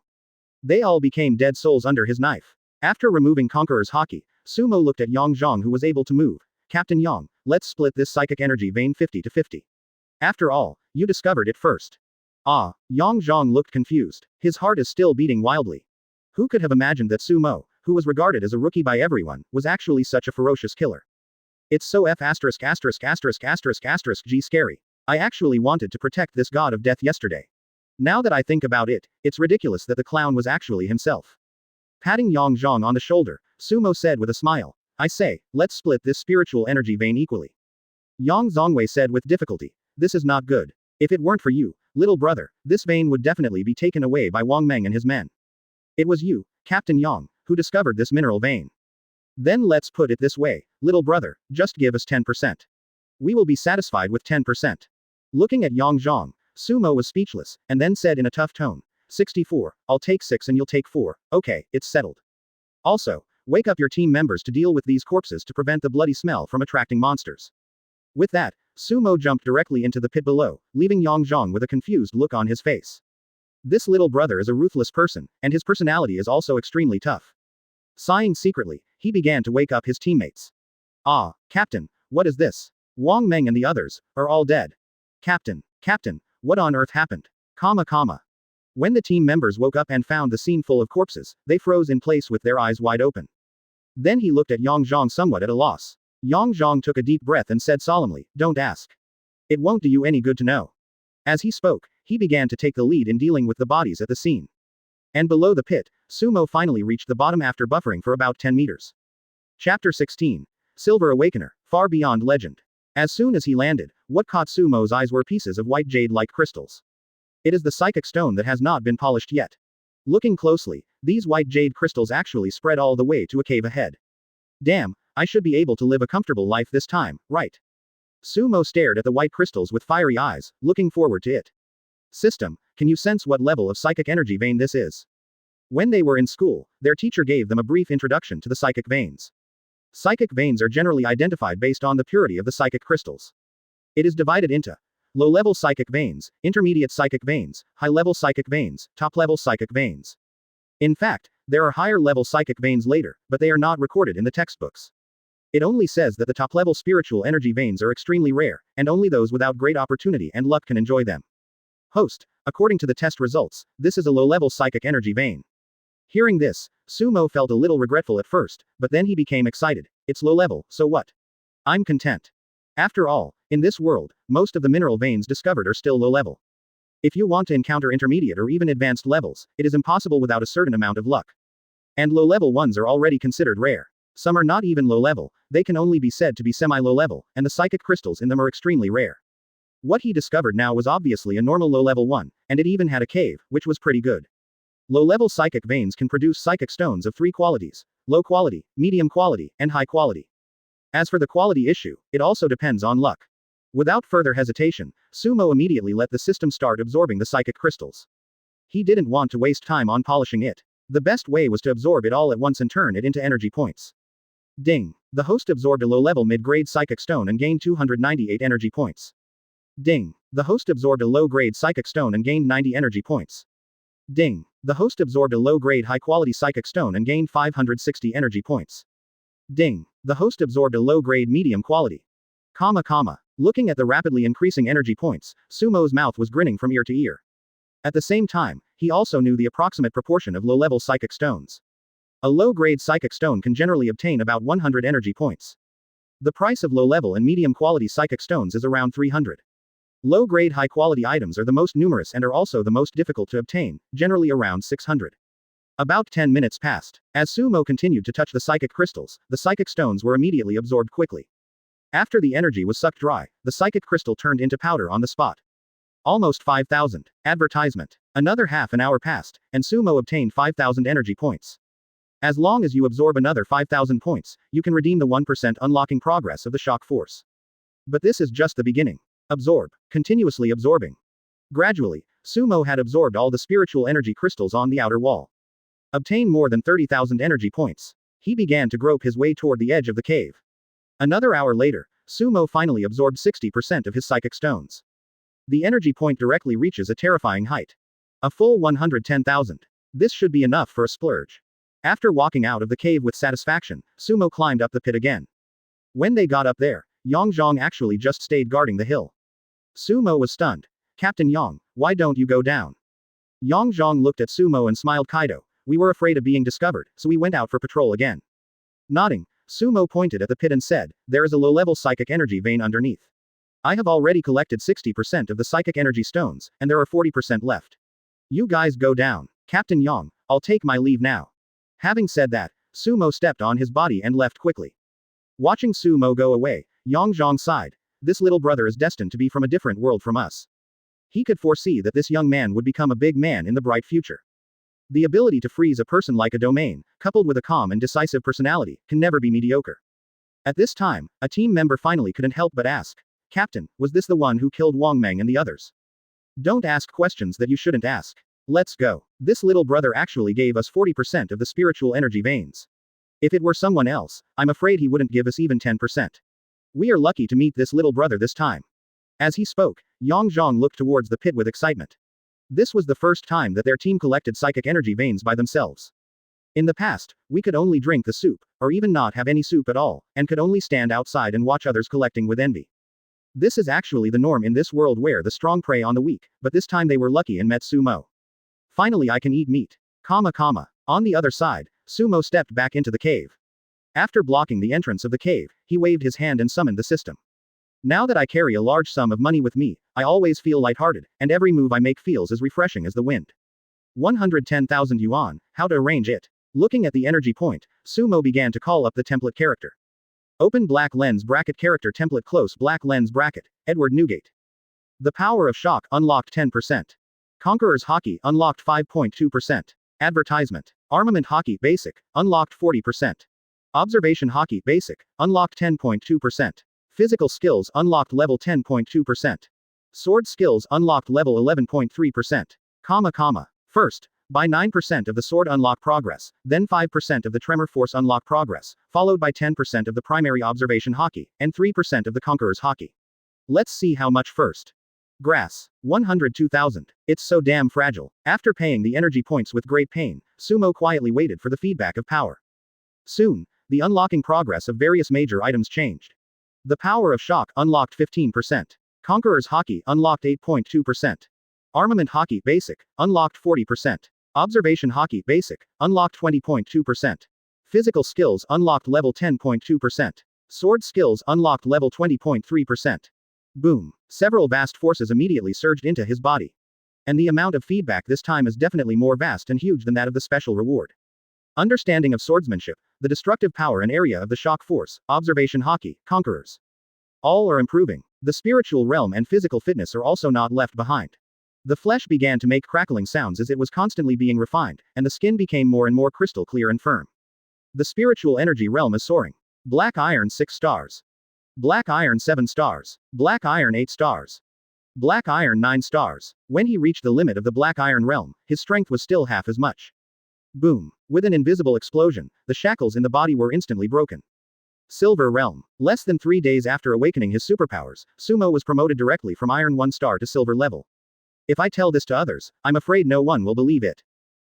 They all became dead souls under his knife. After removing Conqueror's Haki, Sumo looked at Yang Zhang who was able to move. Captain Yang, let's split this psychic energy vein 50-50. After all, you discovered it first. Yang Zhang looked confused. His heart is still beating wildly. Who could have imagined that Sumo, who was regarded as a rookie by everyone, was actually such a ferocious killer? It's so G scary. I actually wanted to protect this god of death yesterday. Now that I think about it, it's ridiculous that the clown was actually himself. Patting Yang Zhang on the shoulder, Sumo said with a smile, I say, let's split this spiritual energy vein equally. Yang Zongwei said with difficulty, this is not good. If it weren't for you, little brother, this vein would definitely be taken away by Wang Meng and his men. It was you, Captain Yang, who discovered this mineral vein. Then let's put it this way, little brother, just give us 10%. We will be satisfied with 10%. Looking at Yang Zhang, Sumo was speechless, and then said in a tough tone, 64, I'll take 6 and you'll take 4, okay, it's settled. Also, wake up your team members to deal with these corpses to prevent the bloody smell from attracting monsters. With that, Sumo jumped directly into the pit below, leaving Yang Zhang with a confused look on his face. This little brother is a ruthless person, and his personality is also extremely tough. Sighing secretly, he began to wake up his teammates. Captain, what is this? Wang Meng and the others are all dead. Captain, what on earth happened? When the team members woke up and found the scene full of corpses, they froze in place with their eyes wide open. Then he looked at Yang Zhang somewhat at a loss. Yang Zhang took a deep breath and said solemnly, don't ask. It won't do you any good to know. As he spoke, he began to take the lead in dealing with the bodies at the scene. And below the pit, Sumo finally reached the bottom after buffering for about 10 meters. Chapter 16. Silver Awakener, Far Beyond Legend. As soon as he landed, what caught Sumo's eyes were pieces of white jade-like crystals. It is the psychic stone that has not been polished yet. Looking closely, these white jade crystals actually spread all the way to a cave ahead. Damn, I should be able to live a comfortable life this time, right? Sumo stared at the white crystals with fiery eyes, looking forward to it. System, can you sense what level of psychic energy vein this is? When they were in school, their teacher gave them a brief introduction to the psychic veins. Psychic veins are generally identified based on the purity of the psychic crystals. It is divided into low-level psychic veins, intermediate psychic veins, high-level psychic veins, top-level psychic veins. In fact, there are higher-level psychic veins later, but they are not recorded in the textbooks. It only says that the top-level spiritual energy veins are extremely rare, and only those without great opportunity and luck can enjoy them. Host, according to the test results, this is a low-level psychic energy vein. Hearing this, Sumo felt a little regretful at first, but then he became excited. It's low-level, so what? I'm content. After all, in this world, most of the mineral veins discovered are still low-level. If you want to encounter intermediate or even advanced levels, it is impossible without a certain amount of luck. And low-level ones are already considered rare. Some are not even low-level, they can only be said to be semi-low-level, and the psychic crystals in them are extremely rare. What he discovered now was obviously a normal low-level one, and it even had a cave, which was pretty good. Low-level psychic veins can produce psychic stones of 3 qualities: low quality, medium quality, and high quality. As for the quality issue, it also depends on luck. Without further hesitation, Sumo immediately let the system start absorbing the psychic crystals. He didn't want to waste time on polishing it. The best way was to absorb it all at once and turn it into energy points. Ding. The host absorbed a low-level mid-grade psychic stone and gained 298 energy points. Ding. The host absorbed a low-grade psychic stone and gained 90 energy points. Ding. The host absorbed a low-grade high-quality psychic stone and gained 560 energy points. Ding. The host absorbed a low-grade medium quality. Looking at the rapidly increasing energy points, Sumo's mouth was grinning from ear to ear. At the same time, he also knew the approximate proportion of low-level psychic stones. A low-grade psychic stone can generally obtain about 100 energy points. The price of low-level and medium-quality psychic stones is around 300. Low-grade high-quality items are the most numerous and are also the most difficult to obtain, generally around 600. About 10 minutes passed. As Sumo continued to touch the psychic crystals, the psychic stones were immediately absorbed quickly. After the energy was sucked dry, the psychic crystal turned into powder on the spot. Almost 5,000. Advertisement. Another half an hour passed, and Sumo obtained 5,000 energy points. As long as you absorb another 5,000 points, you can redeem the 1% unlocking progress of the shock force. But this is just the beginning. Absorb. Continuously absorbing. Gradually, Sumo had absorbed all the spiritual energy crystals on the outer wall. Obtain more than 30,000 energy points. He began to grope his way toward the edge of the cave. Another hour later, Sumo finally absorbed 60% of his psychic stones. The energy point directly reaches a terrifying height. A full 110,000. This should be enough for a splurge. After walking out of the cave with satisfaction, Sumo climbed up the pit again. When they got up there, Yongzhong actually just stayed guarding the hill. Sumo was stunned. Captain Yang, why don't you go down? Yongzhong looked at Sumo and smiled. Kaido, we were afraid of being discovered, so we went out for patrol again. Nodding, Sumo pointed at the pit and said, there is a low-level psychic energy vein underneath. I have already collected 60% of the psychic energy stones, and there are 40% left. You guys go down. Captain Yang, I'll take my leave now. Having said that, Sumo stepped on his body and left quickly. Watching Sumo go away, Yongzhong sighed. This little brother is destined to be from a different world from us. He could foresee that this young man would become a big man in the bright future. The ability to freeze a person like a domain, coupled with a calm and decisive personality, can never be mediocre. At this time, a team member finally couldn't help but ask, Captain, was this the one who killed Wang Meng and the others? Don't ask questions that you shouldn't ask. Let's go. This little brother actually gave us 40% of the spiritual energy veins. If it were someone else, I'm afraid he wouldn't give us even 10%. We are lucky to meet this little brother this time. As he spoke, Yongzhong looked towards the pit with excitement. This was the first time that their team collected psychic energy veins by themselves. In the past, we could only drink the soup, or even not have any soup at all, and could only stand outside and watch others collecting with envy. This is actually the norm in this world where the strong prey on the weak, but this time they were lucky and met Sumo. Finally I can eat meat. On the other side, Sumo stepped back into the cave. After blocking the entrance of the cave, he waved his hand and summoned the system. Now that I carry a large sum of money with me, I always feel lighthearted, and every move I make feels as refreshing as the wind. 110,000 yuan, how to arrange it? Looking at the energy point, Sumo began to call up the template character. Open black lens bracket character template close black lens bracket, Edward Newgate. The power of shock unlocked 10%. Conqueror's Haki unlocked 5.2%. Advertisement. Armament Haki basic, unlocked 40%. Observation Haki basic, unlocked 10.2%. Physical skills unlocked level 10.2%. Sword skills unlocked level 11.3%. First, by 9% of the sword unlock progress, then 5% of the tremor force unlock progress, followed by 10% of the primary observation Haki, and 3% of the Conqueror's Haki. Let's see how much first. Grass. 102,000. It's so damn fragile. After paying the energy points with great pain, Sumo quietly waited for the feedback of power. Soon, the unlocking progress of various major items changed. The power of shock unlocked 15%. Conqueror's Haki unlocked 8.2%. Armament Haki basic, unlocked 40%. Observation Haki basic, unlocked 20.2%. Physical skills unlocked level 10.2%. Sword skills unlocked level 20.3%. Boom. Several vast forces immediately surged into his body. And the amount of feedback this time is definitely more vast and huge than that of the special reward. Understanding of swordsmanship, the destructive power and area of the shock force, observation Haki, conquerors. All are improving. The spiritual realm and physical fitness are also not left behind. The flesh began to make crackling sounds as it was constantly being refined, and the skin became more and more crystal clear and firm. The spiritual energy realm is soaring. Black iron 6 stars. Black iron 7 stars. Black iron 8 stars. Black iron 9 stars. When he reached the limit of the black iron realm, his strength was still half as much. Boom. With an invisible explosion, the shackles in the body were instantly broken. Silver realm. Less than 3 days after awakening his superpowers, Sumo was promoted directly from iron 1 star to silver level. If I tell this to others, I'm afraid no one will believe it.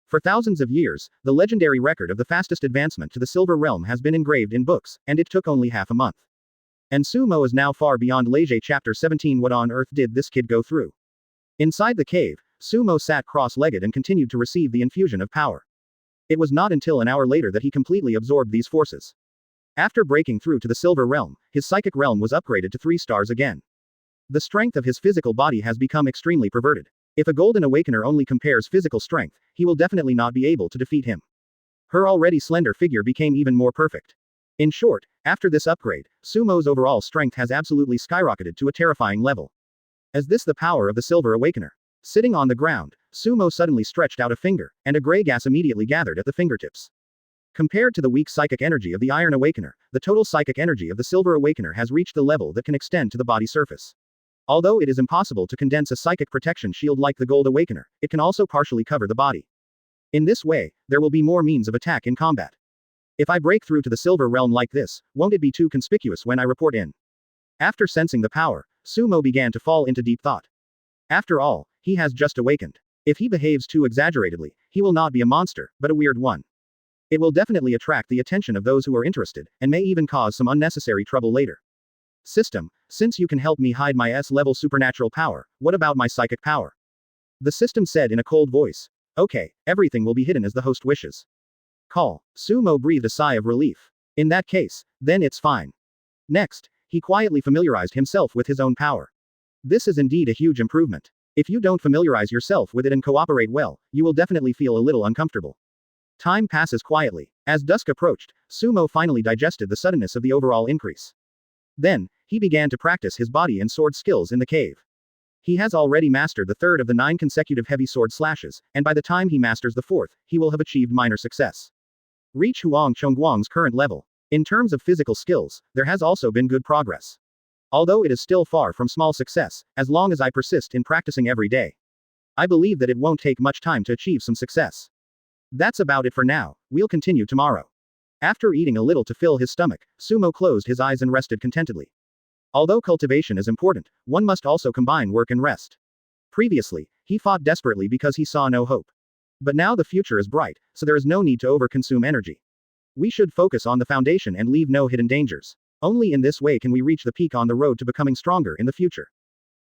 For thousands of years, the legendary record of the fastest advancement to the silver realm has been engraved in books, and it took only half a month. And Sumo is now far beyond Leger Chapter 17. What on earth did this kid go through? Inside the cave, Sumo sat cross-legged and continued to receive the infusion of power. It was not until an hour later that he completely absorbed these forces. After breaking through to the silver realm, his psychic realm was upgraded to 3 stars again. The strength of his physical body has become extremely perverted. If a Golden Awakener only compares physical strength, he will definitely not be able to defeat him. Her already slender figure became even more perfect. In short, after this upgrade, Sumo's overall strength has absolutely skyrocketed to a terrifying level. Is this the power of the Silver Awakener? Sitting on the ground, Sumo suddenly stretched out a finger, and a gray gas immediately gathered at the fingertips. Compared to the weak psychic energy of the Iron Awakener, the total psychic energy of the Silver Awakener has reached the level that can extend to the body surface. Although it is impossible to condense a psychic protection shield like the Gold Awakener, it can also partially cover the body. In this way, there will be more means of attack in combat. If I break through to the Silver Realm like this, won't it be too conspicuous when I report in? After sensing the power, Sumo began to fall into deep thought. After all, he has just awakened. If he behaves too exaggeratedly, he will not be a monster, but a weird one. It will definitely attract the attention of those who are interested, and may even cause some unnecessary trouble later. System, since you can help me hide my S-level supernatural power, what about my psychic power? The system said in a cold voice. Okay, everything will be hidden as the host wishes. Call. Sumo breathed a sigh of relief. In that case, then it's fine. Next, he quietly familiarized himself with his own power. This is indeed a huge improvement. If you don't familiarize yourself with it and cooperate well, you will definitely feel a little uncomfortable. Time passes quietly. As dusk approached, Sumo finally digested the suddenness of the overall increase. Then, he began to practice his body and sword skills in the cave. He has already mastered the 3rd of the 9 consecutive heavy sword slashes, and by the time he masters the 4th, he will have achieved minor success. Reach Huang Chongguang's current level. In terms of physical skills, there has also been good progress. Although it is still far from small success, as long as I persist in practicing every day. I believe that it won't take much time to achieve some success. That's about it for now, we'll continue tomorrow. After eating a little to fill his stomach, Sumo closed his eyes and rested contentedly. Although cultivation is important, one must also combine work and rest. Previously, he fought desperately because he saw no hope. But now the future is bright, so there is no need to overconsume energy. We should focus on the foundation and leave no hidden dangers. Only in this way can we reach the peak on the road to becoming stronger in the future.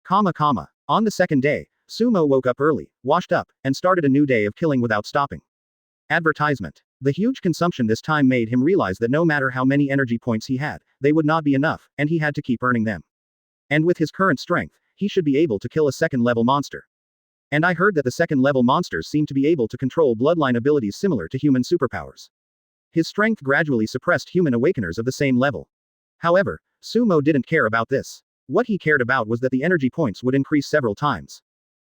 On the second day, Sumo woke up early, washed up, and started a new day of killing without stopping. Advertisement. The huge consumption this time made him realize that no matter how many energy points he had, they would not be enough, and he had to keep earning them. And with his current strength, he should be able to kill a second-level monster. And I heard that the second-level monsters seem to be able to control bloodline abilities similar to human superpowers. His strength gradually suppressed human awakeners of the same level. However, Sumo didn't care about this. What he cared about was that the energy points would increase several times.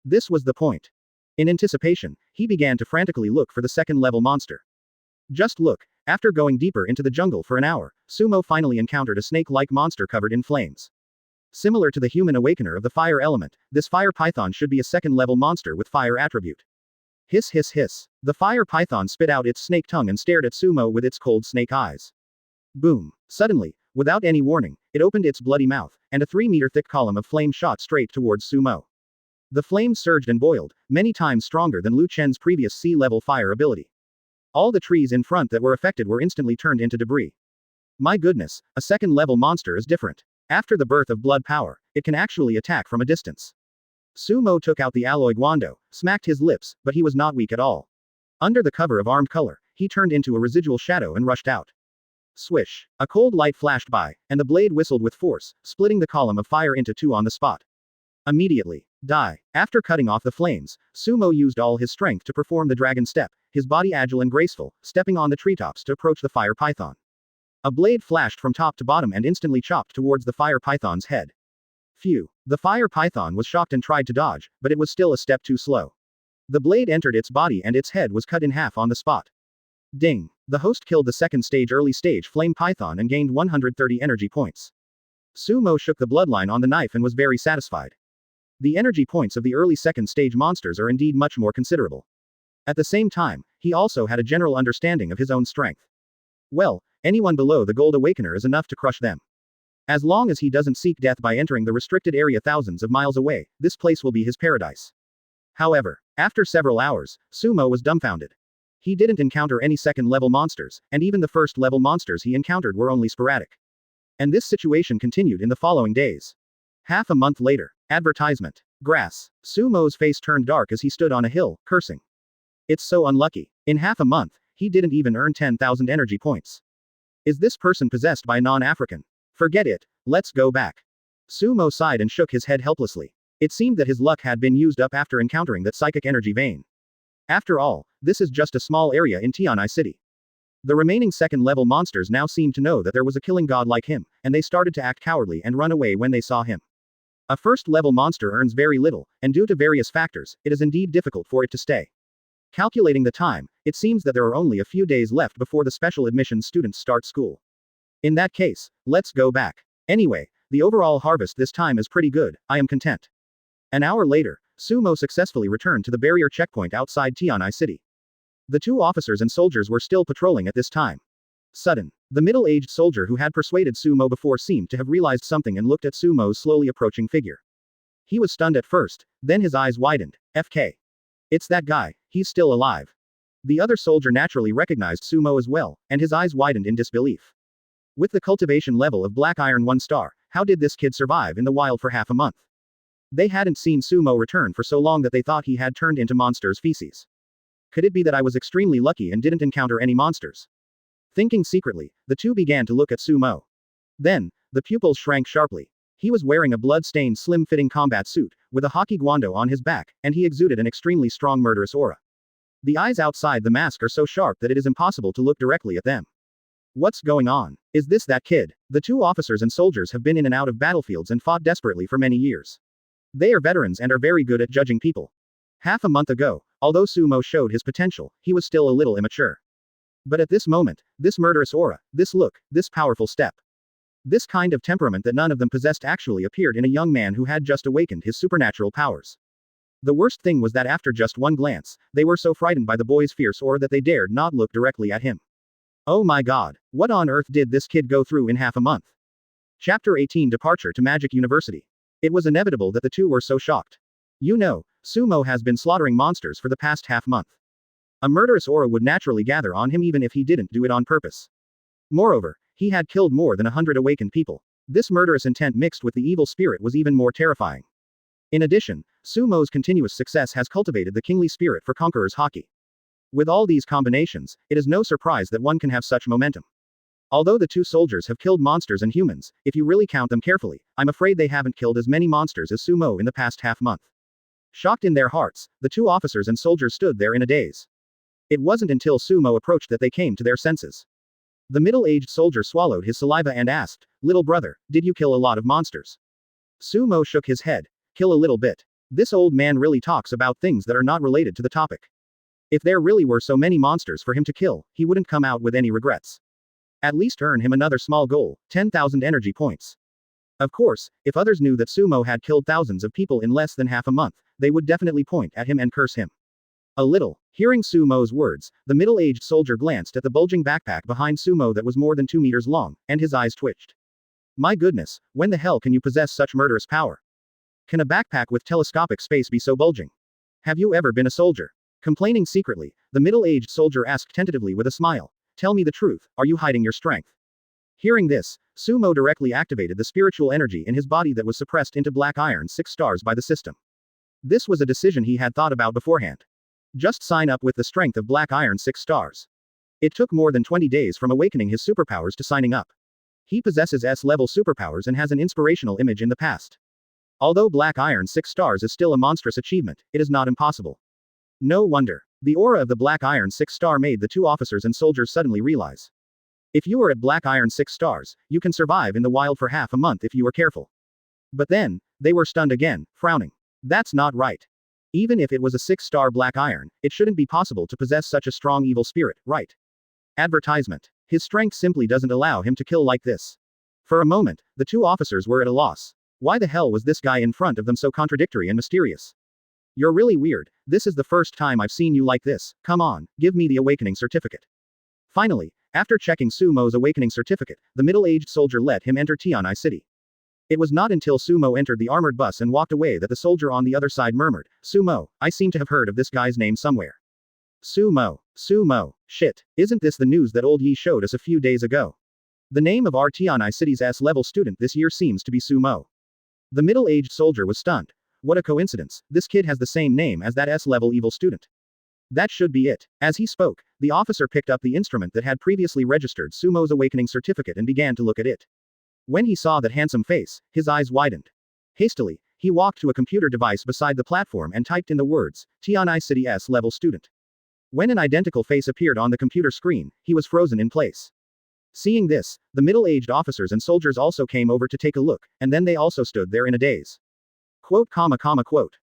This was the point. In anticipation, he began to frantically look for the second-level monster. Just look, after going deeper into the jungle for an hour, Sumo finally encountered a snake-like monster covered in flames. Similar to the human awakener of the fire element, this fire python should be a second-level monster with fire attribute. Hiss hiss hiss. The fire python spit out its snake tongue and stared at Sumo with its cold snake eyes. Boom. Suddenly, without any warning, it opened its bloody mouth, and a 3-meter-thick column of flame shot straight towards Sumo. The flames surged and boiled, many times stronger than Lu Chen's previous sea-level fire ability. All the trees in front that were affected were instantly turned into debris. My goodness, a second-level monster is different. After the birth of blood power, it can actually attack from a distance. Sumo took out the alloy guando, smacked his lips, but he was not weak at all. Under the cover of armed color, he turned into a residual shadow and rushed out. Swish. A cold light flashed by, and the blade whistled with force, splitting the column of fire into 2 on the spot. Immediately. Die. After cutting off the flames, Sumo used all his strength to perform the dragon step, his body agile and graceful, stepping on the treetops to approach the fire python. A blade flashed from top to bottom and instantly chopped towards the fire python's head. Phew. The fire python was shocked and tried to dodge, but it was still a step too slow. The blade entered its body and its head was cut in half on the spot. Ding. The host killed the second stage early stage flame python and gained 130 energy points. Sumo shook the bloodline on the knife and was very satisfied. The energy points of the early second stage monsters are indeed much more considerable. At the same time, he also had a general understanding of his own strength. Well, anyone below the Gold Awakener is enough to crush them. As long as he doesn't seek death by entering the restricted area thousands of miles away, this place will be his paradise. However, after several hours, Sumo was dumbfounded. He didn't encounter any second-level monsters, and even the first-level monsters he encountered were only sporadic. And this situation continued in the following days. Half a month later. Advertisement. Grass. Sumo's face turned dark as he stood on a hill, cursing. It's so unlucky. In half a month, he didn't even earn 10,000 energy points. Is this person possessed by non-African? Forget it, let's go back. Sumo sighed and shook his head helplessly. It seemed that his luck had been used up after encountering that psychic energy vein. After all, this is just a small area in Tianai City. The remaining second-level monsters now seemed to know that there was a killing god like him, and they started to act cowardly and run away when they saw him. A first-level monster earns very little, and due to various factors, it is indeed difficult for it to stay. Calculating the time, it seems that there are only a few days left before the special admission students start school. In that case, let's go back. Anyway, the overall harvest this time is pretty good, I am content. An hour later, Sumo successfully returned to the barrier checkpoint outside Tianai City. The two officers and soldiers were still patrolling at this time. Sudden. The middle-aged soldier who had persuaded Sumo before seemed to have realized something and looked at Sumo's slowly approaching figure. He was stunned at first, then his eyes widened. FK. It's that guy, he's still alive. The other soldier naturally recognized Sumo as well, and his eyes widened in disbelief. With the cultivation level of Black Iron 1 star, how did this kid survive in the wild for half a month? They hadn't seen Sumo return for so long that they thought he had turned into monsters' feces. Could it be that I was extremely lucky and didn't encounter any monsters? Thinking secretly, the two began to look at Sumo. Then, the pupils shrank sharply. He was wearing a blood-stained slim-fitting combat suit, with a Haki guando on his back, and he exuded an extremely strong murderous aura. The eyes outside the mask are so sharp that it is impossible to look directly at them. What's going on? Is this that kid? The two officers and soldiers have been in and out of battlefields and fought desperately for many years. They are veterans and are very good at judging people. Half a month ago, although Sumo showed his potential, he was still a little immature. But at this moment, this murderous aura, this look, this powerful step. This kind of temperament that none of them possessed actually appeared in a young man who had just awakened his supernatural powers. The worst thing was that after just one glance, they were so frightened by the boy's fierce aura that they dared not look directly at him. Oh my god, what on earth did this kid go through in half a month? Chapter 18 Departure to Magic University. It was inevitable that the two were so shocked. You know, Sumo has been slaughtering monsters for the past half month. A murderous aura would naturally gather on him even if he didn't do it on purpose. Moreover, he had killed more than 100 awakened people. This murderous intent mixed with the evil spirit was even more terrifying. In addition, Sumo's continuous success has cultivated the kingly spirit for Conqueror's Haki. With all these combinations, it is no surprise that one can have such momentum. Although the two soldiers have killed monsters and humans, if you really count them carefully, I'm afraid they haven't killed as many monsters as Sumo in the past half month. Shocked in their hearts, the two officers and soldiers stood there in a daze. It wasn't until Sumo approached that they came to their senses. The middle-aged soldier swallowed his saliva and asked, "Little brother, did you kill a lot of monsters?" Sumo shook his head. Kill a little bit. This old man really talks about things that are not related to the topic. If there really were so many monsters for him to kill, he wouldn't come out with any regrets. At least earn him another small goal, 10,000 energy points. Of course, if others knew that Sumo had killed thousands of people in less than half a month, they would definitely point at him and curse him. A little. Hearing Sumo's words, the middle-aged soldier glanced at the bulging backpack behind Sumo that was more than 2 meters long, and his eyes twitched. My goodness, when the hell can you possess such murderous power? Can a backpack with telescopic space be so bulging? Have you ever been a soldier? Complaining secretly, the middle-aged soldier asked tentatively with a smile. Tell me the truth, are you hiding your strength? Hearing this, Sumo directly activated the spiritual energy in his body that was suppressed into Black Iron 6 stars by the system. This was a decision he had thought about beforehand. Just sign up with the strength of Black Iron 6 stars. It took more than 20 days from awakening his superpowers to signing up. He possesses S-level superpowers and has an inspirational image in the past. Although Black Iron 6 stars is still a monstrous achievement, it is not impossible. No wonder. The aura of the Black Iron 6 star made the two officers and soldiers suddenly realize. If you are at Black Iron 6 stars, you can survive in the wild for half a month if you are careful. But then, they were stunned again, frowning. That's not right. Even if it was a 6-star Black Iron, it shouldn't be possible to possess such a strong evil spirit, right? Advertisement. His strength simply doesn't allow him to kill like this. For a moment, the two officers were at a loss. Why the hell was this guy in front of them so contradictory and mysterious? You're really weird. This is the first time I've seen you like this. Come on, give me the awakening certificate. Finally, after checking Sumo's awakening certificate, the middle-aged soldier let him enter Tianai City. It was not until Sumo entered the armored bus and walked away that the soldier on the other side murmured, "Sumo, I seem to have heard of this guy's name somewhere." Sumo. Sumo. Shit. Isn't this the news that old Yi showed us a few days ago? The name of our Tianai City's S-level student this year seems to be Sumo. The middle-aged soldier was stunned. What a coincidence, this kid has the same name as that S-level evil student. That should be it. As he spoke, the officer picked up the instrument that had previously registered Sumo's awakening certificate and began to look at it. When he saw that handsome face, his eyes widened. Hastily, he walked to a computer device beside the platform and typed in the words, Tianai City S-level student. When an identical face appeared on the computer screen, he was frozen in place. Seeing this, the middle-aged officers and soldiers also came over to take a look, and then they also stood there in a daze. Quote.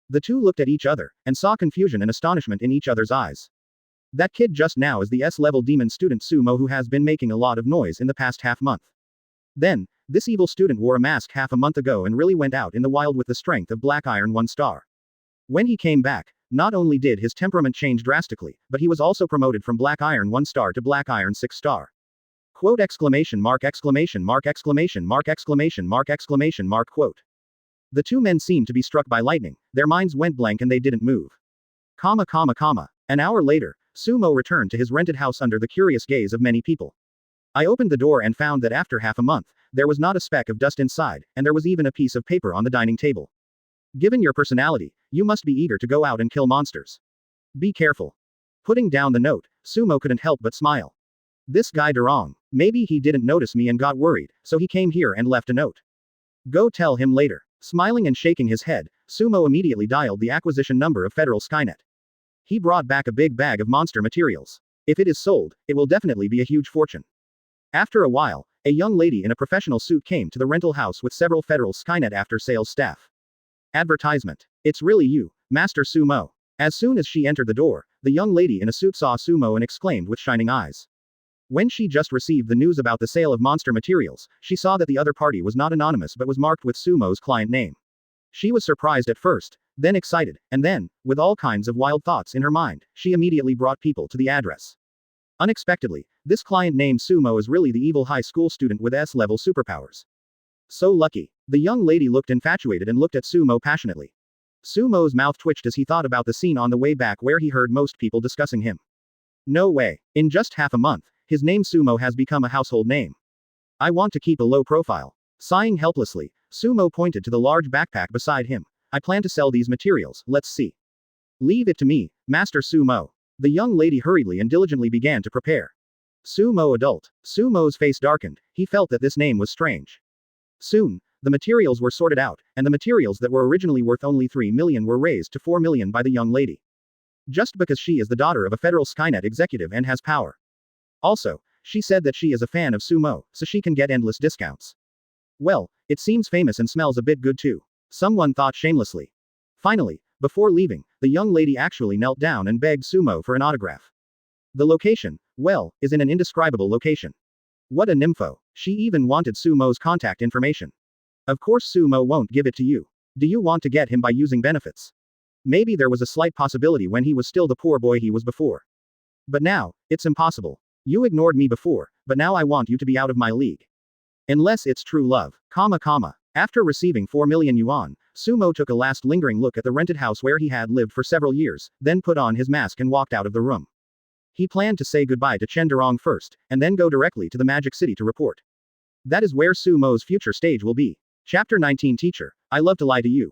The two looked at each other, and saw confusion and astonishment in each other's eyes. That kid just now is the S-level demon student Sumo who has been making a lot of noise in the past half-month. Then, this evil student wore a mask half a month ago and really went out in the wild with the strength of Black Iron 1 star. When he came back, not only did his temperament change drastically, but he was also promoted from Black Iron 1 star to Black Iron 6 star. Quote. Quote. The two men seemed to be struck by lightning, their minds went blank and they didn't move. An hour later, Sumo returned to his rented house under the curious gaze of many people. I opened the door and found that after half a month, there was not a speck of dust inside, and there was even a piece of paper on the dining table. Given your personality, you must be eager to go out and kill monsters. Be careful. Putting down the note, Sumo couldn't help but smile. This guy Durong, maybe he didn't notice me and got worried, so he came here and left a note. Go tell him later. Smiling and shaking his head, Sumo immediately dialed the acquisition number of Federal Skynet. He brought back a big bag of monster materials. If it is sold, it will definitely be a huge fortune. After a while, a young lady in a professional suit came to the rental house with several Federal Skynet after-sales staff. Advertisement. It's really you, Master Sumo. As soon as she entered the door, the young lady in a suit saw Sumo and exclaimed with shining eyes. When she just received the news about the sale of monster materials, she saw that the other party was not anonymous but was marked with Sumo's client name. She was surprised at first, then excited, and then, with all kinds of wild thoughts in her mind, she immediately brought people to the address. Unexpectedly, this client named Sumo is really the evil high school student with S-level superpowers. So lucky. The young lady looked infatuated and looked at Sumo passionately. Sumo's mouth twitched as he thought about the scene on the way back where he heard most people discussing him. No way. In just half a month, his name Sumo has become a household name. I want to keep a low profile. Sighing helplessly, Sumo pointed to the large backpack beside him. I plan to sell these materials, let's see. Leave it to me, Master Sumo. The young lady hurriedly and diligently began to prepare. Sumo adult. Sumo's face darkened, he felt that this name was strange. Soon, the materials were sorted out, and the materials that were originally worth only 3 million were raised to 4 million by the young lady. Just because she is the daughter of a Federal Skynet executive and has power. Also, she said that she is a fan of Sumo, so she can get endless discounts. Well, it seems famous and smells a bit good too. Someone thought shamelessly. Finally, before leaving, the young lady actually knelt down and begged Sumo for an autograph. The location, well, is in an indescribable location. What a nympho. She even wanted Sumo's contact information. Of course Sumo won't give it to you. Do you want to get him by using benefits? Maybe there was a slight possibility when he was still the poor boy he was before. But now, it's impossible. You ignored me before, but now I want you to be out of my league. Unless it's true love. After receiving 4 million yuan, Sumo took a last lingering look at the rented house where he had lived for several years, then put on his mask and walked out of the room. He planned to say goodbye to Chen Durong first, and then go directly to the Magic City to report. That is where Sumo's future stage will be. Chapter 19 Teacher, I love to lie to you.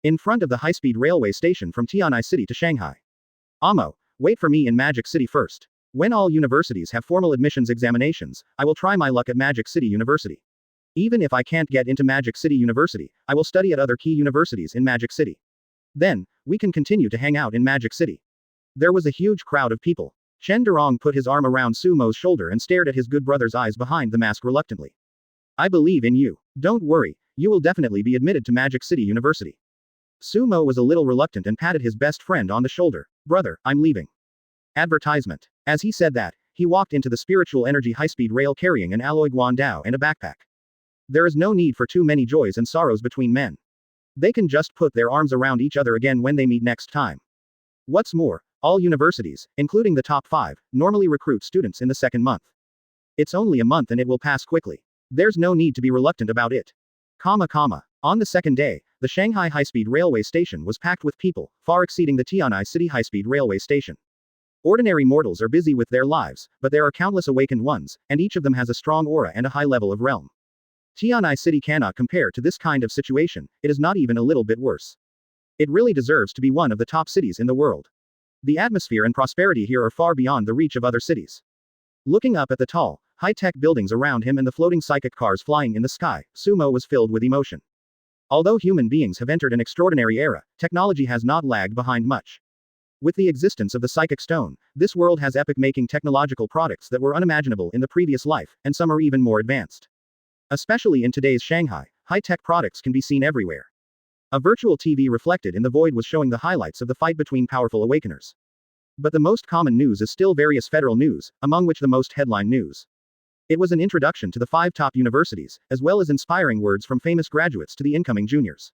In front of the high-speed railway station from Tianai City to Shanghai. Amo, wait for me in Magic City first. When all universities have formal admissions examinations, I will try my luck at Magic City University. Even if I can't get into Magic City University, I will study at other key universities in Magic City. Then, we can continue to hang out in Magic City. There was a huge crowd of people. Chen Durong put his arm around Sumo's shoulder and stared at his good brother's eyes behind the mask reluctantly. I believe in you. Don't worry, you will definitely be admitted to Magic City University. Sumo was a little reluctant and patted his best friend on the shoulder. Brother, I'm leaving. Advertisement. As he said that, he walked into the spiritual energy high-speed rail carrying an alloy guandao and a backpack. There is no need for too many joys and sorrows between men. They can just put their arms around each other again when they meet next time. What's more, all universities, including the top 5, normally recruit students in the second month. It's only a month and it will pass quickly. There's no need to be reluctant about it. On the second day, the Shanghai High-Speed Railway Station was packed with people, far exceeding the Tianai City High-Speed Railway Station. Ordinary mortals are busy with their lives, but there are countless awakened ones, and each of them has a strong aura and a high level of realm. Tianai City cannot compare to this kind of situation, it is not even a little bit worse. It really deserves to be one of the top cities in the world. The atmosphere and prosperity here are far beyond the reach of other cities. Looking up at the tall, high-tech buildings around him and the floating psychic cars flying in the sky, Sumo was filled with emotion. Although human beings have entered an extraordinary era, technology has not lagged behind much. With the existence of the psychic stone, this world has epic-making technological products that were unimaginable in the previous life, and some are even more advanced. Especially in today's Shanghai, high-tech products can be seen everywhere. A virtual TV reflected in the void was showing the highlights of the fight between powerful awakeners. But the most common news is still various federal news, among which the most headline news. It was an introduction to the 5 top universities, as well as inspiring words from famous graduates to the incoming juniors.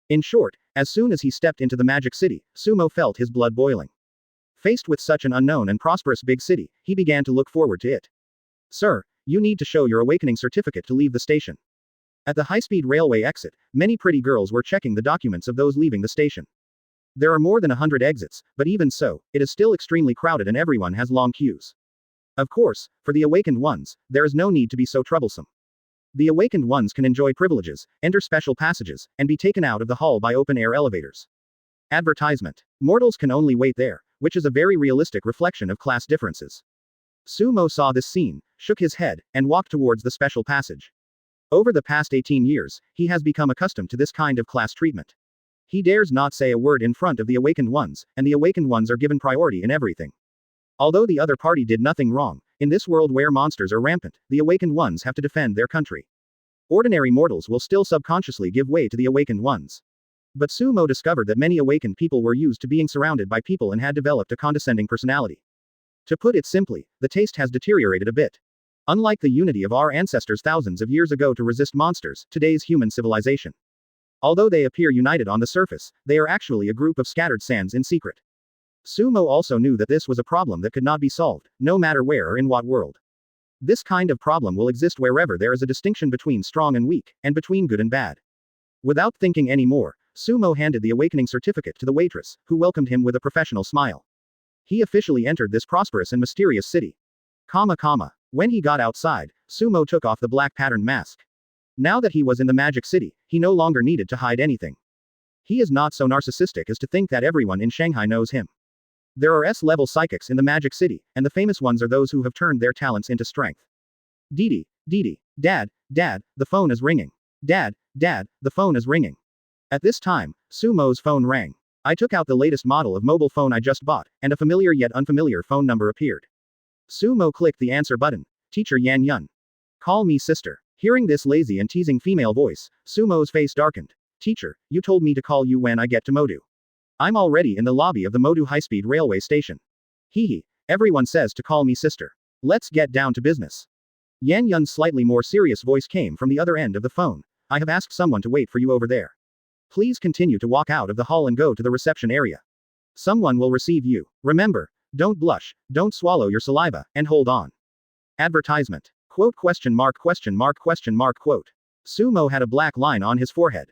In short, as soon as he stepped into the Magic City, Sumo felt his blood boiling. Faced with such an unknown and prosperous big city, he began to look forward to it. Sir, you need to show your awakening certificate to leave the station. At the high-speed railway exit, many pretty girls were checking the documents of those leaving the station. There are more than 100 exits, but even so, it is still extremely crowded and everyone has long queues. Of course, for the awakened ones, there is no need to be so troublesome. The awakened ones can enjoy privileges, enter special passages, and be taken out of the hall by open-air elevators. Advertisement. Mortals can only wait there, which is a very realistic reflection of class differences. Sumo saw this scene, shook his head, and walked towards the special passage. Over the past 18 years, he has become accustomed to this kind of class treatment. He dares not say a word in front of the awakened ones, and the awakened ones are given priority in everything. Although the other party did nothing wrong, in this world where monsters are rampant, the awakened ones have to defend their country. Ordinary mortals will still subconsciously give way to the awakened ones. But Sumo discovered that many awakened people were used to being surrounded by people and had developed a condescending personality. To put it simply, the taste has deteriorated a bit. Unlike the unity of our ancestors thousands of years ago to resist monsters, today's human civilization. Although they appear united on the surface, they are actually a group of scattered sands in secret. Sumo also knew that this was a problem that could not be solved, no matter where or in what world. This kind of problem will exist wherever there is a distinction between strong and weak, and between good and bad. Without thinking any more, Sumo handed the awakening certificate to the waitress, who welcomed him with a professional smile. He officially entered this prosperous and mysterious city. When he got outside, Sumo took off the black patterned mask. Now that he was in the Magic City, he no longer needed to hide anything. He is not so narcissistic as to think that everyone in Shanghai knows him. There are S-level psychics in the Magic City, and the famous ones are those who have turned their talents into strength. Dee, Dad, the phone is ringing. Dad, the phone is ringing. At this time, Sumo's phone rang. I took out the latest model of mobile phone I just bought, and a familiar yet unfamiliar phone number appeared. Sumo clicked the answer button. Teacher Yan Yun. Call me sister. Hearing this lazy and teasing female voice, Sumo's face darkened. Teacher, you told me to call you when I get to Modu. I'm already in the lobby of the Modu high-speed railway station. Hehe, everyone says to call me sister. Let's get down to business. Yan Yun's slightly more serious voice came from the other end of the phone. I have asked someone to wait for you over there. Please continue to walk out of the hall and go to the reception area. Someone will receive you. Remember, don't blush, don't swallow your saliva, and hold on. Advertisement. Quote ? Sumo had a black line on his forehead.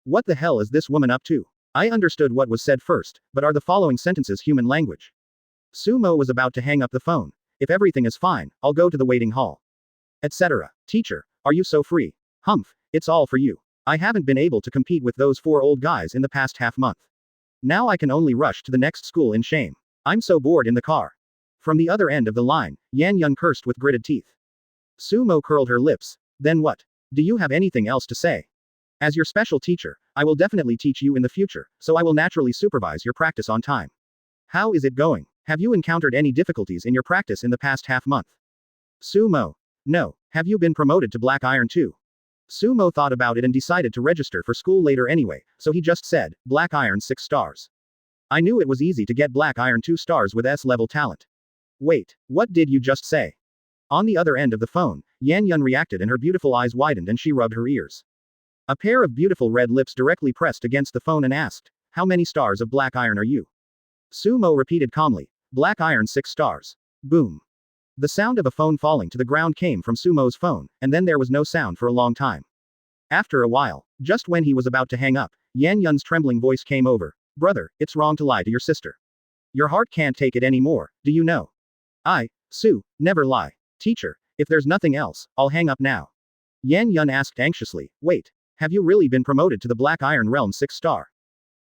What the hell is this woman up to? I understood what was said first, but are the following sentences human language? Sumo was about to hang up the phone. If everything is fine, I'll go to the waiting hall. Etc. Teacher, are you so free? Humph, it's all for you. I haven't been able to compete with those 4 old guys in the past half month. Now I can only rush to the next school in shame. I'm so bored in the car. From the other end of the line, Yan Yun cursed with gritted teeth. Sumo curled her lips. Then what? Do you have anything else to say? As your special teacher, I will definitely teach you in the future, so I will naturally supervise your practice on time. How is it going? Have you encountered any difficulties in your practice in the past half-month? Sumo. No. Have you been promoted to Black Iron too? Sumo thought about it and decided to register for school later anyway, so he just said, Black Iron 6 stars. I knew it was easy to get Black Iron 2 stars with S-level talent. Wait, what did you just say? On the other end of the phone, Yan Yun reacted and her beautiful eyes widened and she rubbed her ears. A pair of beautiful red lips directly pressed against the phone and asked, how many stars of Black Iron are you? Sumo repeated calmly, Black Iron 6 stars. Boom. The sound of a phone falling to the ground came from Sumo's phone, and then there was no sound for a long time. After a while, just when he was about to hang up, Yan Yun's trembling voice came over. Brother, it's wrong to lie to your sister. Your heart can't take it anymore, do you know? Su, never lie. Teacher, if there's nothing else, I'll hang up now. Yan Yun asked anxiously, wait, have you really been promoted to the Black Iron Realm 6 star?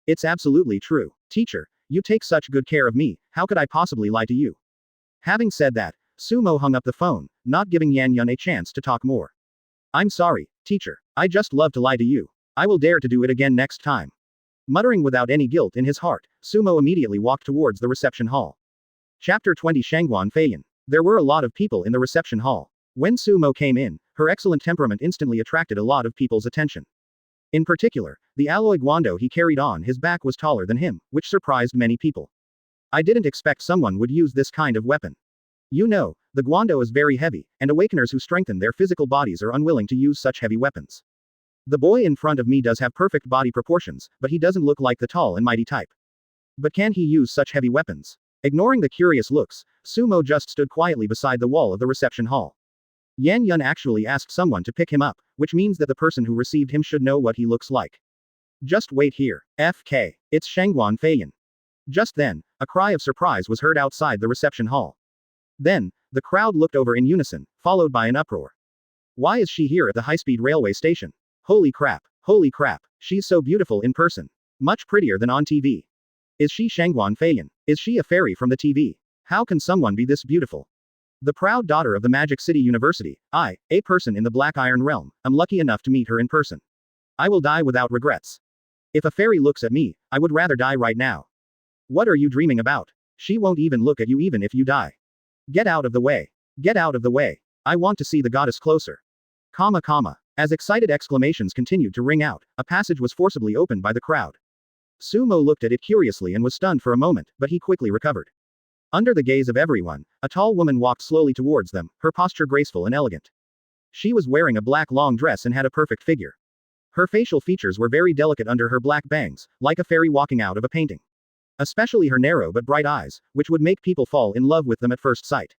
It's absolutely true. Teacher, you take such good care of me, how could I possibly lie to you? Having said that, Sumo hung up the phone, not giving Yan Yun a chance to talk more. I'm sorry, teacher, I just love to lie to you. I will dare to do it again next time. Muttering without any guilt in his heart, Sumo immediately walked towards the reception hall. Chapter 20 Shangguan Feiyan. There were a lot of people in the reception hall. When Sumo came in, her excellent temperament instantly attracted a lot of people's attention. In particular, the alloy guando he carried on his back was taller than him, which surprised many people. I didn't expect someone would use this kind of weapon. You know, the guando is very heavy, and awakeners who strengthen their physical bodies are unwilling to use such heavy weapons. The boy in front of me does have perfect body proportions, but he doesn't look like the tall and mighty type. But can he use such heavy weapons? Ignoring the curious looks, Sumo just stood quietly beside the wall of the reception hall. Yan Yun actually asked someone to pick him up, which means that the person who received him should know what he looks like. Just wait here. FK. It's Shangguan Feiyan. Just then, a cry of surprise was heard outside the reception hall. Then, the crowd looked over in unison, followed by an uproar. Why is she here at the high-speed railway station? Holy crap, she's so beautiful in person. Much prettier than on TV. Is she Shangguan Feiyan? Is she a fairy from the TV? How can someone be this beautiful? The proud daughter of the Magic City University, a person in the Black Iron Realm, am lucky enough to meet her in person. I will die without regrets. If a fairy looks at me, I would rather die right now. What are you dreaming about? She won't even look at you even if you die. Get out of the way. Get out of the way. I want to see the goddess closer. As excited exclamations continued to ring out, a passage was forcibly opened by the crowd. Sumo looked at it curiously and was stunned for a moment, but he quickly recovered. Under the gaze of everyone, a tall woman walked slowly towards them, her posture graceful and elegant. She was wearing a black long dress and had a perfect figure. Her facial features were very delicate under her black bangs, like a fairy walking out of a painting. Especially her narrow but bright eyes, which would make people fall in love with them at first sight.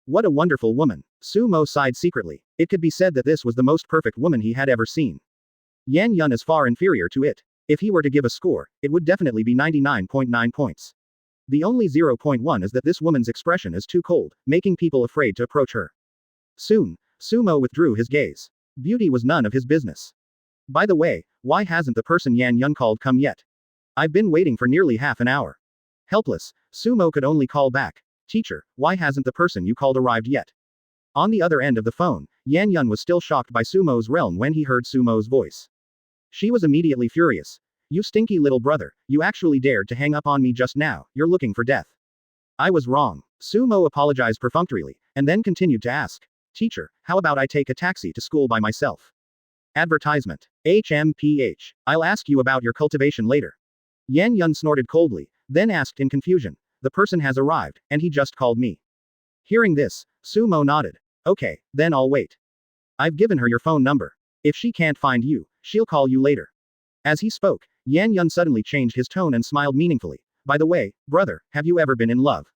What a wonderful woman. Sumo sighed secretly. It could be said that this was the most perfect woman he had ever seen. Yan Yun is far inferior to it. If he were to give a score, it would definitely be 99.9 points. The only 0.1 is that this woman's expression is too cold, making people afraid to approach her. Soon, Sumo withdrew his gaze. Beauty was none of his business. By the way, why hasn't the person Yan Yun called come yet? I've been waiting for nearly half an hour. Helpless, Sumo could only call back. Teacher, why hasn't the person you called arrived yet? On the other end of the phone, Yan Yun was still shocked by Sumo's realm when he heard Sumo's voice. She was immediately furious. You stinky little brother, you actually dared to hang up on me just now, you're looking for death. I was wrong. Sumo apologized perfunctorily, and then continued to ask. Teacher, how about I take a taxi to school by myself? Advertisement. HMPH. I'll ask you about your cultivation later. Yan Yun snorted coldly, then asked in confusion. The person has arrived, and he just called me. Hearing this, Sumo nodded. Okay, then I'll wait. I've given her your phone number. If she can't find you, she'll call you later. As he spoke, Yan Yun suddenly changed his tone and smiled meaningfully. By the way, brother, have you ever been in love?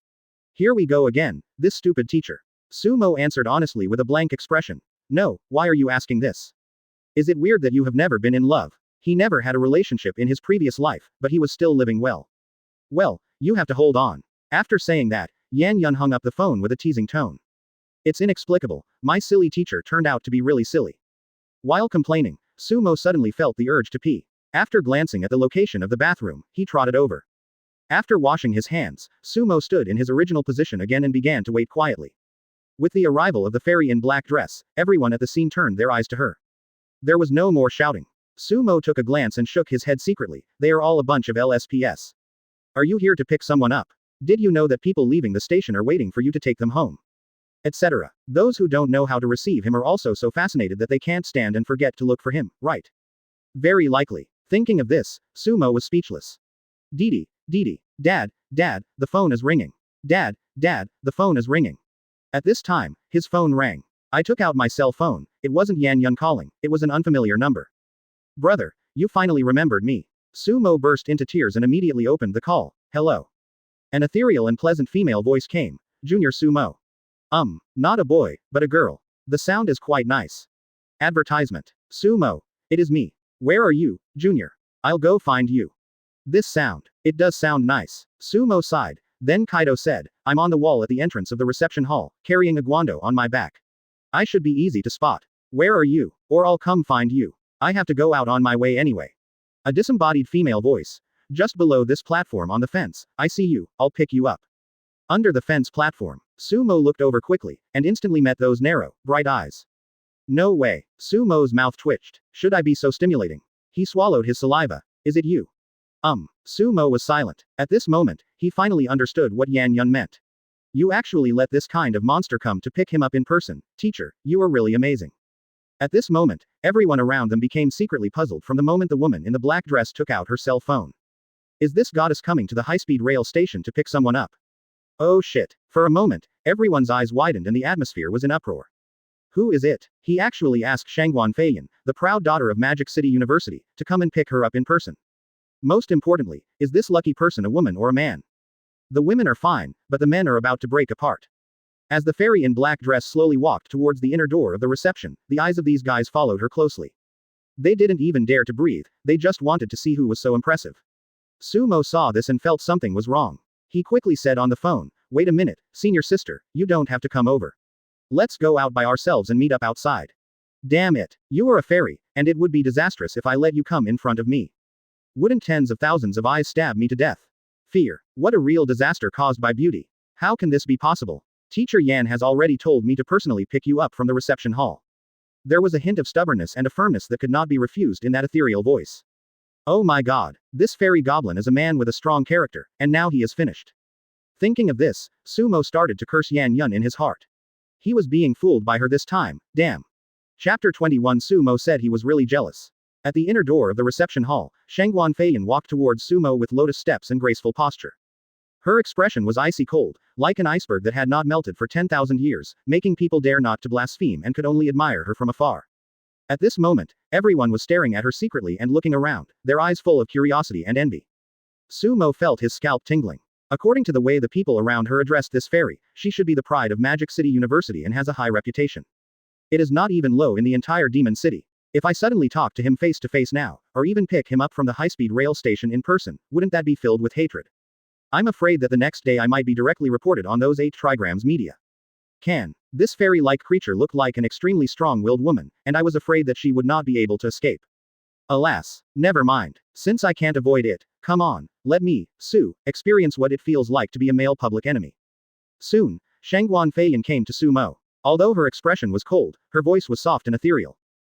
Here we go again, this stupid teacher. Sumo answered honestly with a blank expression. No, why are you asking this? Is it weird that you have never been in love? He never had a relationship in his previous life, but he was still living well. Well, you have to hold on. After saying that, Yan Yun hung up the phone with a teasing tone. It's inexplicable, my silly teacher turned out to be really silly. While complaining, Sumo suddenly felt the urge to pee. After glancing at the location of the bathroom, he trotted over. After washing his hands, Sumo stood in his original position again and began to wait quietly. With the arrival of the fairy in black dress, everyone at the scene turned their eyes to her. There was no more shouting. Sumo took a glance and shook his head secretly. They are all a bunch of LSPS. Are you here to pick someone up? Did you know that people leaving the station are waiting for you to take them home? Etc. Those who don't know how to receive him are also so fascinated that they can't stand and forget to look for him, right? Very likely. Thinking of this, Sumo was speechless. Dee Dee, Dad, the phone is ringing. Dad, the phone is ringing. At this time, his phone rang. I took out my cell phone. It wasn't Yan Yun calling, it was an unfamiliar number. Brother, you finally remembered me. Sumo burst into tears and immediately opened the call. Hello. An ethereal and pleasant female voice came. Junior Sumo. Not a boy, but a girl. The sound is quite nice. Advertisement. Sumo. It is me. Where are you, Junior? I'll go find you. This sound. It does sound nice. Sumo sighed. Then Kaido said, I'm on the wall at the entrance of the reception hall, carrying a guando on my back. I should be easy to spot. Where are you? Or I'll come find you. I have to go out on my way anyway. A disembodied female voice. Just below this platform on the fence. I see you, I'll pick you up. Under the fence platform, Sumo looked over quickly, and instantly met those narrow, bright eyes. No way. Sumo's mouth twitched. Should I be so stimulating? He swallowed his saliva. Is it you? Sumo was silent. At this moment, he finally understood what Yan Yun meant. You actually let this kind of monster come to pick him up in person, teacher, you are really amazing. At this moment, everyone around them became secretly puzzled from the moment the woman in the black dress took out her cell phone. Is this goddess coming to the high-speed rail station to pick someone up? Oh shit. For a moment, everyone's eyes widened and the atmosphere was in uproar. Who is it? He actually asked Shangguan Feiyan, the proud daughter of Magic City University, to come and pick her up in person. Most importantly, is this lucky person a woman or a man? The women are fine, but the men are about to break apart. As the fairy in black dress slowly walked towards the inner door of the reception, the eyes of these guys followed her closely. They didn't even dare to breathe, they just wanted to see who was so impressive. Sumo saw this and felt something was wrong. He quickly said on the phone, wait a minute, senior sister, you don't have to come over. Let's go out by ourselves and meet up outside. Damn it, you are a fairy, and it would be disastrous if I let you come in front of me. Wouldn't tens of thousands of eyes stab me to death? Fear. What a real disaster caused by beauty. How can this be possible? Teacher Yan has already told me to personally pick you up from the reception hall. There was a hint of stubbornness and a firmness that could not be refused in that ethereal voice. Oh my god, this fairy goblin is a man with a strong character, and now he is finished. Thinking of this, Sumo started to curse Yan Yun in his heart. He was being fooled by her this time, damn. Chapter 21 Sumo said he was really jealous. At the inner door of the reception hall, Shangguan Feiyan walked towards Sumo with lotus steps and graceful posture. Her expression was icy cold, like an iceberg that had not melted for 10,000 years, making people dare not to blaspheme and could only admire her from afar. At this moment, everyone was staring at her secretly and looking around, their eyes full of curiosity and envy. Sumo felt his scalp tingling. According to the way the people around her addressed this fairy, she should be the pride of Magic City University and has a high reputation. It is not even low in the entire Demon City. If I suddenly talk to him face to face now, or even pick him up from the high-speed rail station in person, wouldn't that be filled with hatred? I'm afraid that the next day I might be directly reported on those 8 trigrams media. This fairy-like creature looked like an extremely strong-willed woman, and I was afraid that she would not be able to escape. Alas, never mind. Since I can't avoid it, come on, let me, Su, experience what it feels like to be a male public enemy. Soon, Shangguan Feiyan came to Sumo. Although her expression was cold, her voice was soft and ethereal.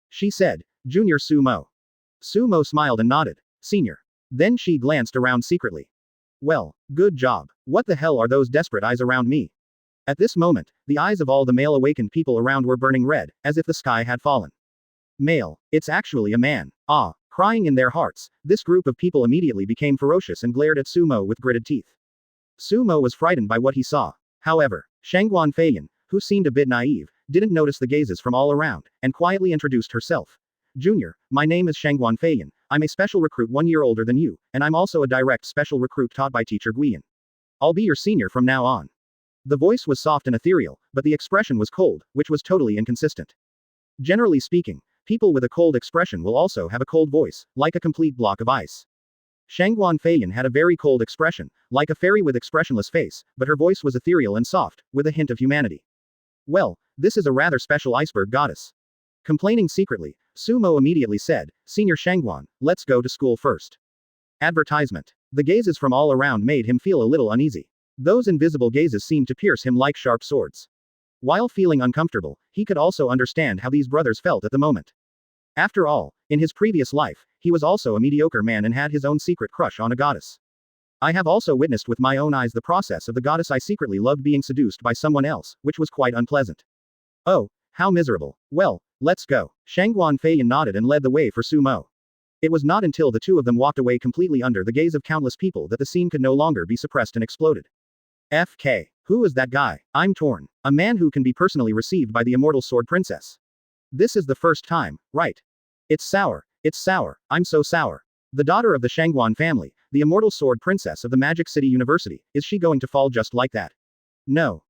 She said, Junior Sumo. Sumo smiled and nodded. Senior. Then she glanced around secretly. Well, good job. What the hell are those desperate eyes around me? At this moment, the eyes of all the male awakened people around were burning red, as if the sky had fallen. Male. It's actually a man. Ah. Crying in their hearts, this group of people immediately became ferocious and glared at Sumo with gritted teeth. Sumo was frightened by what he saw. However, Shangguan Feiyan, who seemed a bit naive, didn't notice the gazes from all around, and quietly introduced herself. Junior, my name is Shangguan Feiyan, I'm a special recruit 1 year older than you, and I'm also a direct special recruit taught by teacher Guiyan. I'll be your senior from now on. The voice was soft and ethereal, but the expression was cold, which was totally inconsistent. Generally speaking, people with a cold expression will also have a cold voice, like a complete block of ice. Shangguan Feiyan had a very cold expression, like a fairy with expressionless face, but her voice was ethereal and soft, with a hint of humanity. Well, this is a rather special iceberg goddess. Complaining secretly, Sumo immediately said, Senior Shangguan, let's go to school first. Advertisement. The gazes from all around made him feel a little uneasy. Those invisible gazes seemed to pierce him like sharp swords. While feeling uncomfortable, he could also understand how these brothers felt at the moment. After all, in his previous life, he was also a mediocre man and had his own secret crush on a goddess. I have also witnessed with my own eyes the process of the goddess I secretly loved being seduced by someone else, which was quite unpleasant. Oh, how miserable. Well, let's go. Shangguan Feiyan nodded and led the way for Sumo. It was not until the two of them walked away completely under the gaze of countless people that the scene could no longer be suppressed and exploded. FK. Who is that guy? I'm torn. A man who can be personally received by the immortal sword princess. This is the first time, right? It's sour. It's sour. I'm so sour. The daughter of the Shangguan family, the immortal sword princess of the Magic City University, is she going to fall just like that? No.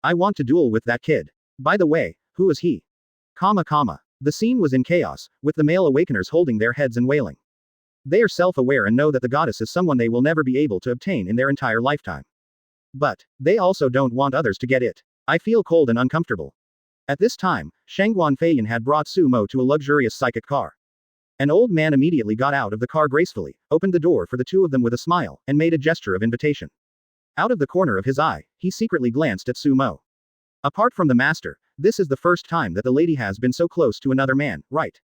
I want to duel with that kid. By the way, who is he? The scene was in chaos, with the male awakeners holding their heads and wailing. They are self-aware and know that the goddess is someone they will never be able to obtain in their entire lifetime. But, they also don't want others to get it. I feel cold and uncomfortable. At this time, Shangguan Feiyan had brought Sumo to a luxurious psychic car. An old man immediately got out of the car gracefully, opened the door for the two of them with a smile, and made a gesture of invitation. Out of the corner of his eye, he secretly glanced at Sumo. Apart from the master, this is the first time that the lady has been so close to another man, right?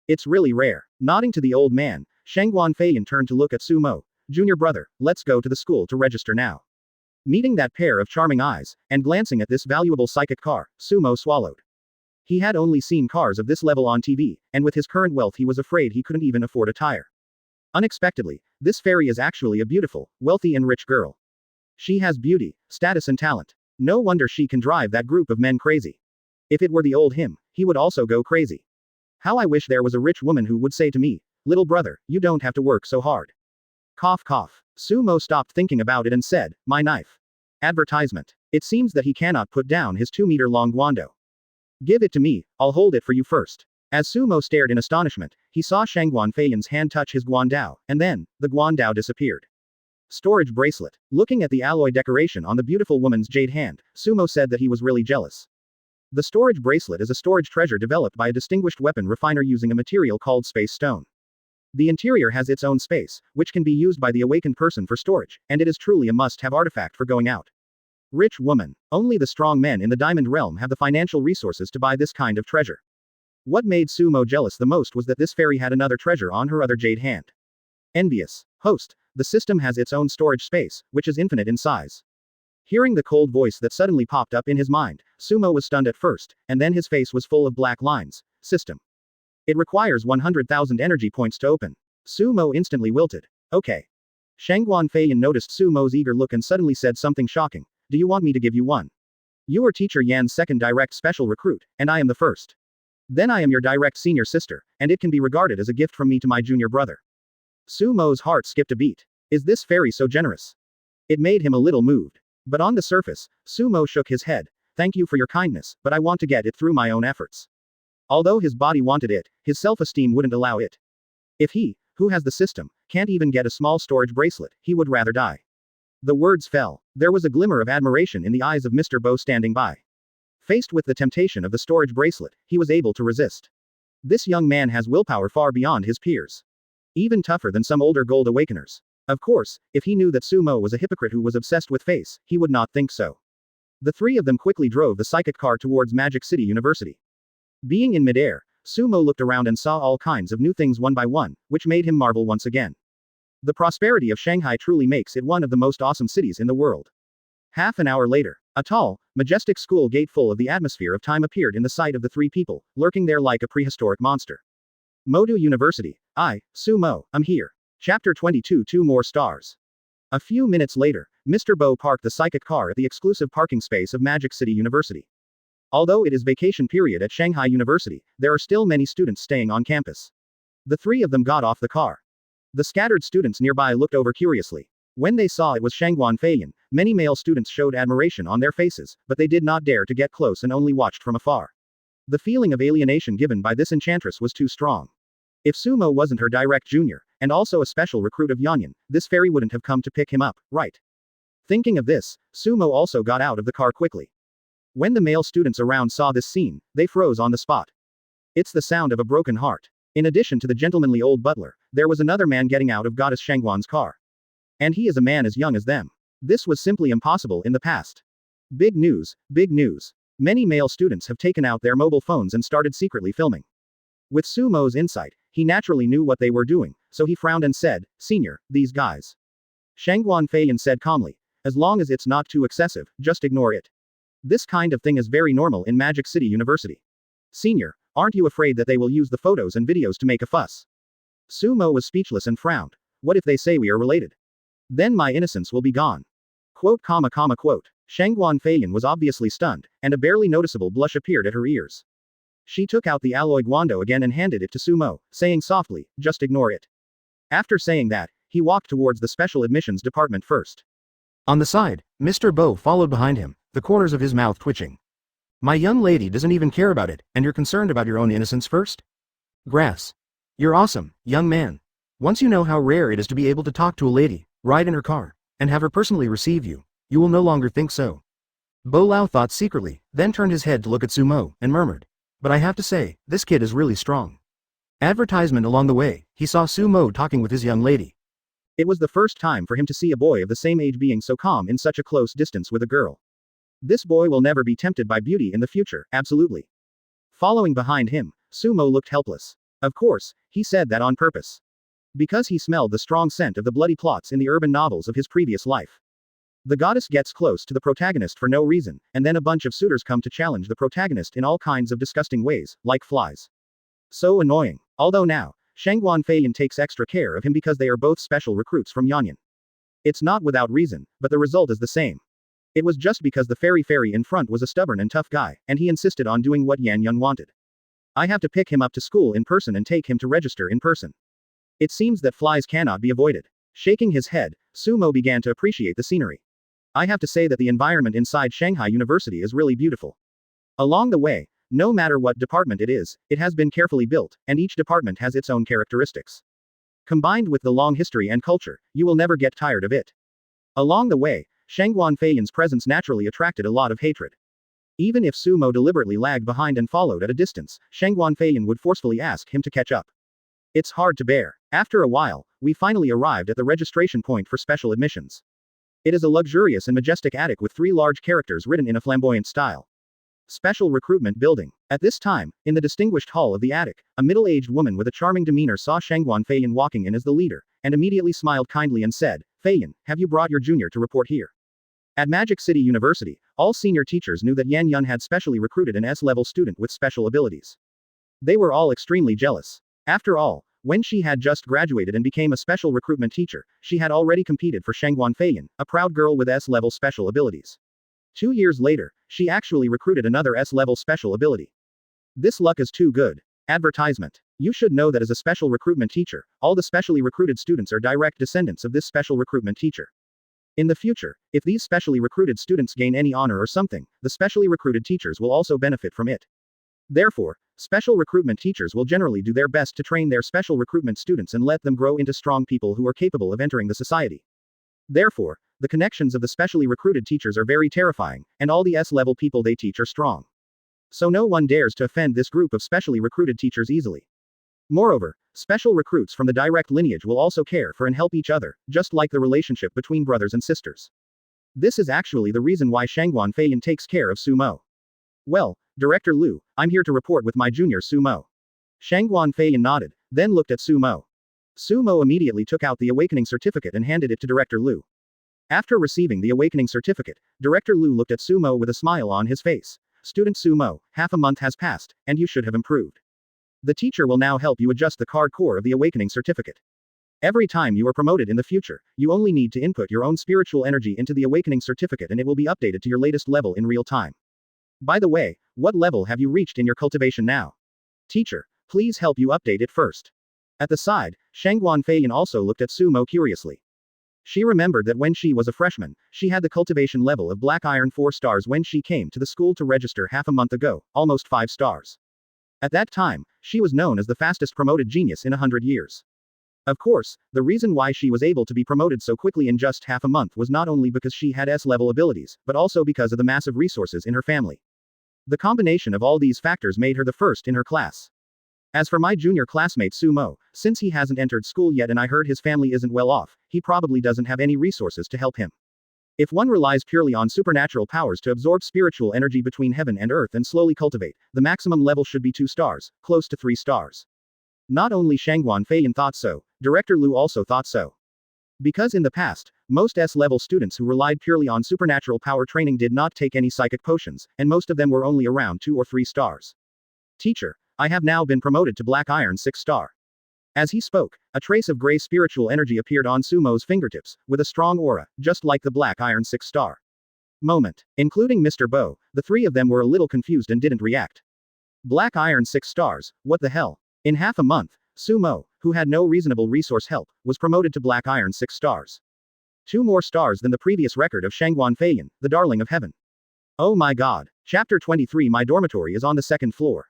It's really rare. Nodding to the old man, Shangguan Feiyan turned to look at Sumo. Junior brother, let's go to the school to register now. Meeting that pair of charming eyes, and glancing at this valuable psychic car, Sumo swallowed. He had only seen cars of this level on TV, and with his current wealth he was afraid he couldn't even afford a tire. Unexpectedly, this fairy is actually a beautiful, wealthy and rich girl. She has beauty, status and talent. No wonder she can drive that group of men crazy. If it were the old him, he would also go crazy. How I wish there was a rich woman who would say to me, little brother, you don't have to work so hard. Cough cough. Sumo stopped thinking about it and said, my knife. Advertisement. It seems that he cannot put down his 2-meter-long guando. Give it to me, I'll hold it for you first. As Sumo stared in astonishment, he saw Shangguan Feiyan's hand touch his guandao, and then, the guandao disappeared. Storage bracelet. Looking at the alloy decoration on the beautiful woman's jade hand, Sumo said that he was really jealous. The storage bracelet is a storage treasure developed by a distinguished weapon refiner using a material called space stone. The interior has its own space, which can be used by the awakened person for storage, and it is truly a must-have artifact for going out. Rich woman. Only the strong men in the diamond realm have the financial resources to buy this kind of treasure. What made Sumo jealous the most was that this fairy had another treasure on her other jade hand. Envious. Host. The system has its own storage space, which is infinite in size. Hearing the cold voice that suddenly popped up in his mind, Sumo was stunned at first, and then his face was full of black lines. System. It requires 100,000 energy points to open. Sumo instantly wilted. Okay. Shangguan Feiyan noticed Sumo's eager look and suddenly said something shocking. Do you want me to give you one? You are teacher Yan's second direct special recruit, and I am the first. Then I am your direct senior sister, and it can be regarded as a gift from me to my junior brother. Sumo's heart skipped a beat. Is this fairy so generous? It made him a little moved. But on the surface, Sumo shook his head. Thank you for your kindness, but I want to get it through my own efforts. Although his body wanted it, his self-esteem wouldn't allow it. If he, who has the system, can't even get a small storage bracelet, he would rather die. The words fell. There was a glimmer of admiration in the eyes of Mr. Bo standing by. Faced with the temptation of the storage bracelet, he was able to resist. This young man has willpower far beyond his peers. Even tougher than some older gold awakeners. Of course, if he knew that Sumo was a hypocrite who was obsessed with face, he would not think so. The three of them quickly drove the psychic car towards Magic City University. Being in midair, Sumo looked around and saw all kinds of new things one by one, which made him marvel once again. The prosperity of Shanghai truly makes it one of the most awesome cities in the world. Half an hour later, a tall, majestic school gate full of the atmosphere of time appeared in the sight of the three people, lurking there like a prehistoric monster. Modu University. Sumo, I'm here. Chapter 22 2 more stars. A few minutes later, Mr. Bo parked the psychic car at the exclusive parking space of Magic City University. Although it is vacation period at Shanghai University, there are still many students staying on campus. The three of them got off the car. The scattered students nearby looked over curiously. When they saw it was Shangguan Feiyan, many male students showed admiration on their faces, but they did not dare to get close and only watched from afar. The feeling of alienation given by this enchantress was too strong. If Sumo wasn't her direct junior, and also a special recruit of Yanyan, this fairy wouldn't have come to pick him up, right? Thinking of this, Sumo also got out of the car quickly. When the male students around saw this scene, they froze on the spot. It's the sound of a broken heart. In addition to the gentlemanly old butler, there was another man getting out of Goddess Shangguan's car. And he is a man as young as them. This was simply impossible in the past. Big news, big news. Many male students have taken out their mobile phones and started secretly filming. With Sumo's insight, he naturally knew what they were doing, so he frowned and said, "Senior, these guys." Shangguan Feiyan said calmly, "As long as it's not too excessive, just ignore it. This kind of thing is very normal in Magic City University. Senior, aren't you afraid that they will use the photos and videos to make a fuss?" Sumo was speechless and frowned. "What if they say we are related? Then my innocence will be gone." Quote. Shangguan Feiyan was obviously stunned, and a barely noticeable blush appeared at her ears. She took out the alloy guando again and handed it to Sumo, saying softly, "Just ignore it." After saying that, he walked towards the special admissions department first. On the side, Mr. Bo followed behind him, the corners of his mouth twitching. "My young lady doesn't even care about it, and you're concerned about your own innocence first? Grass. You're awesome, young man. Once you know how rare it is to be able to talk to a lady, ride in her car, and have her personally receive you, you will no longer think so." Bo Lao thought secretly, then turned his head to look at Sumo, and murmured, "But I have to say, this kid is really strong." Advertisement along the way, he saw Sumo talking with his young lady. It was the first time for him to see a boy of the same age being so calm in such a close distance with a girl. This boy will never be tempted by beauty in the future, absolutely. Following behind him, Sumo looked helpless. Of course, he said that on purpose. Because he smelled the strong scent of the bloody plots in the urban novels of his previous life. The goddess gets close to the protagonist for no reason, and then a bunch of suitors come to challenge the protagonist in all kinds of disgusting ways, like flies. So annoying. Although now, Shangguan Feiyan takes extra care of him because they are both special recruits from Yanyan. It's not without reason, but the result is the same. It was just because the fairy in front was a stubborn and tough guy, and he insisted on doing what Yanyan wanted. I have to pick him up to school in person and take him to register in person. It seems that flies cannot be avoided. Shaking his head, Sumo began to appreciate the scenery. I have to say that the environment inside Shanghai University is really beautiful. Along the way, no matter what department it is, it has been carefully built, and each department has its own characteristics. Combined with the long history and culture, you will never get tired of it. Along the way, Shangguan Feiyan's presence naturally attracted a lot of hatred. Even if Sumo deliberately lagged behind and followed at a distance, Shangguan Feiyan would forcefully ask him to catch up. It's hard to bear. After a while, we finally arrived at the registration point for special admissions. It is a luxurious and majestic attic with 3 large characters written in a flamboyant style. Special recruitment building. At this time, in the distinguished hall of the attic, a middle-aged woman with a charming demeanor saw Shangguan Feiyan walking in as the leader, and immediately smiled kindly and said, "Feiyan, have you brought your junior to report here?" At Magic City University, all senior teachers knew that Yan Yun had specially recruited an S-level student with special abilities. They were all extremely jealous. After all, when she had just graduated and became a special recruitment teacher, she had already competed for Shangguan Feiyan, a proud girl with S-level special abilities. 2 years later, she actually recruited another S-level special ability. This luck is too good. Advertisement. You should know that as a special recruitment teacher, all the specially recruited students are direct descendants of this special recruitment teacher. In the future, if these specially recruited students gain any honor or something, the specially recruited teachers will also benefit from it. Therefore, special recruitment teachers will generally do their best to train their special recruitment students and let them grow into strong people who are capable of entering the society. Therefore, the connections of the specially recruited teachers are very terrifying, and all the S-level people they teach are strong. So no one dares to offend this group of specially recruited teachers easily. Moreover, special recruits from the direct lineage will also care for and help each other, just like the relationship between brothers and sisters. This is actually the reason why Shangguan Feiyan takes care of Sumo. Well, Director Liu, I'm here to report with my junior Sumo. Shangguan Feiyan nodded, then looked at Sumo. Sumo immediately took out the awakening certificate and handed it to Director Liu. After receiving the awakening certificate, Director Liu looked at Sumo with a smile on his face. Student Sumo, half a month has passed, and you should have improved. The teacher will now help you adjust the card core of the awakening certificate. Every time you are promoted in the future, you only need to input your own spiritual energy into the awakening certificate and it will be updated to your latest level in real time. By the way, what level have you reached in your cultivation now? Teacher, please help you update it first. At the side, Shangguan Feiyan also looked at Sumo curiously. She remembered that when she was a freshman, she had the cultivation level of Black Iron 4 stars when she came to the school to register half a month ago, almost 5 stars. At that time, she was known as the fastest promoted genius in 100 years. Of course, the reason why she was able to be promoted so quickly in just half a month was not only because she had S-level abilities, but also because of the massive resources in her family. The combination of all these factors made her the first in her class. As for my junior classmate Sumo, since he hasn't entered school yet and I heard his family isn't well off, he probably doesn't have any resources to help him. If one relies purely on supernatural powers to absorb spiritual energy between heaven and earth and slowly cultivate, the maximum level should be 2 stars, close to 3 stars. Not only Shangguan Feiyan thought so, Director Lu also thought so. Because in the past, most S-level students who relied purely on supernatural power training did not take any psychic potions, and most of them were only around 2 or 3 stars. Teacher, I have now been promoted to Black Iron 6 star. As he spoke, a trace of gray spiritual energy appeared on Sumo's fingertips, with a strong aura, just like the Black Iron 6 star. Moment. Including Mr. Bo, the 3 of them were a little confused and didn't react. Black Iron 6 stars, what the hell? In half a month, Sumo, who had no reasonable resource help, was promoted to Black Iron 6 stars. 2 more stars than the previous record of Shangguan Feiyan, the darling of heaven. Oh my god. Chapter 23. My dormitory is on the 2nd floor.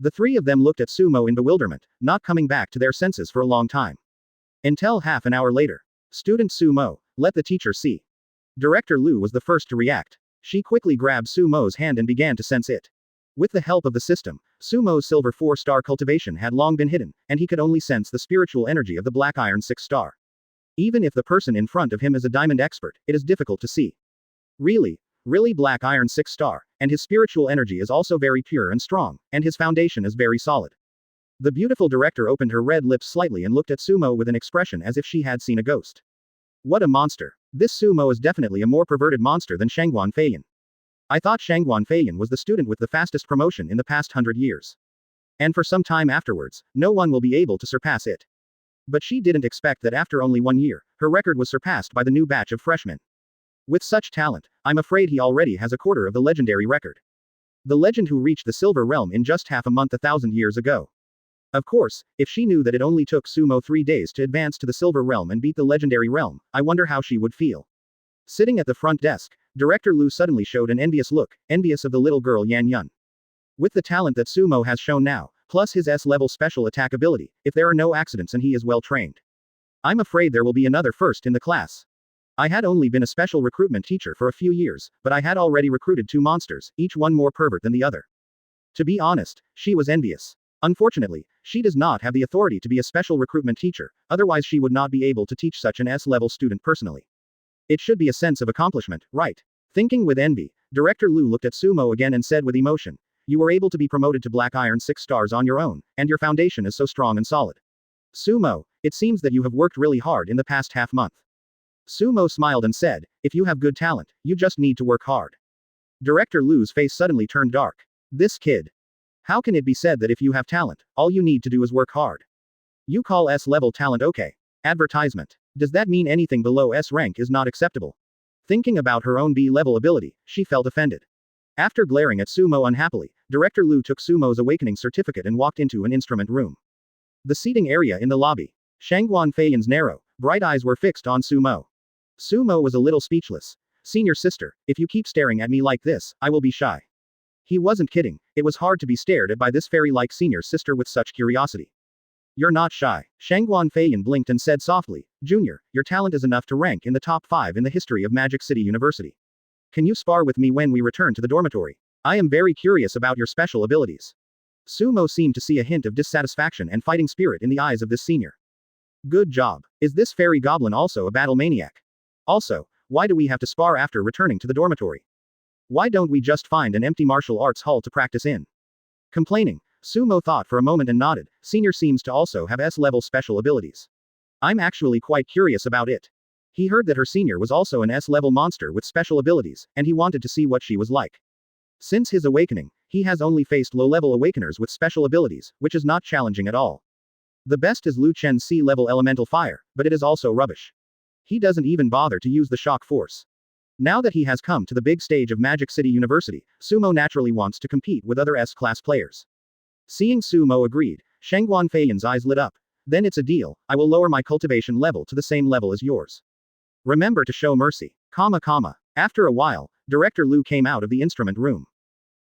The 3 of them looked at Sumo in bewilderment, not coming back to their senses for a long time. Until half an hour later. Student Sumo, let the teacher see. Director Lu was the first to react. She quickly grabbed Sumo's hand and began to sense it. With the help of the system, Sumo's silver 4-star cultivation had long been hidden, and he could only sense the spiritual energy of the Black Iron 6 star. Even if the person in front of him is a diamond expert, it is difficult to see. Really Black Iron 6 star, and his spiritual energy is also very pure and strong, and his foundation is very solid. The beautiful director opened her red lips slightly and looked at Sumo with an expression as if she had seen a ghost. What a monster. This Sumo is definitely a more perverted monster than Shangguan Feiyan. I thought Shangguan Feiyan was the student with the fastest promotion in the past 100 years. And for some time afterwards, no one will be able to surpass it. But she didn't expect that after only 1 year, her record was surpassed by the new batch of freshmen. With such talent, I'm afraid he already has a quarter of the legendary record. The legend who reached the Silver Realm in just half a month 1,000 years ago. Of course, if she knew that it only took Sumo 3 days to advance to the Silver Realm and beat the legendary realm, I wonder how she would feel. Sitting at the front desk, Director Lu suddenly showed an envious look, envious of the little girl Yan Yun. With the talent that Sumo has shown now, plus his S-level special attack ability, if there are no accidents and he is well trained, I'm afraid there will be another first in the class. I had only been a special recruitment teacher for a few years, but I had already recruited 2 monsters, each one more pervert than the other. To be honest, she was envious. Unfortunately, she does not have the authority to be a special recruitment teacher, otherwise she would not be able to teach such an S-level student personally. It should be a sense of accomplishment, right? Thinking with envy, Director Lu looked at Sumo again and said with emotion, you were able to be promoted to Black Iron 6 stars on your own, and your foundation is so strong and solid. Sumo, it seems that you have worked really hard in the past half month. Sumo smiled and said, if you have good talent, you just need to work hard. Director Lu's face suddenly turned dark. This kid. How can it be said that if you have talent, all you need to do is work hard? You call S-level talent okay? Advertisement. Does that mean anything below S rank is not acceptable? Thinking about her own B-level ability, she felt offended. After glaring at Sumo unhappily, Director Lu took Sumo's awakening certificate and walked into an instrument room. The seating area in the lobby. Shangguan Feiyan's narrow, bright eyes were fixed on Sumo. Sumo was a little speechless. Senior sister, if you keep staring at me like this, I will be shy. He wasn't kidding, it was hard to be stared at by this fairy-like senior sister with such curiosity. You're not shy. Shangguan Feiyan blinked and said softly, Junior, your talent is enough to rank in the top 5 in the history of Magic City University. Can you spar with me when we return to the dormitory? I am very curious about your special abilities. Sumo seemed to see a hint of dissatisfaction and fighting spirit in the eyes of this senior. Good job. Is this fairy goblin also a battle maniac? Also, why do we have to spar after returning to the dormitory? Why don't we just find an empty martial arts hall to practice in? Complaining, Sumo thought for a moment and nodded. Senior seems to also have S-level special abilities. I'm actually quite curious about it. He heard that her senior was also an S-level monster with special abilities, and he wanted to see what she was like. Since his awakening, he has only faced low-level awakeners with special abilities, which is not challenging at all. The best is Lu Chen's C-level elemental fire, but it is also rubbish. He doesn't even bother to use the shock force. Now that he has come to the big stage of Magic City University, Sumo naturally wants to compete with other S-class players. Seeing Sumo agreed, Shangguan Feiyan's eyes lit up. Then it's a deal, I will lower my cultivation level to the same level as yours. Remember to show mercy. After a while, Director Lu came out of the instrument room.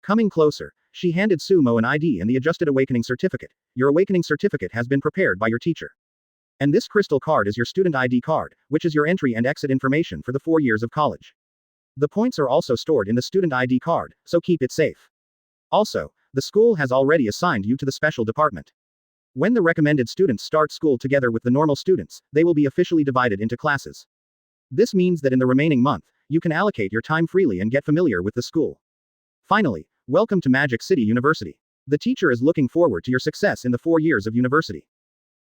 Coming closer, she handed Sumo an ID and the adjusted awakening certificate. Your awakening certificate has been prepared by your teacher. And this crystal card is your student ID card, which is your entry and exit information for the 4 years of college. The points are also stored in the student ID card, so keep it safe. Also, the school has already assigned you to the special department. When the recommended students start school together with the normal students, they will be officially divided into classes. This means that in the remaining month, you can allocate your time freely and get familiar with the school. Finally, welcome to Magic City University. The teacher is looking forward to your success in the 4 years of university.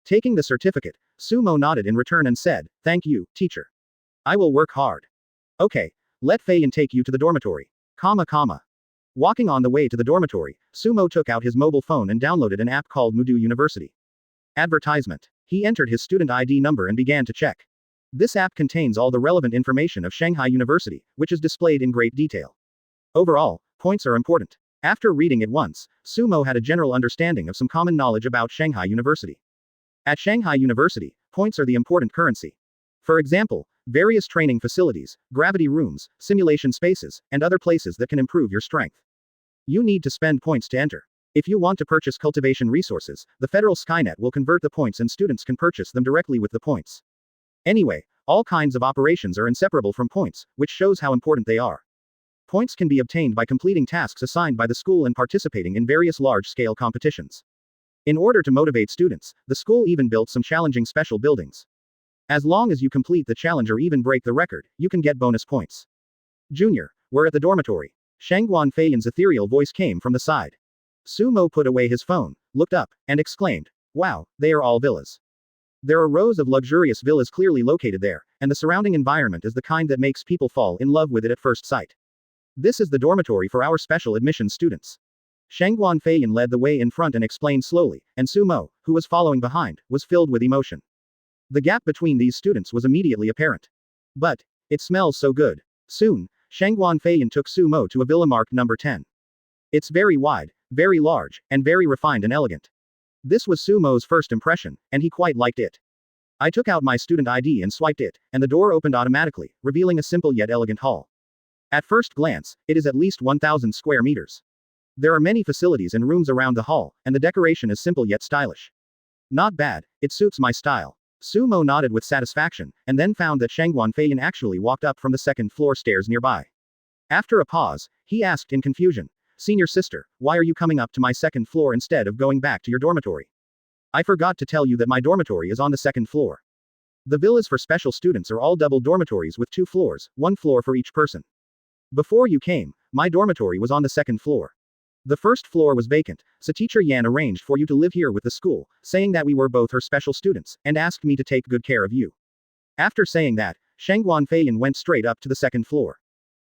Taking the certificate, Sumo nodded in return and said, "Thank you, teacher. I will work hard." "Okay, let Feiyin take you to the dormitory. Walking on the way to the dormitory, Sumo took out his mobile phone and downloaded an app called Mudu University. Advertisement. He entered his student ID number and began to check. This app contains all the relevant information of Shanghai University, which is displayed in great detail. Overall, points are important. After reading it once, Sumo had a general understanding of some common knowledge about Shanghai University. At Shanghai University, points are the important currency. For example, various training facilities, gravity rooms, simulation spaces, and other places that can improve your strength. You need to spend points to enter. If you want to purchase cultivation resources, the Federal Skynet will convert the points and students can purchase them directly with the points. Anyway, all kinds of operations are inseparable from points, which shows how important they are. Points can be obtained by completing tasks assigned by the school and participating in various large-scale competitions. In order to motivate students, the school even built some challenging special buildings. As long as you complete the challenge or even break the record, you can get bonus points. "Junior, we're at the dormitory." Shangguan Feiyin's ethereal voice came from the side. Sumo put away his phone, looked up, and exclaimed, "Wow, they are all villas." There are rows of luxurious villas clearly located there, and the surrounding environment is the kind that makes people fall in love with it at first sight. "This is the dormitory for our special admission students." Shangguan Feiyin led the way in front and explained slowly, and Sumo, who was following behind, was filled with emotion. The gap between these students was immediately apparent. "But, it smells so good." Soon, Shangguan Feiyin took Sumo to a villa marked number 10. It's very wide, very large, and very refined and elegant. This was Sumo's first impression, and he quite liked it. I took out my student ID and swiped it, and the door opened automatically, revealing a simple yet elegant hall. At first glance, it is at least 1,000 square meters. There are many facilities and rooms around the hall, and the decoration is simple yet stylish. Not bad, it suits my style. Sumo nodded with satisfaction, and then found that Shangguan Feiyin actually walked up from the second-floor stairs nearby. After a pause, he asked in confusion, "Senior sister, why are you coming up to my second floor instead of going back to your dormitory?" "I forgot to tell you that my dormitory is on the second floor. The villas for special students are all double dormitories with 2 floors, 1 floor for each person. Before you came, my dormitory was on the second floor. The first floor was vacant, so Teacher Yan arranged for you to live here with the school, saying that we were both her special students, and asked me to take good care of you." After saying that, Shangguan Feiyin went straight up to the second floor.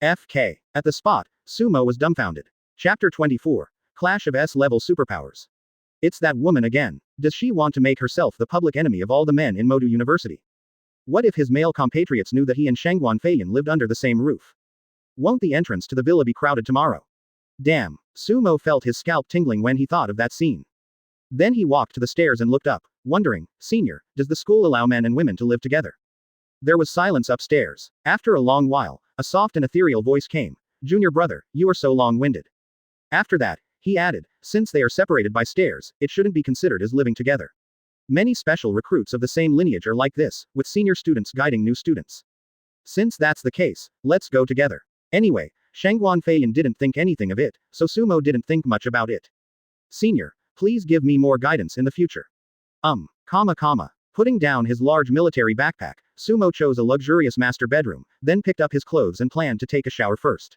FK. At the spot, Sumo was dumbfounded. Chapter 24. Clash of S-level superpowers. It's that woman again. Does she want to make herself the public enemy of all the men in Modu University? What if his male compatriots knew that he and Shangguan Feiyin lived under the same roof? Won't the entrance to the villa be crowded tomorrow? Damn. Sumo felt his scalp tingling when he thought of that scene. Then he walked to the stairs and looked up, wondering, "Senior, does the school allow men and women to live together?" There was silence upstairs. After a long while, a soft and ethereal voice came. "Junior brother, you are so long-winded." After that, he added, "Since they are separated by stairs, it shouldn't be considered as living together. Many special recruits of the same lineage are like this, with senior students guiding new students. Since that's the case, let's go together." Anyway, Shangguan Feiyin didn't think anything of it, so Sumo didn't think much about it. "Senior, please give me more guidance in the future." Putting down his large military backpack, Sumo chose a luxurious master bedroom, then picked up his clothes and planned to take a shower first.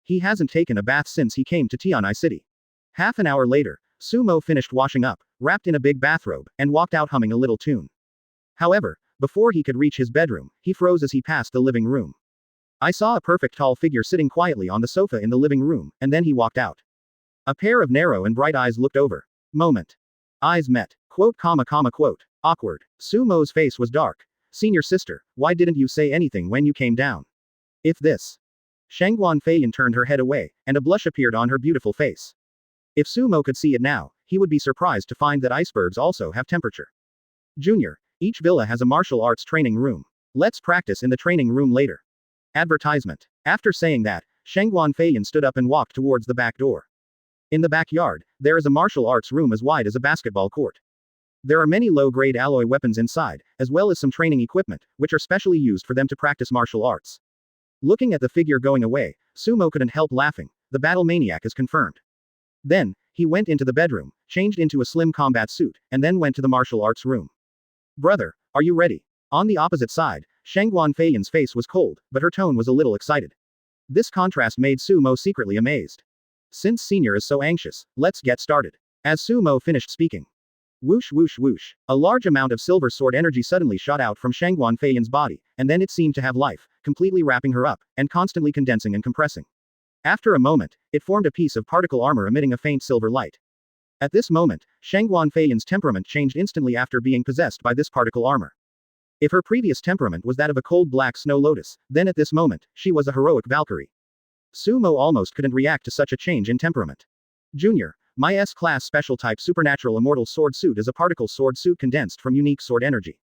He hasn't taken a bath since he came to Tianai City. Half an hour later, Sumo finished washing up, wrapped in a big bathrobe, and walked out humming a little tune. However, before he could reach his bedroom, he froze as he passed the living room. I saw a perfect tall figure sitting quietly on the sofa in the living room, and then he walked out. A pair of narrow and bright eyes looked over. Moment. Eyes met. Quote. Awkward. Sumo's face was dark. "Senior sister, why didn't you say anything when you came down?" "If this." Shangguan Feiyin turned her head away, and a blush appeared on her beautiful face. If Sumo could see it now, he would be surprised to find that icebergs also have temperature. "Junior, each villa has a martial arts training room. Let's practice in the training room later." Advertisement. After saying that, Shangguan Feiyin stood up and walked towards the back door. In the backyard, there is a martial arts room as wide as a basketball court. There are many low-grade alloy weapons inside, as well as some training equipment, which are specially used for them to practice martial arts. Looking at the figure going away, Sumo couldn't help laughing. The battle maniac is confirmed. Then, he went into the bedroom, changed into a slim combat suit, and then went to the martial arts room. "Brother, are you ready?" On the opposite side, Shangguan Feiyan's face was cold, but her tone was a little excited. This contrast made Sumo secretly amazed. Since Senior is so anxious, let's get started. As Sumo finished speaking. Whoosh whoosh whoosh. A large amount of silver sword energy suddenly shot out from Shangguan Feiyan's body, and then it seemed to have life, completely wrapping her up, and constantly condensing and compressing. After a moment, it formed a piece of particle armor emitting a faint silver light. At this moment, Shangguan Feiyan's temperament changed instantly after being possessed by this particle armor. If her previous temperament was that of a cold black snow lotus, then at this moment, she was a heroic Valkyrie. Sumo almost couldn't react to such a change in temperament. Junior, my S-class special type supernatural immortal sword suit is a particle sword suit condensed from unique sword energy.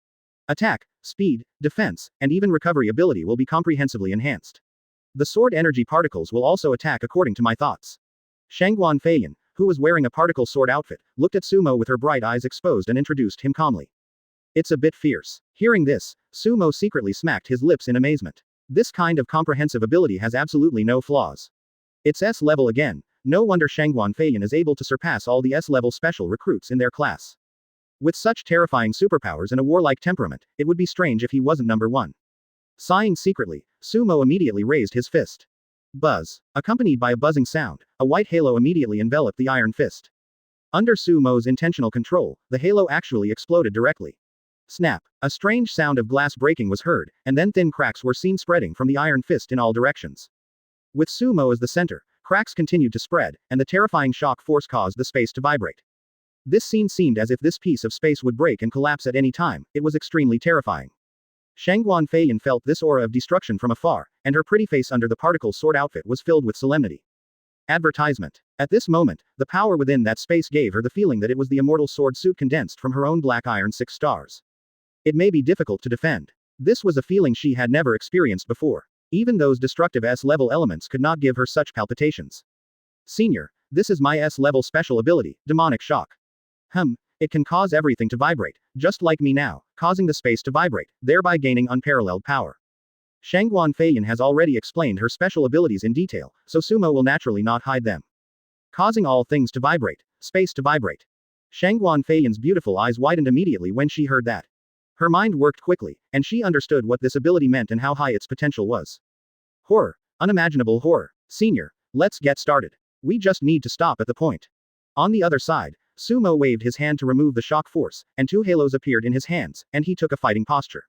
Attack, speed, defense, and even recovery ability will be comprehensively enhanced. The sword energy particles will also attack according to my thoughts. Shangguan Feiyan, who was wearing a particle sword outfit, looked at Sumo with her bright eyes exposed and introduced him calmly. It's a bit fierce. Hearing this, Sumo secretly smacked his lips in amazement. This kind of comprehensive ability has absolutely no flaws. It's S-level again, no wonder Shangguan Feiyan is able to surpass all the S-level special recruits in their class. With such terrifying superpowers and a warlike temperament, it would be strange if he wasn't number one. Sighing secretly, Sumo immediately raised his fist. Buzz. Accompanied by a buzzing sound, a white halo immediately enveloped the iron fist. Under Sumo's intentional control, the halo actually exploded directly. Snap. A strange sound of glass breaking was heard, and then thin cracks were seen spreading from the iron fist in all directions. With Sumo as the center, cracks continued to spread, and the terrifying shock force caused the space to vibrate. This scene seemed as if this piece of space would break and collapse at any time. It was extremely terrifying. Shangguan Feiyan felt this aura of destruction from afar, and her pretty face under the particle sword outfit was filled with solemnity. Advertisement. At this moment, the power within that space gave her the feeling that it was the immortal sword suit condensed from her own black iron 6 stars. It may be difficult to defend. This was a feeling she had never experienced before. Even those destructive S-level elements could not give her such palpitations. Senior, this is my S-level special ability, Demonic Shock. It can cause everything to vibrate, just like me now, causing the space to vibrate, thereby gaining unparalleled power. Shangguan Feiyan has already explained her special abilities in detail, so Sumo will naturally not hide them. Causing all things to vibrate, space to vibrate. Shangguan Feiyan's beautiful eyes widened immediately when she heard that. Her mind worked quickly, and she understood what this ability meant and how high its potential was. Horror. Unimaginable horror. Senior, let's get started. We just need to stop at the point. On the other side, Sumo waved his hand to remove the shock force, and 2 halos appeared in his hands, and he took a fighting posture.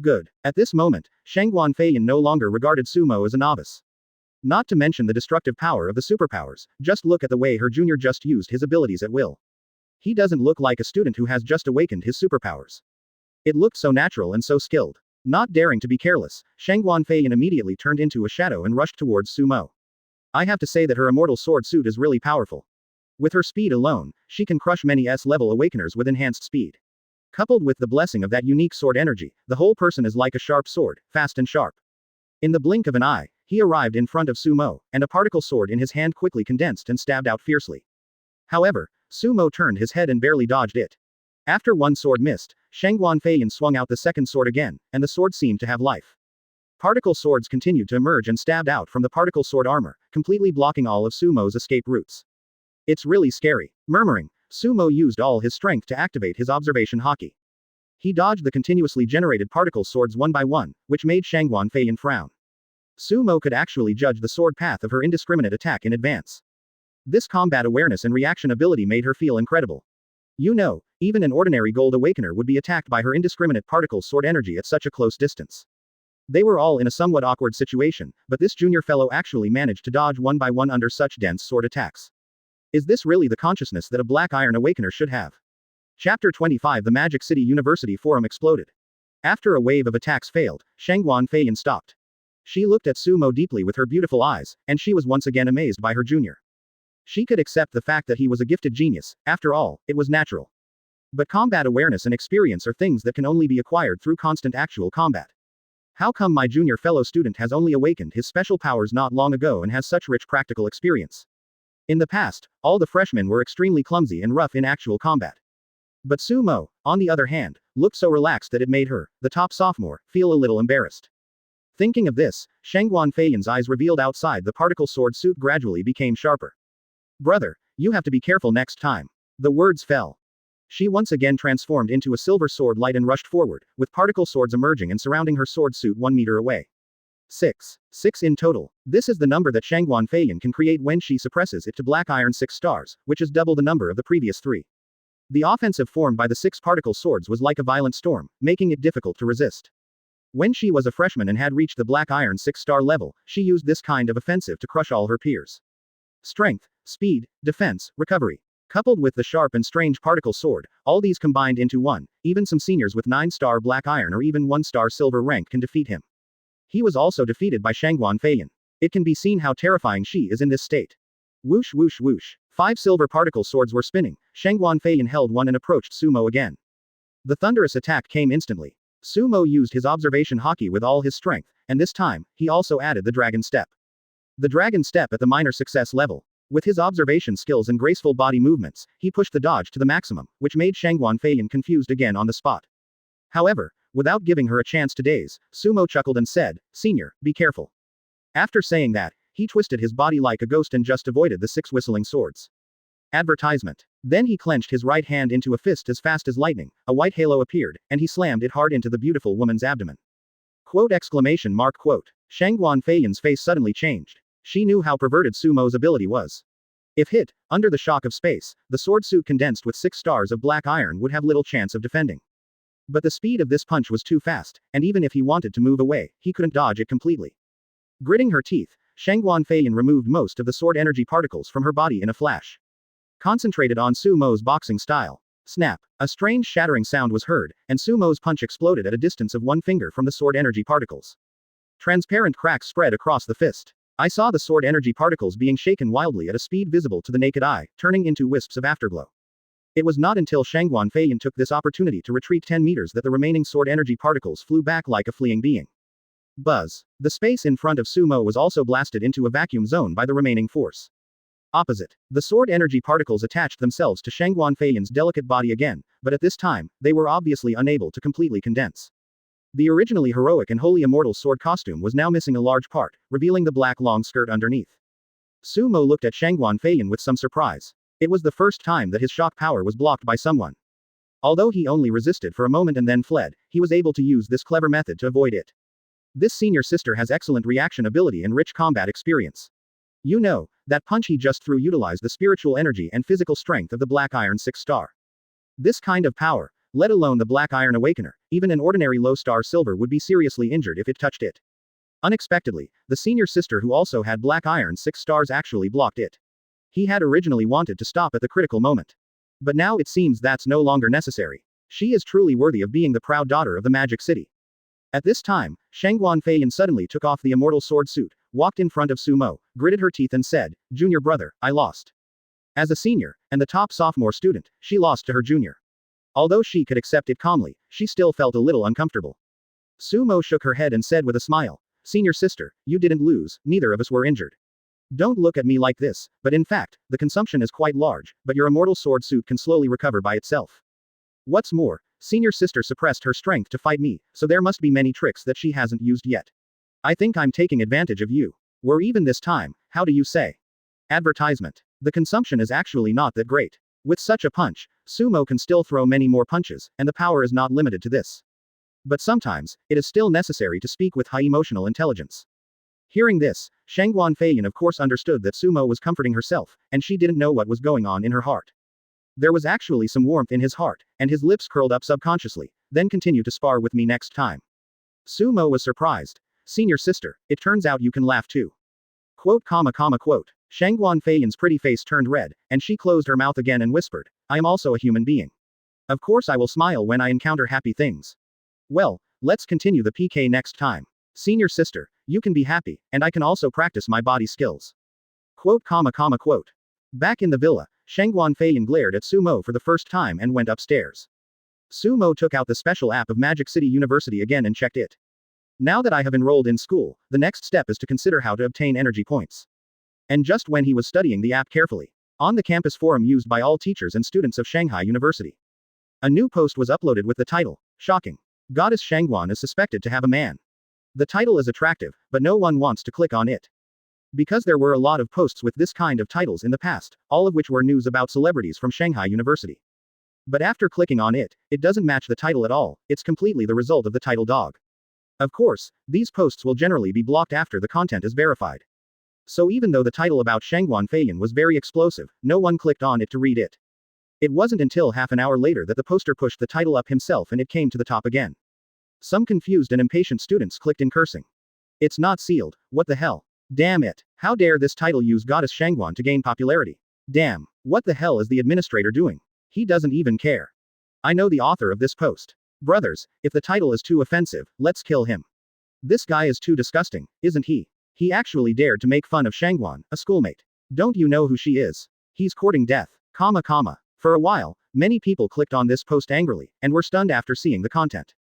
Good. At this moment, Shangguan Feiyan no longer regarded Sumo as a novice. Not to mention the destructive power of the superpowers, just look at the way her junior just used his abilities at will. He doesn't look like a student who has just awakened his superpowers. It looked so natural and so skilled. Not daring to be careless, Shangguan Feiyan immediately turned into a shadow and rushed towards Sumo. I have to say that her immortal sword suit is really powerful. With her speed alone, she can crush many S-level awakeners with enhanced speed. Coupled with the blessing of that unique sword energy, the whole person is like a sharp sword, fast and sharp. In the blink of an eye, he arrived in front of Sumo, and a particle sword in his hand quickly condensed and stabbed out fiercely. However, Sumo turned his head and barely dodged it. After one sword missed, Shangguan Feiyan swung out the second sword again, and the sword seemed to have life. Particle swords continued to emerge and stabbed out from the particle sword armor, completely blocking all of Sumo's escape routes. It's really scary. Murmuring, Sumo used all his strength to activate his observation haki. He dodged the continuously generated particle swords one by one, which made Shangguan Feiyan frown. Sumo could actually judge the sword path of her indiscriminate attack in advance. This combat awareness and reaction ability made her feel incredible. You know, even an ordinary gold awakener would be attacked by her indiscriminate particle sword energy at such a close distance. They were all in a somewhat awkward situation, but this junior fellow actually managed to dodge one by one under such dense sword attacks. Is this really the consciousness that a black iron awakener should have? Chapter 25 The Magic City University Forum exploded. After a wave of attacks failed, Shangguan Feiyan stopped. She looked at Sumo deeply with her beautiful eyes, and she was once again amazed by her junior. She could accept the fact that he was a gifted genius, after all, it was natural. But combat awareness and experience are things that can only be acquired through constant actual combat. How come my junior fellow student has only awakened his special powers not long ago and has such rich practical experience? In the past, all the freshmen were extremely clumsy and rough in actual combat. But Sumo, on the other hand, looked so relaxed that it made her, the top sophomore, feel a little embarrassed. Thinking of this, Shangguan Feiyan's eyes revealed outside the particle sword suit gradually became sharper. Brother, you have to be careful next time. The words fell. She once again transformed into a silver sword light and rushed forward, with particle swords emerging and surrounding her sword suit 1 meter away. 6. 6 in total. This is the number that Shangguan Feiyan can create when she suppresses it to black iron 6 stars, which is double the number of the previous 3. The offensive formed by the 6 particle swords was like a violent storm, making it difficult to resist. When she was a freshman and had reached the black iron 6-star level, she used this kind of offensive to crush all her peers. Strength, speed, defense, recovery. Coupled with the sharp and strange particle sword, all these combined into one, even some seniors with 9-star black iron or even 1-star silver rank can defeat him. He was also defeated by Shangguan Feiyan. It can be seen how terrifying she is in this state. Whoosh whoosh whoosh. 5 silver particle swords were spinning. Shangguan Feiyan held one and approached Sumo again. The thunderous attack came instantly. Sumo used his observation haki with all his strength, and this time, he also added the dragon step. The dragon step at the minor success level. With his observation skills and graceful body movements, he pushed the dodge to the maximum, which made Shangguan Feiyan confused again on the spot. However, without giving her a chance to daze, Sumo chuckled and said, "Senior, be careful." After saying that, he twisted his body like a ghost and just avoided the 6 whistling swords. Advertisement. Then he clenched his right hand into a fist as fast as lightning, a white halo appeared, and he slammed it hard into the beautiful woman's abdomen. Quote exclamation mark quote. Shangguan Feiyan's face suddenly changed. She knew how perverted Sumo's ability was. If hit, under the shock of space, the sword suit condensed with 6 stars of black iron would have little chance of defending. But the speed of this punch was too fast, and even if he wanted to move away, he couldn't dodge it completely. Gritting her teeth, Shangguan Feiyan removed most of the sword energy particles from her body in a flash. Concentrated on Sumo's boxing style. Snap. A strange shattering sound was heard, and Sumo's punch exploded at a distance of 1 finger from the sword energy particles. Transparent cracks spread across the fist. I saw the sword energy particles being shaken wildly at a speed visible to the naked eye, turning into wisps of afterglow. It was not until Shangguan Feiyan took this opportunity to retreat 10 meters that the remaining sword energy particles flew back like a fleeing being. Buzz. The space in front of Sumo was also blasted into a vacuum zone by the remaining force. Opposite. The sword energy particles attached themselves to Shangguan Feiyan's delicate body again, but at this time, they were obviously unable to completely condense. The originally heroic and wholly immortal sword costume was now missing a large part, revealing the black long skirt underneath. Sumo looked at Shangguan Feiyan with some surprise. It was the first time that his shock power was blocked by someone. Although he only resisted for a moment and then fled, he was able to use this clever method to avoid it. This senior sister has excellent reaction ability and rich combat experience. You know, that punch he just threw utilized the spiritual energy and physical strength of the Black Iron 6-star. This kind of power, let alone the Black Iron Awakener, even an ordinary low-star silver would be seriously injured if it touched it. Unexpectedly, the senior sister who also had Black Iron 6 stars actually blocked it. He had originally wanted to stop at the critical moment. But now it seems that's no longer necessary. She is truly worthy of being the proud daughter of the Magic City. At this time, Shangguan Feiyan suddenly took off the immortal sword suit, walked in front of Sumo, gritted her teeth and said, "Junior brother, I lost." As a senior, and the top sophomore student, she lost to her junior. Although she could accept it calmly, she still felt a little uncomfortable. Sumo shook her head and said with a smile, "Senior sister, you didn't lose, neither of us were injured. Don't look at me like this, but in fact, the consumption is quite large, but your immortal sword suit can slowly recover by itself. What's more, senior sister suppressed her strength to fight me, so there must be many tricks that she hasn't used yet. I think I'm taking advantage of you. We're even this time, how do you say?" Advertisement. The consumption is actually not that great. With such a punch, Sumo can still throw many more punches, and the power is not limited to this. But sometimes, it is still necessary to speak with high emotional intelligence. Hearing this, Shangguan Feiyan of course understood that Sumo was comforting herself, and she didn't know what was going on in her heart. There was actually some warmth in his heart, and his lips curled up subconsciously, then continue to spar with me next time. Sumo was surprised. "Senior sister, it turns out you can laugh too." Quote. Shangguan Feiyan's pretty face turned red, and she closed her mouth again and whispered, "I am also a human being. Of course I will smile when I encounter happy things. Well, let's continue the PK next time. Senior sister, you can be happy, and I can also practice my body skills." Quote. Back in the villa, Shangguan Feiyan glared at Sumo for the first time and went upstairs. Sumo took out the special app of Magic City University again and checked it. Now that I have enrolled in school, the next step is to consider how to obtain energy points. And just when he was studying the app carefully, on the campus forum used by all teachers and students of Shanghai University, a new post was uploaded with the title, "Shocking. Goddess Shangguan is suspected to have a man." The title is attractive, but no one wants to click on it. Because there were a lot of posts with this kind of titles in the past, all of which were news about celebrities from Shanghai University. But after clicking on it, it doesn't match the title at all, it's completely the result of the title dog. Of course, these posts will generally be blocked after the content is verified. So even though the title about Shangguan Feiyan was very explosive, no one clicked on it to read it. It wasn't until half an hour later that the poster pushed the title up himself and it came to the top again. Some confused and impatient students clicked in cursing. It's not sealed, what the hell? Damn it, how dare this title use Goddess Shangguan to gain popularity? Damn, what the hell is the administrator doing? He doesn't even care. I know the author of this post. Brothers, if the title is too offensive, let's kill him. This guy is too disgusting, isn't he? He actually dared to make fun of Shangguan, a schoolmate. Don't you know who she is? He's courting death. For a while, many people clicked on this post angrily, and were stunned after seeing the content.